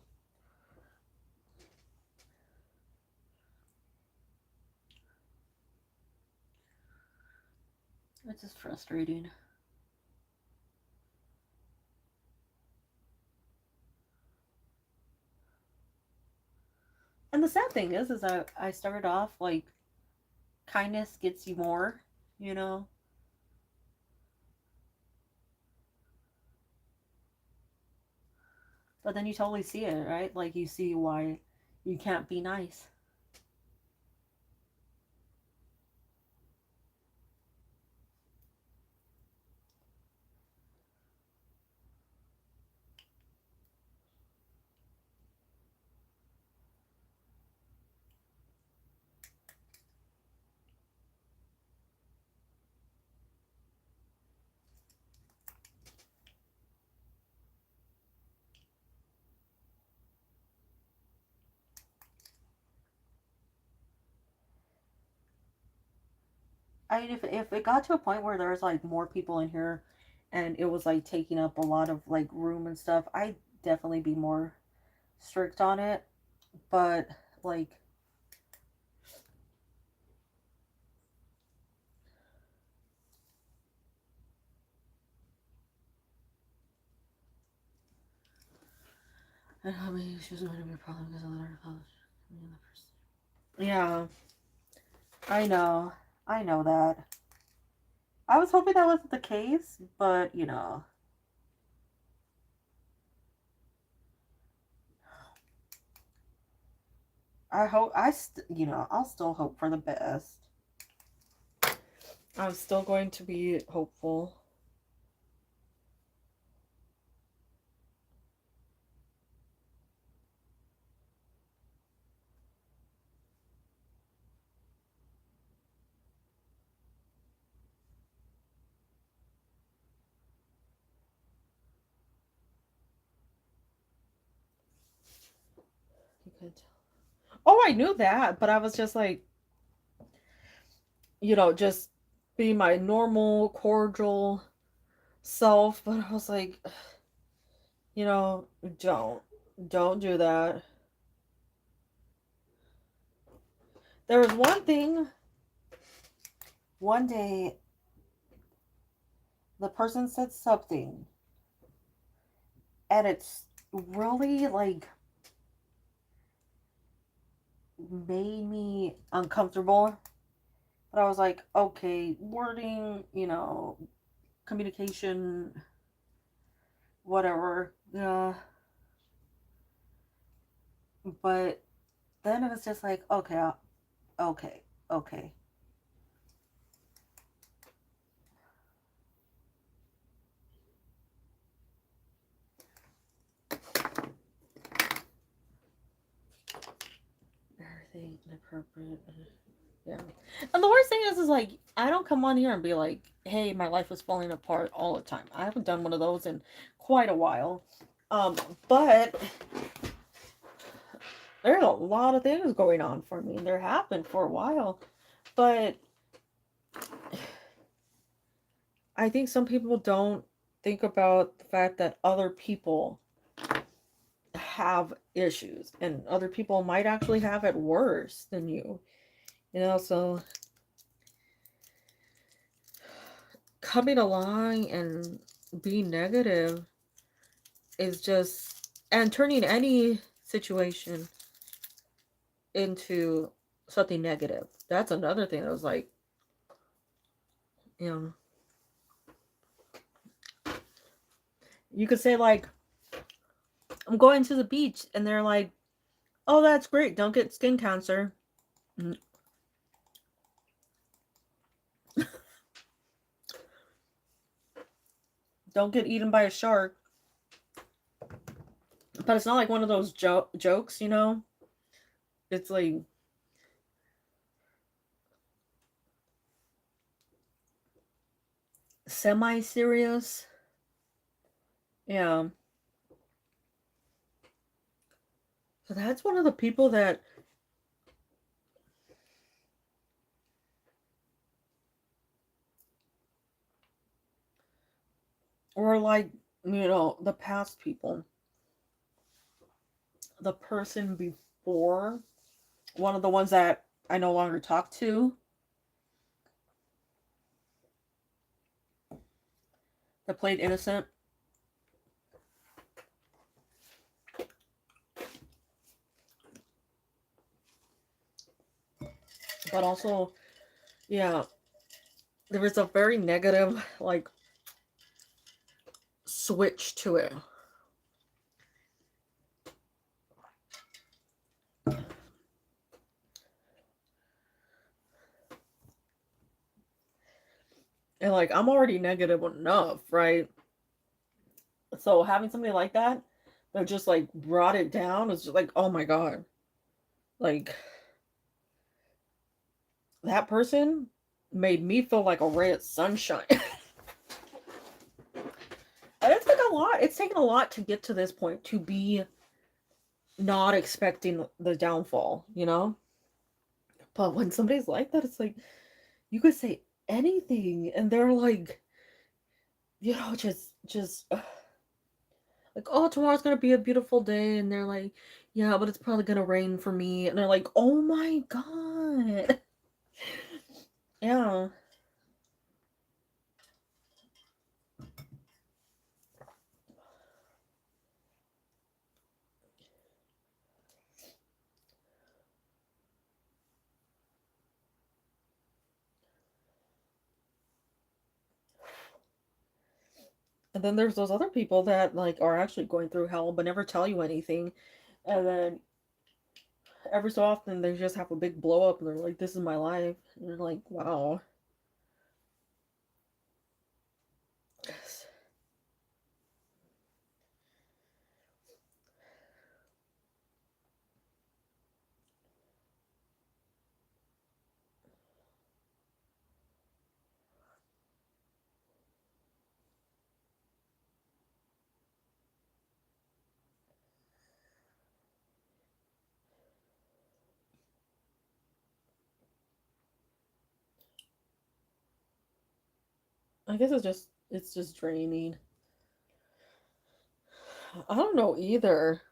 It's just frustrating. And the sad thing is I started off like kindness gets you more, you know? But then you totally see it, right? Like you see why you can't be nice. I mean, if it got to a point where there was like more people in here and it was like taking up a lot of like room and stuff, I'd definitely be more strict on it. But like, I don't have any issues going to be a problem because of the yeah, I know. I know that. I was hoping that wasn't the case, but you know, I hope you know, I'll still hope for the best. I'm still going to be hopeful. You could tell. Oh, I knew that, but I was just like, you know, just be my normal, cordial self. But I was like, you know, don't do that. There was one thing, one day, the person said something, and it's really like made me uncomfortable. But I was like, okay, wording, you know, communication, whatever. Yeah. But then it was just like, okay, okay, okay. Everything inappropriate. Yeah. And the worst thing is like, I don't come on here and be like, hey, my life is falling apart all the time. I haven't done one of those in quite a while. Um, but there's a lot of things going on for me. There have been for a while. But I think some people don't think about the fact that other people have issues and other people might actually have it worse than you. You know, so coming along and being negative is just, and turning any situation into something negative. That's another thing that was like, you know, you could say like, I'm going to the beach, and they're like, oh, that's great. Don't get skin cancer. Mm. Don't get eaten by a shark. But it's not like one of those jokes, you know? It's like semi serious. Yeah. So that's one of the people that, or like, you know, the past people. the person before, one of the ones that I no longer talk to, that played innocent. But also, yeah, there was a very negative, like, switch to it. And, like, I'm already negative enough, right? So having somebody like that just, like, brought it down, is just like, oh my God. Like, that person made me feel like a ray of sunshine. And it's like a lot. It's taken a lot to get to this point, to be not expecting the downfall, you know? But when somebody's like that, it's like you could say anything and they're like, just like, oh, tomorrow's gonna be a beautiful day, and they're like, yeah, but it's probably gonna rain for me, and they're like, oh my God. Yeah. And then there's those other people that, like, are actually going through hell but never tell you anything. And then every so often they just have a big blow up and they're like, this is my life. And you're like, wow. I guess it's just draining. I don't know either.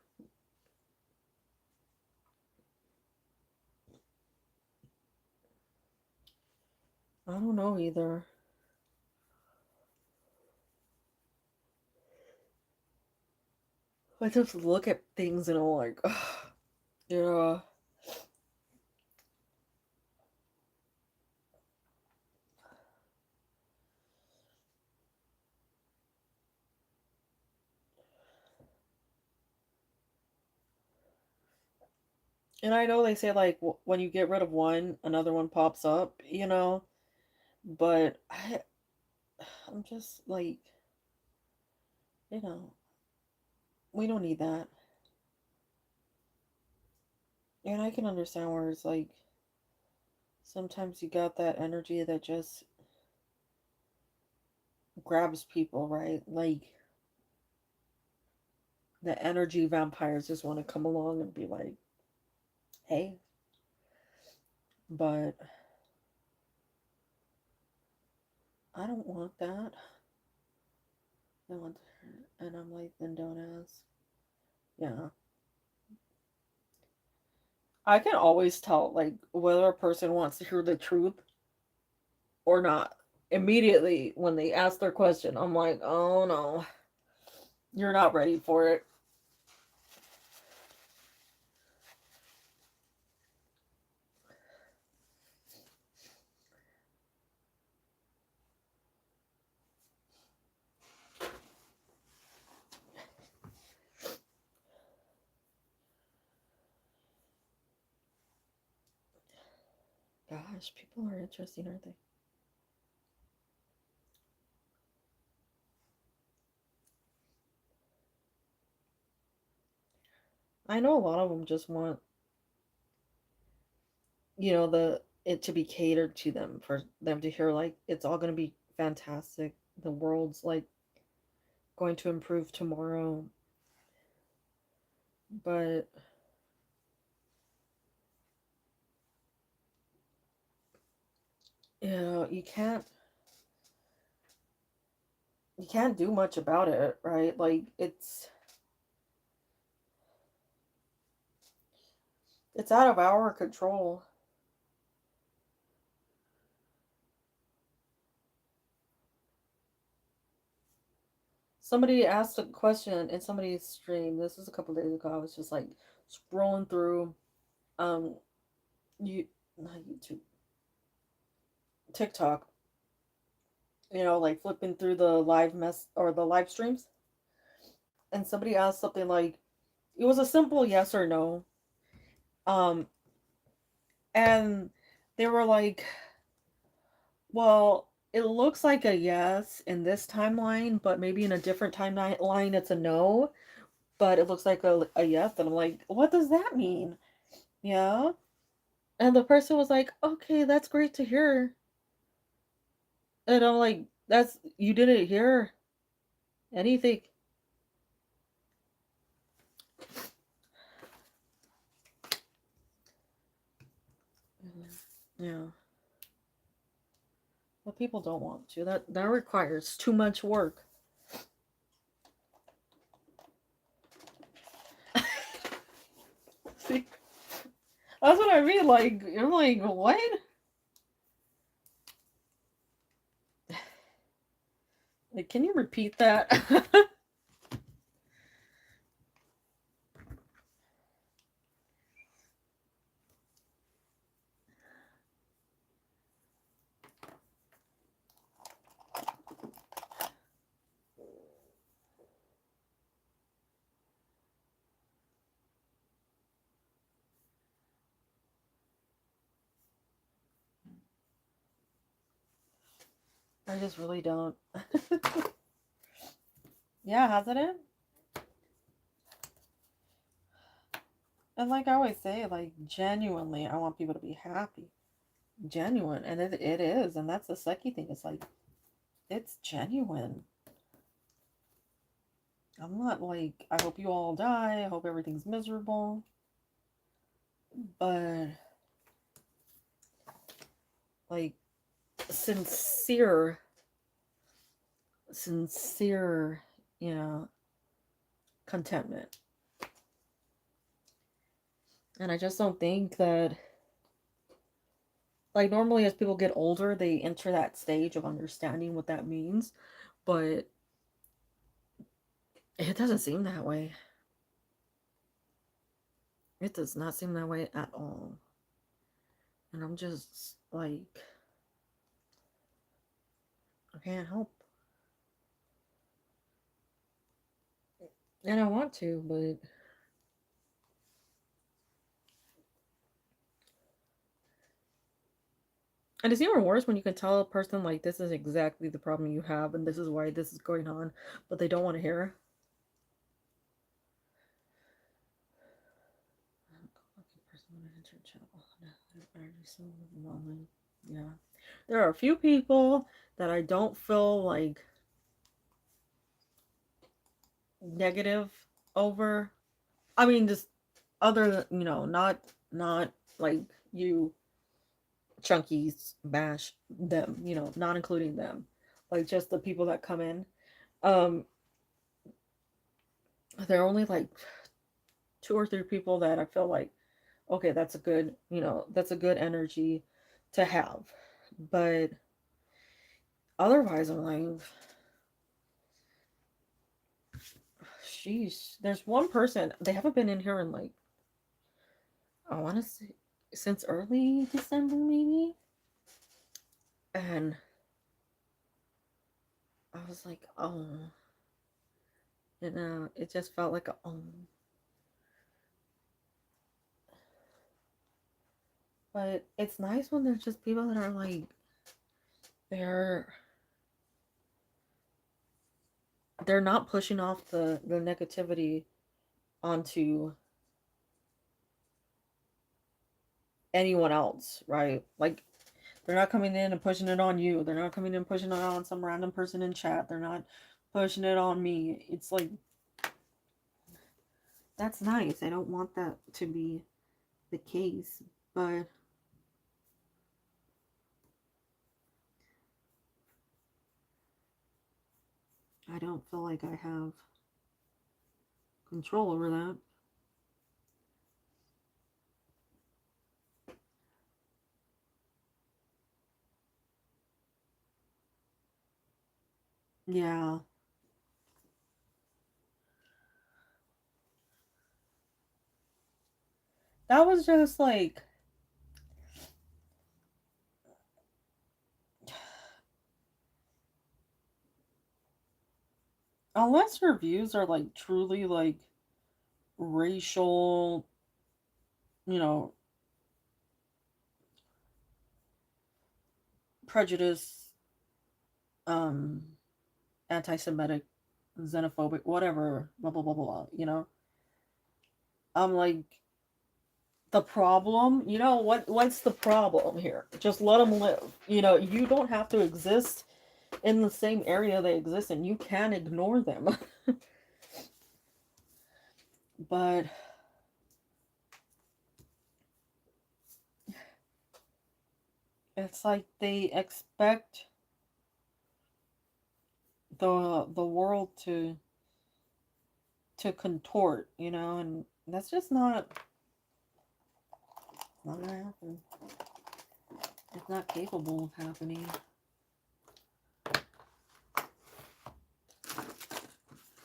I don't know either. I just look at things and I'm like, ugh, yeah. And I know they say, like, when you get rid of one, another one pops up, but I'm just like, you know, we don't need that. And I can understand where it's like sometimes you got that energy that just grabs people, right? Like, the energy vampires just want to come along and be like, hey, but I don't want that. I want, and I'm like, then don't ask. Yeah. I can always tell, like, whether a person wants to hear the truth or not. Immediately when they ask their question, I'm like, oh no, you're not ready for it. Gosh, people are interesting, aren't they? I know a lot of them just want, the it to be catered to them, for them to hear, like, it's all going to be fantastic. The world's, like, going to improve tomorrow. But, you can't do much about it, right? Like, It's out of our control. Somebody asked a question in somebody's stream. This was a couple days ago. I was just like scrolling through um you not YouTube, TikTok, like flipping through the live mess or the live streams, and somebody asked something like it was a simple yes or no. Um and they were like, well, it looks like a yes in this timeline, but maybe in a different timeline it's a no, but it looks like a yes. And I'm like, what does that mean? Yeah. And the person was like, okay, that's great to hear. And I'm like, that's, you didn't hear anything. Yeah. But people don't want to. That requires too much work. See? That's what I mean. Like, you're like, what? Like, can you repeat that? I just really don't. Yeah, hasn't it? And like I always say, like, genuinely, I want people to be happy. Genuine. And it is. And that's the sucky thing. It's like, it's genuine. I'm not like, I hope you all die. I hope everything's miserable. But, like, sincere, sincere, you know, contentment. And I just don't think that, like, normally as people get older, they enter that stage of understanding what that means. But it doesn't seem that way. It does not seem that way at all. And I'm just like, I can't help. And I want to, but and it's even worse when you can tell a person like this is exactly the problem you have and this is why this is going on, but they don't want to hear. Yeah. There are a few people that I don't feel like negative over. I mean, just other, not like you chunkies bash them, not including them. Like just the people that come in. Um, there are only like two or three people that I feel like, okay, that's a good energy to have. But otherwise, I'm like, sheesh. There's one person, they haven't been in here in like, I want to say, since early December, maybe. And I was like, oh, it just felt like a, oh. But it's nice when there's just people that are like, they're they're not pushing off the negativity onto anyone else, right? Like they're not coming in and pushing it on you. They're not coming in and pushing it on some random person in chat. They're not pushing it on me. It's like, that's nice. I don't want that to be the case, but I don't feel like I have control over that. Yeah. That was just like, unless your views are like truly like racial, you know, prejudice, um, anti Semitic, xenophobic, whatever, blah, blah, blah, blah, blah, I'm like, the problem, what's the problem here? Just let them live. You don't have to exist in the same area they exist in. You can ignore them. But it's like they expect the world to contort, and that's just not gonna happen. It's not capable of happening.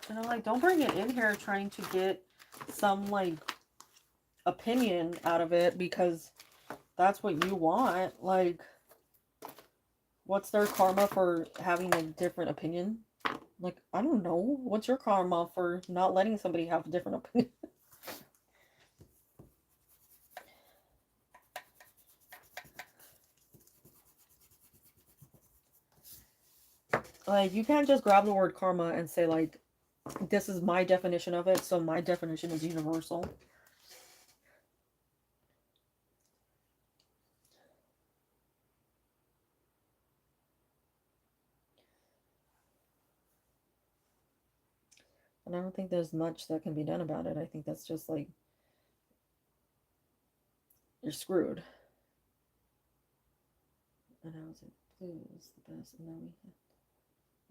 And I'm like, don't bring it in here trying to get some like opinion out of it because that's what you want. Like, what's their karma for having a different opinion? Like, I don't know. What's your karma for not letting somebody have a different opinion? Like, you can't just grab the word karma and say, like, this is my definition of it, so my definition is universal. And I don't think there's much that can be done about it. I think that's just like, you're screwed. And I was like, blue is the best. And then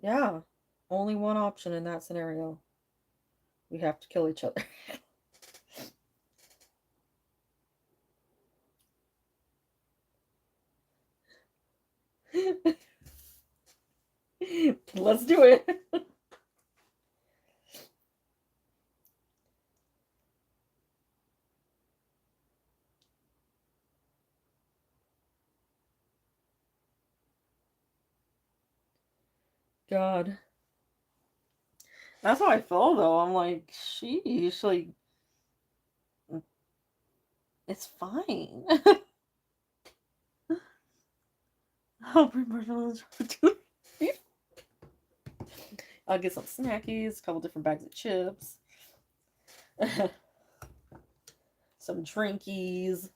yeah, only one option in that scenario. We have to kill each other. Let's do it. God. That's how I feel though. I'm like, sheesh, like, it's fine. I'll bring marshmallows to I'll get some snackies, a couple different bags of chips, some drinkies,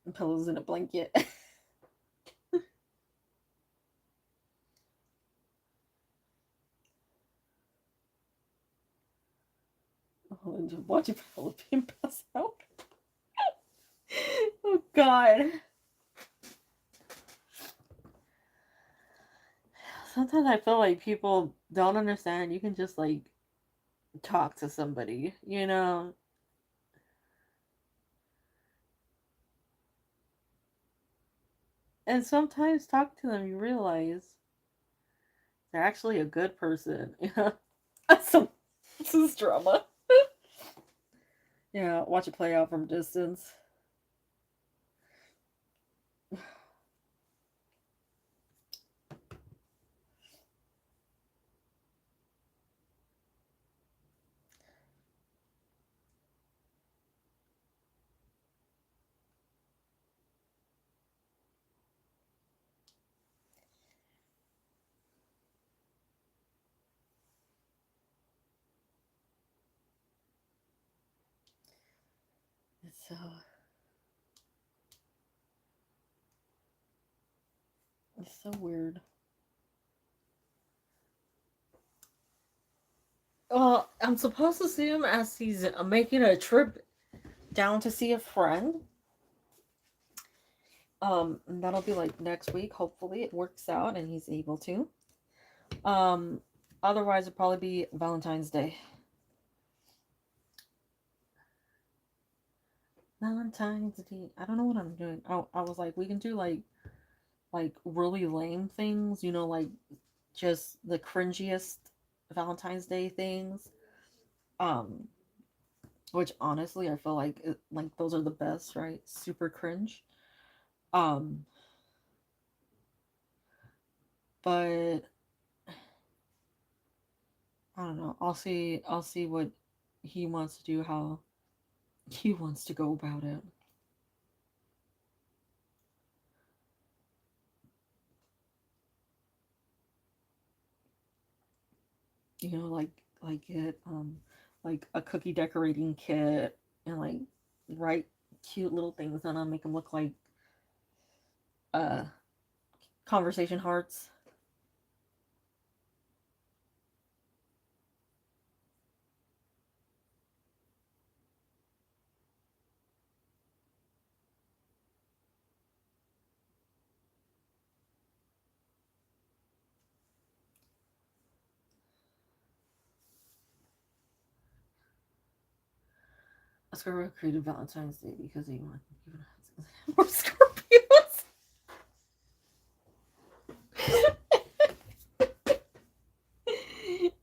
and pillows in a blanket. And just watch a Philippine pass out. Oh God. Sometimes I feel like people don't understand. You can just like talk to somebody. And sometimes talk to them, you realize they're actually a good person. That's this is drama. Yeah, watch it play out from a distance. It's so it's so weird. Well, I'm supposed to see him as he's making a trip down to see a friend. And that'll be like next week. Hopefully, it works out and he's able to. Um, Otherwise, it'll probably be Valentine's Day. Valentine's Day. I don't know what I'm doing. I was like, we can do like like really lame things, like just the cringiest Valentine's Day things. Um, which honestly I feel like like those are the best, right? Super cringe. Um, but I don't know. I'll see what he wants to do, how he wants to go about it. Like get like a cookie decorating kit and like write cute little things on them, make them look like uh conversation hearts. A Scorpio created Valentine's Day because he wanted more Scorpios.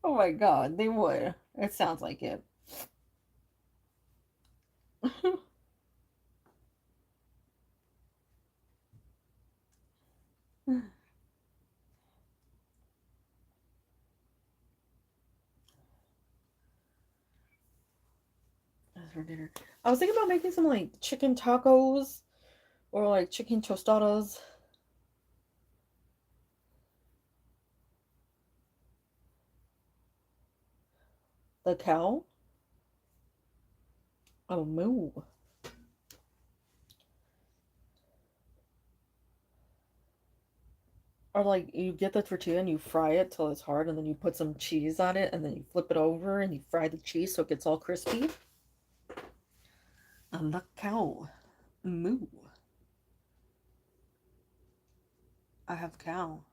Oh my god, they would. It sounds like it. That's for dinner. I was thinking about making some like chicken tacos or like chicken tostadas. The cow? Oh, moo. Or like you get the tortilla and you fry it till it's hard and then you put some cheese on it and then you flip it over and you fry the cheese so it gets all crispy. And the cow. Moo. I have cow.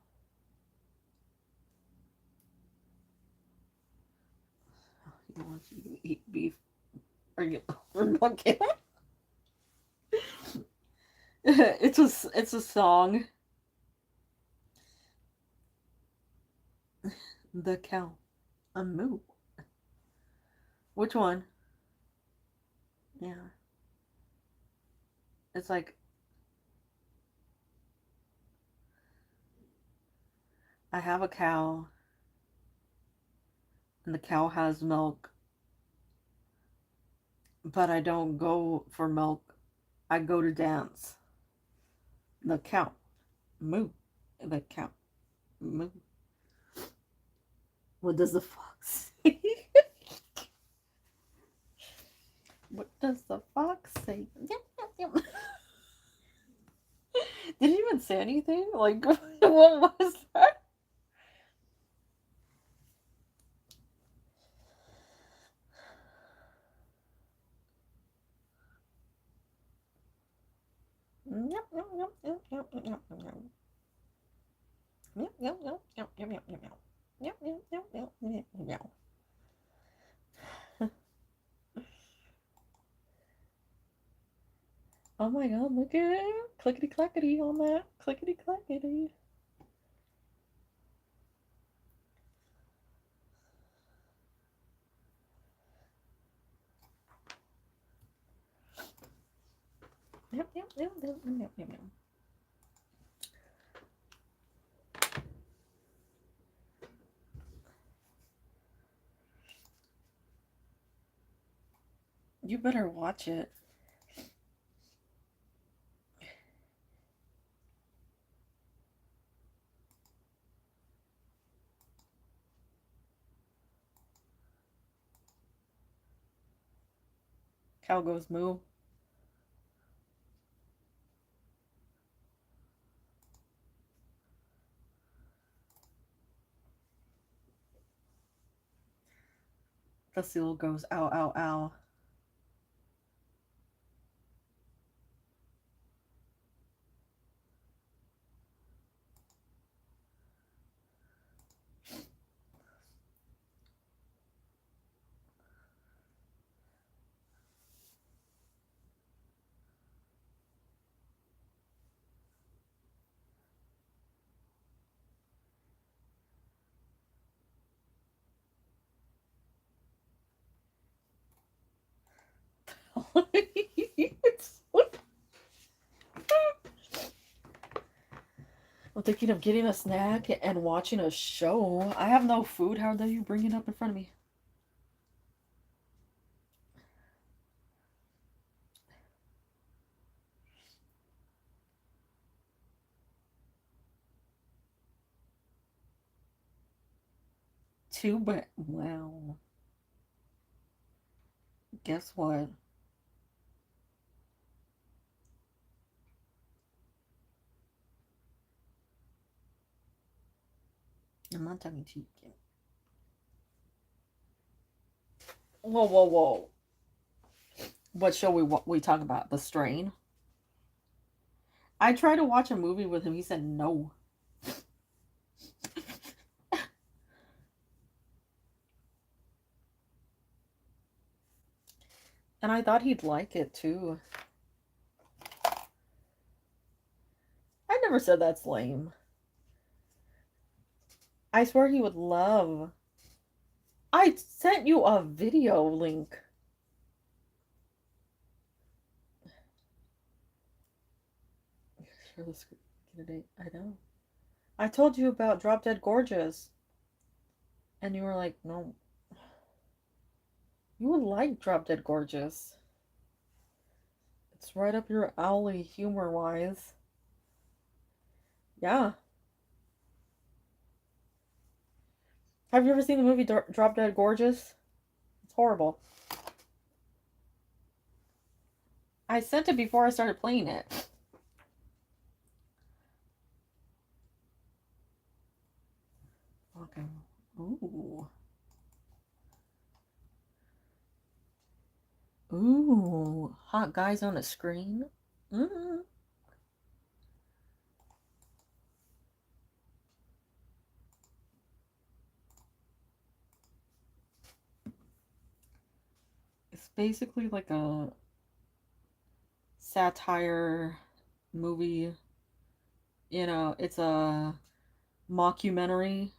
He wants you to eat beef. Are you okay? It's a song. The cow. A moo. Which one? Yeah. It's like I have a cow and the cow has milk, but I don't go for milk. I go to dance. The cow. Moo. The cow. Moo. What does the fox say? What does the fox say? Yep, yep, yep. Did he even say anything? Like, what was that? Yep, yep, yep, yep, yep, yep, yep, yep. Yep, yep, yep, yep, yep, yep, yep, yep. Yep, yep, yep, yep, yep, yep, yep. Oh my god, look at it. Clickety clackety on that. Clickety clackety. Yep, yep, yep, yep, yep, yep, yep. You better watch it. Cow goes moo. The seal goes ow, ow, ow. I'm thinking of getting a snack and watching a show. I have no food. How dare you bring it up in front of me? But wow. Guess what? I'm not talking to you again. Whoa, whoa, whoa. What show we talk about? The Strain? I tried to watch a movie with him. He said no. And I thought he'd like it too. I never said that's lame. I swear he would love. I sent you a video link. Share the screen. Get a date. I know. I told you about Drop Dead Gorgeous. And you were like, no. You would like Drop Dead Gorgeous. It's right up your alley, humor wise. Yeah. Have you ever seen the movie Drop Dead Gorgeous? It's horrible. I sent it before I started playing it. Okay. Ooh. Ooh. Hot guys on a screen. Mm. It's basically like a satire movie. You know, it's a mockumentary.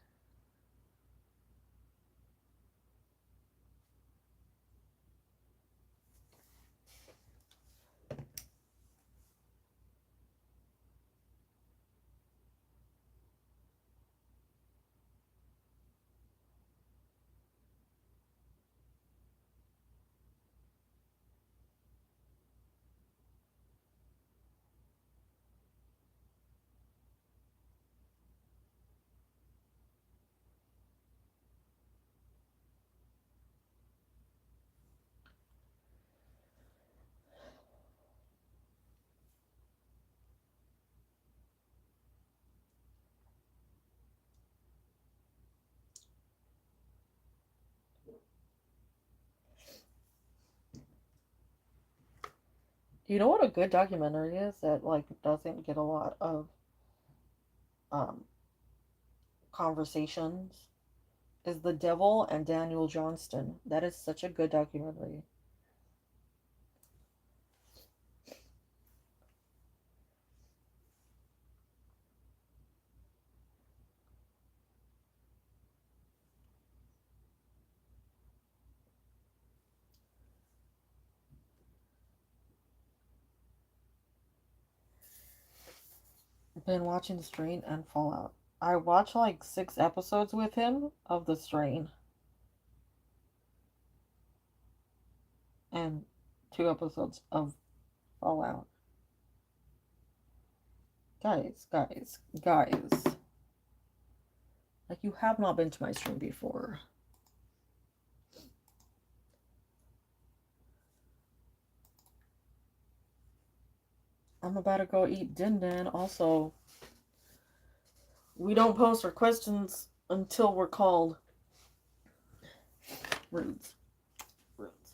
You know what a good documentary is that like doesn't get a lot of um conversations is The Devil and Daniel Johnston. That is such a good documentary. Been watching The Strain and Fallout. I watched like 6 episodes with him of The Strain and 2 episodes of Fallout. Guys. Like you have not been to my stream before. I'm about to go eat din din. Also, we don't post our questions until we're called. Rudes. Rudes.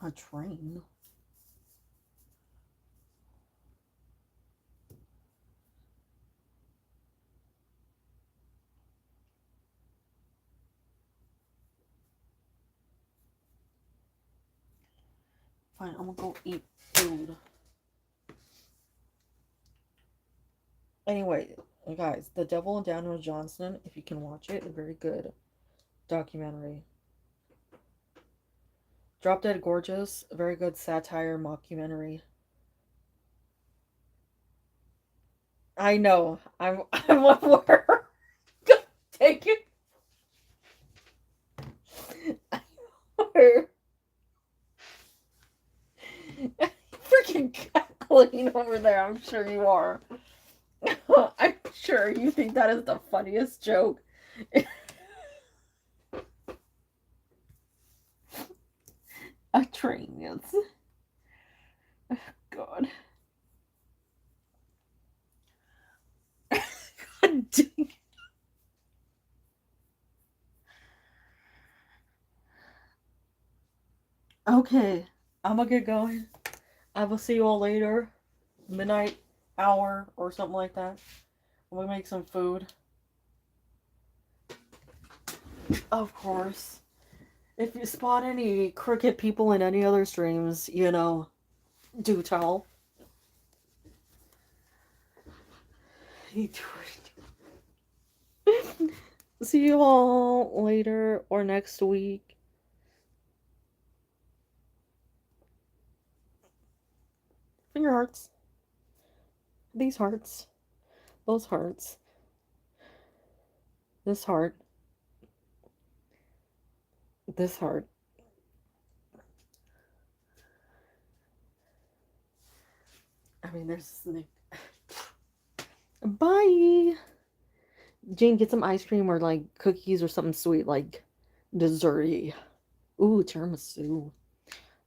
A train? fine. I'm gonna go eat food. Anyway, guys, The Devil and Daniel Johnston, if you can watch it, a very good documentary. Drop Dead Gorgeous, a very good satire mockumentary. I know. I'm aware. Take it. I'm aware. Freaking cackling over there. I'm sure you are. I'm sure you think that is the funniest joke. A train, yes. God. God dang. Okay, I'm gonna get going. I will see you all later. Midnight hour or something like that. We'll make some food. Of course. If you spot any crooked people in any other streams, do tell. See you all later or next week. Finger hearts. These hearts. Those hearts. This heart. This heart. I mean, there's... Bye! Jane, get some ice cream or, like, cookies or something sweet, like, dessert-y. Ooh, tiramisu.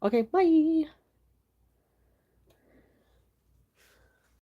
Okay, bye!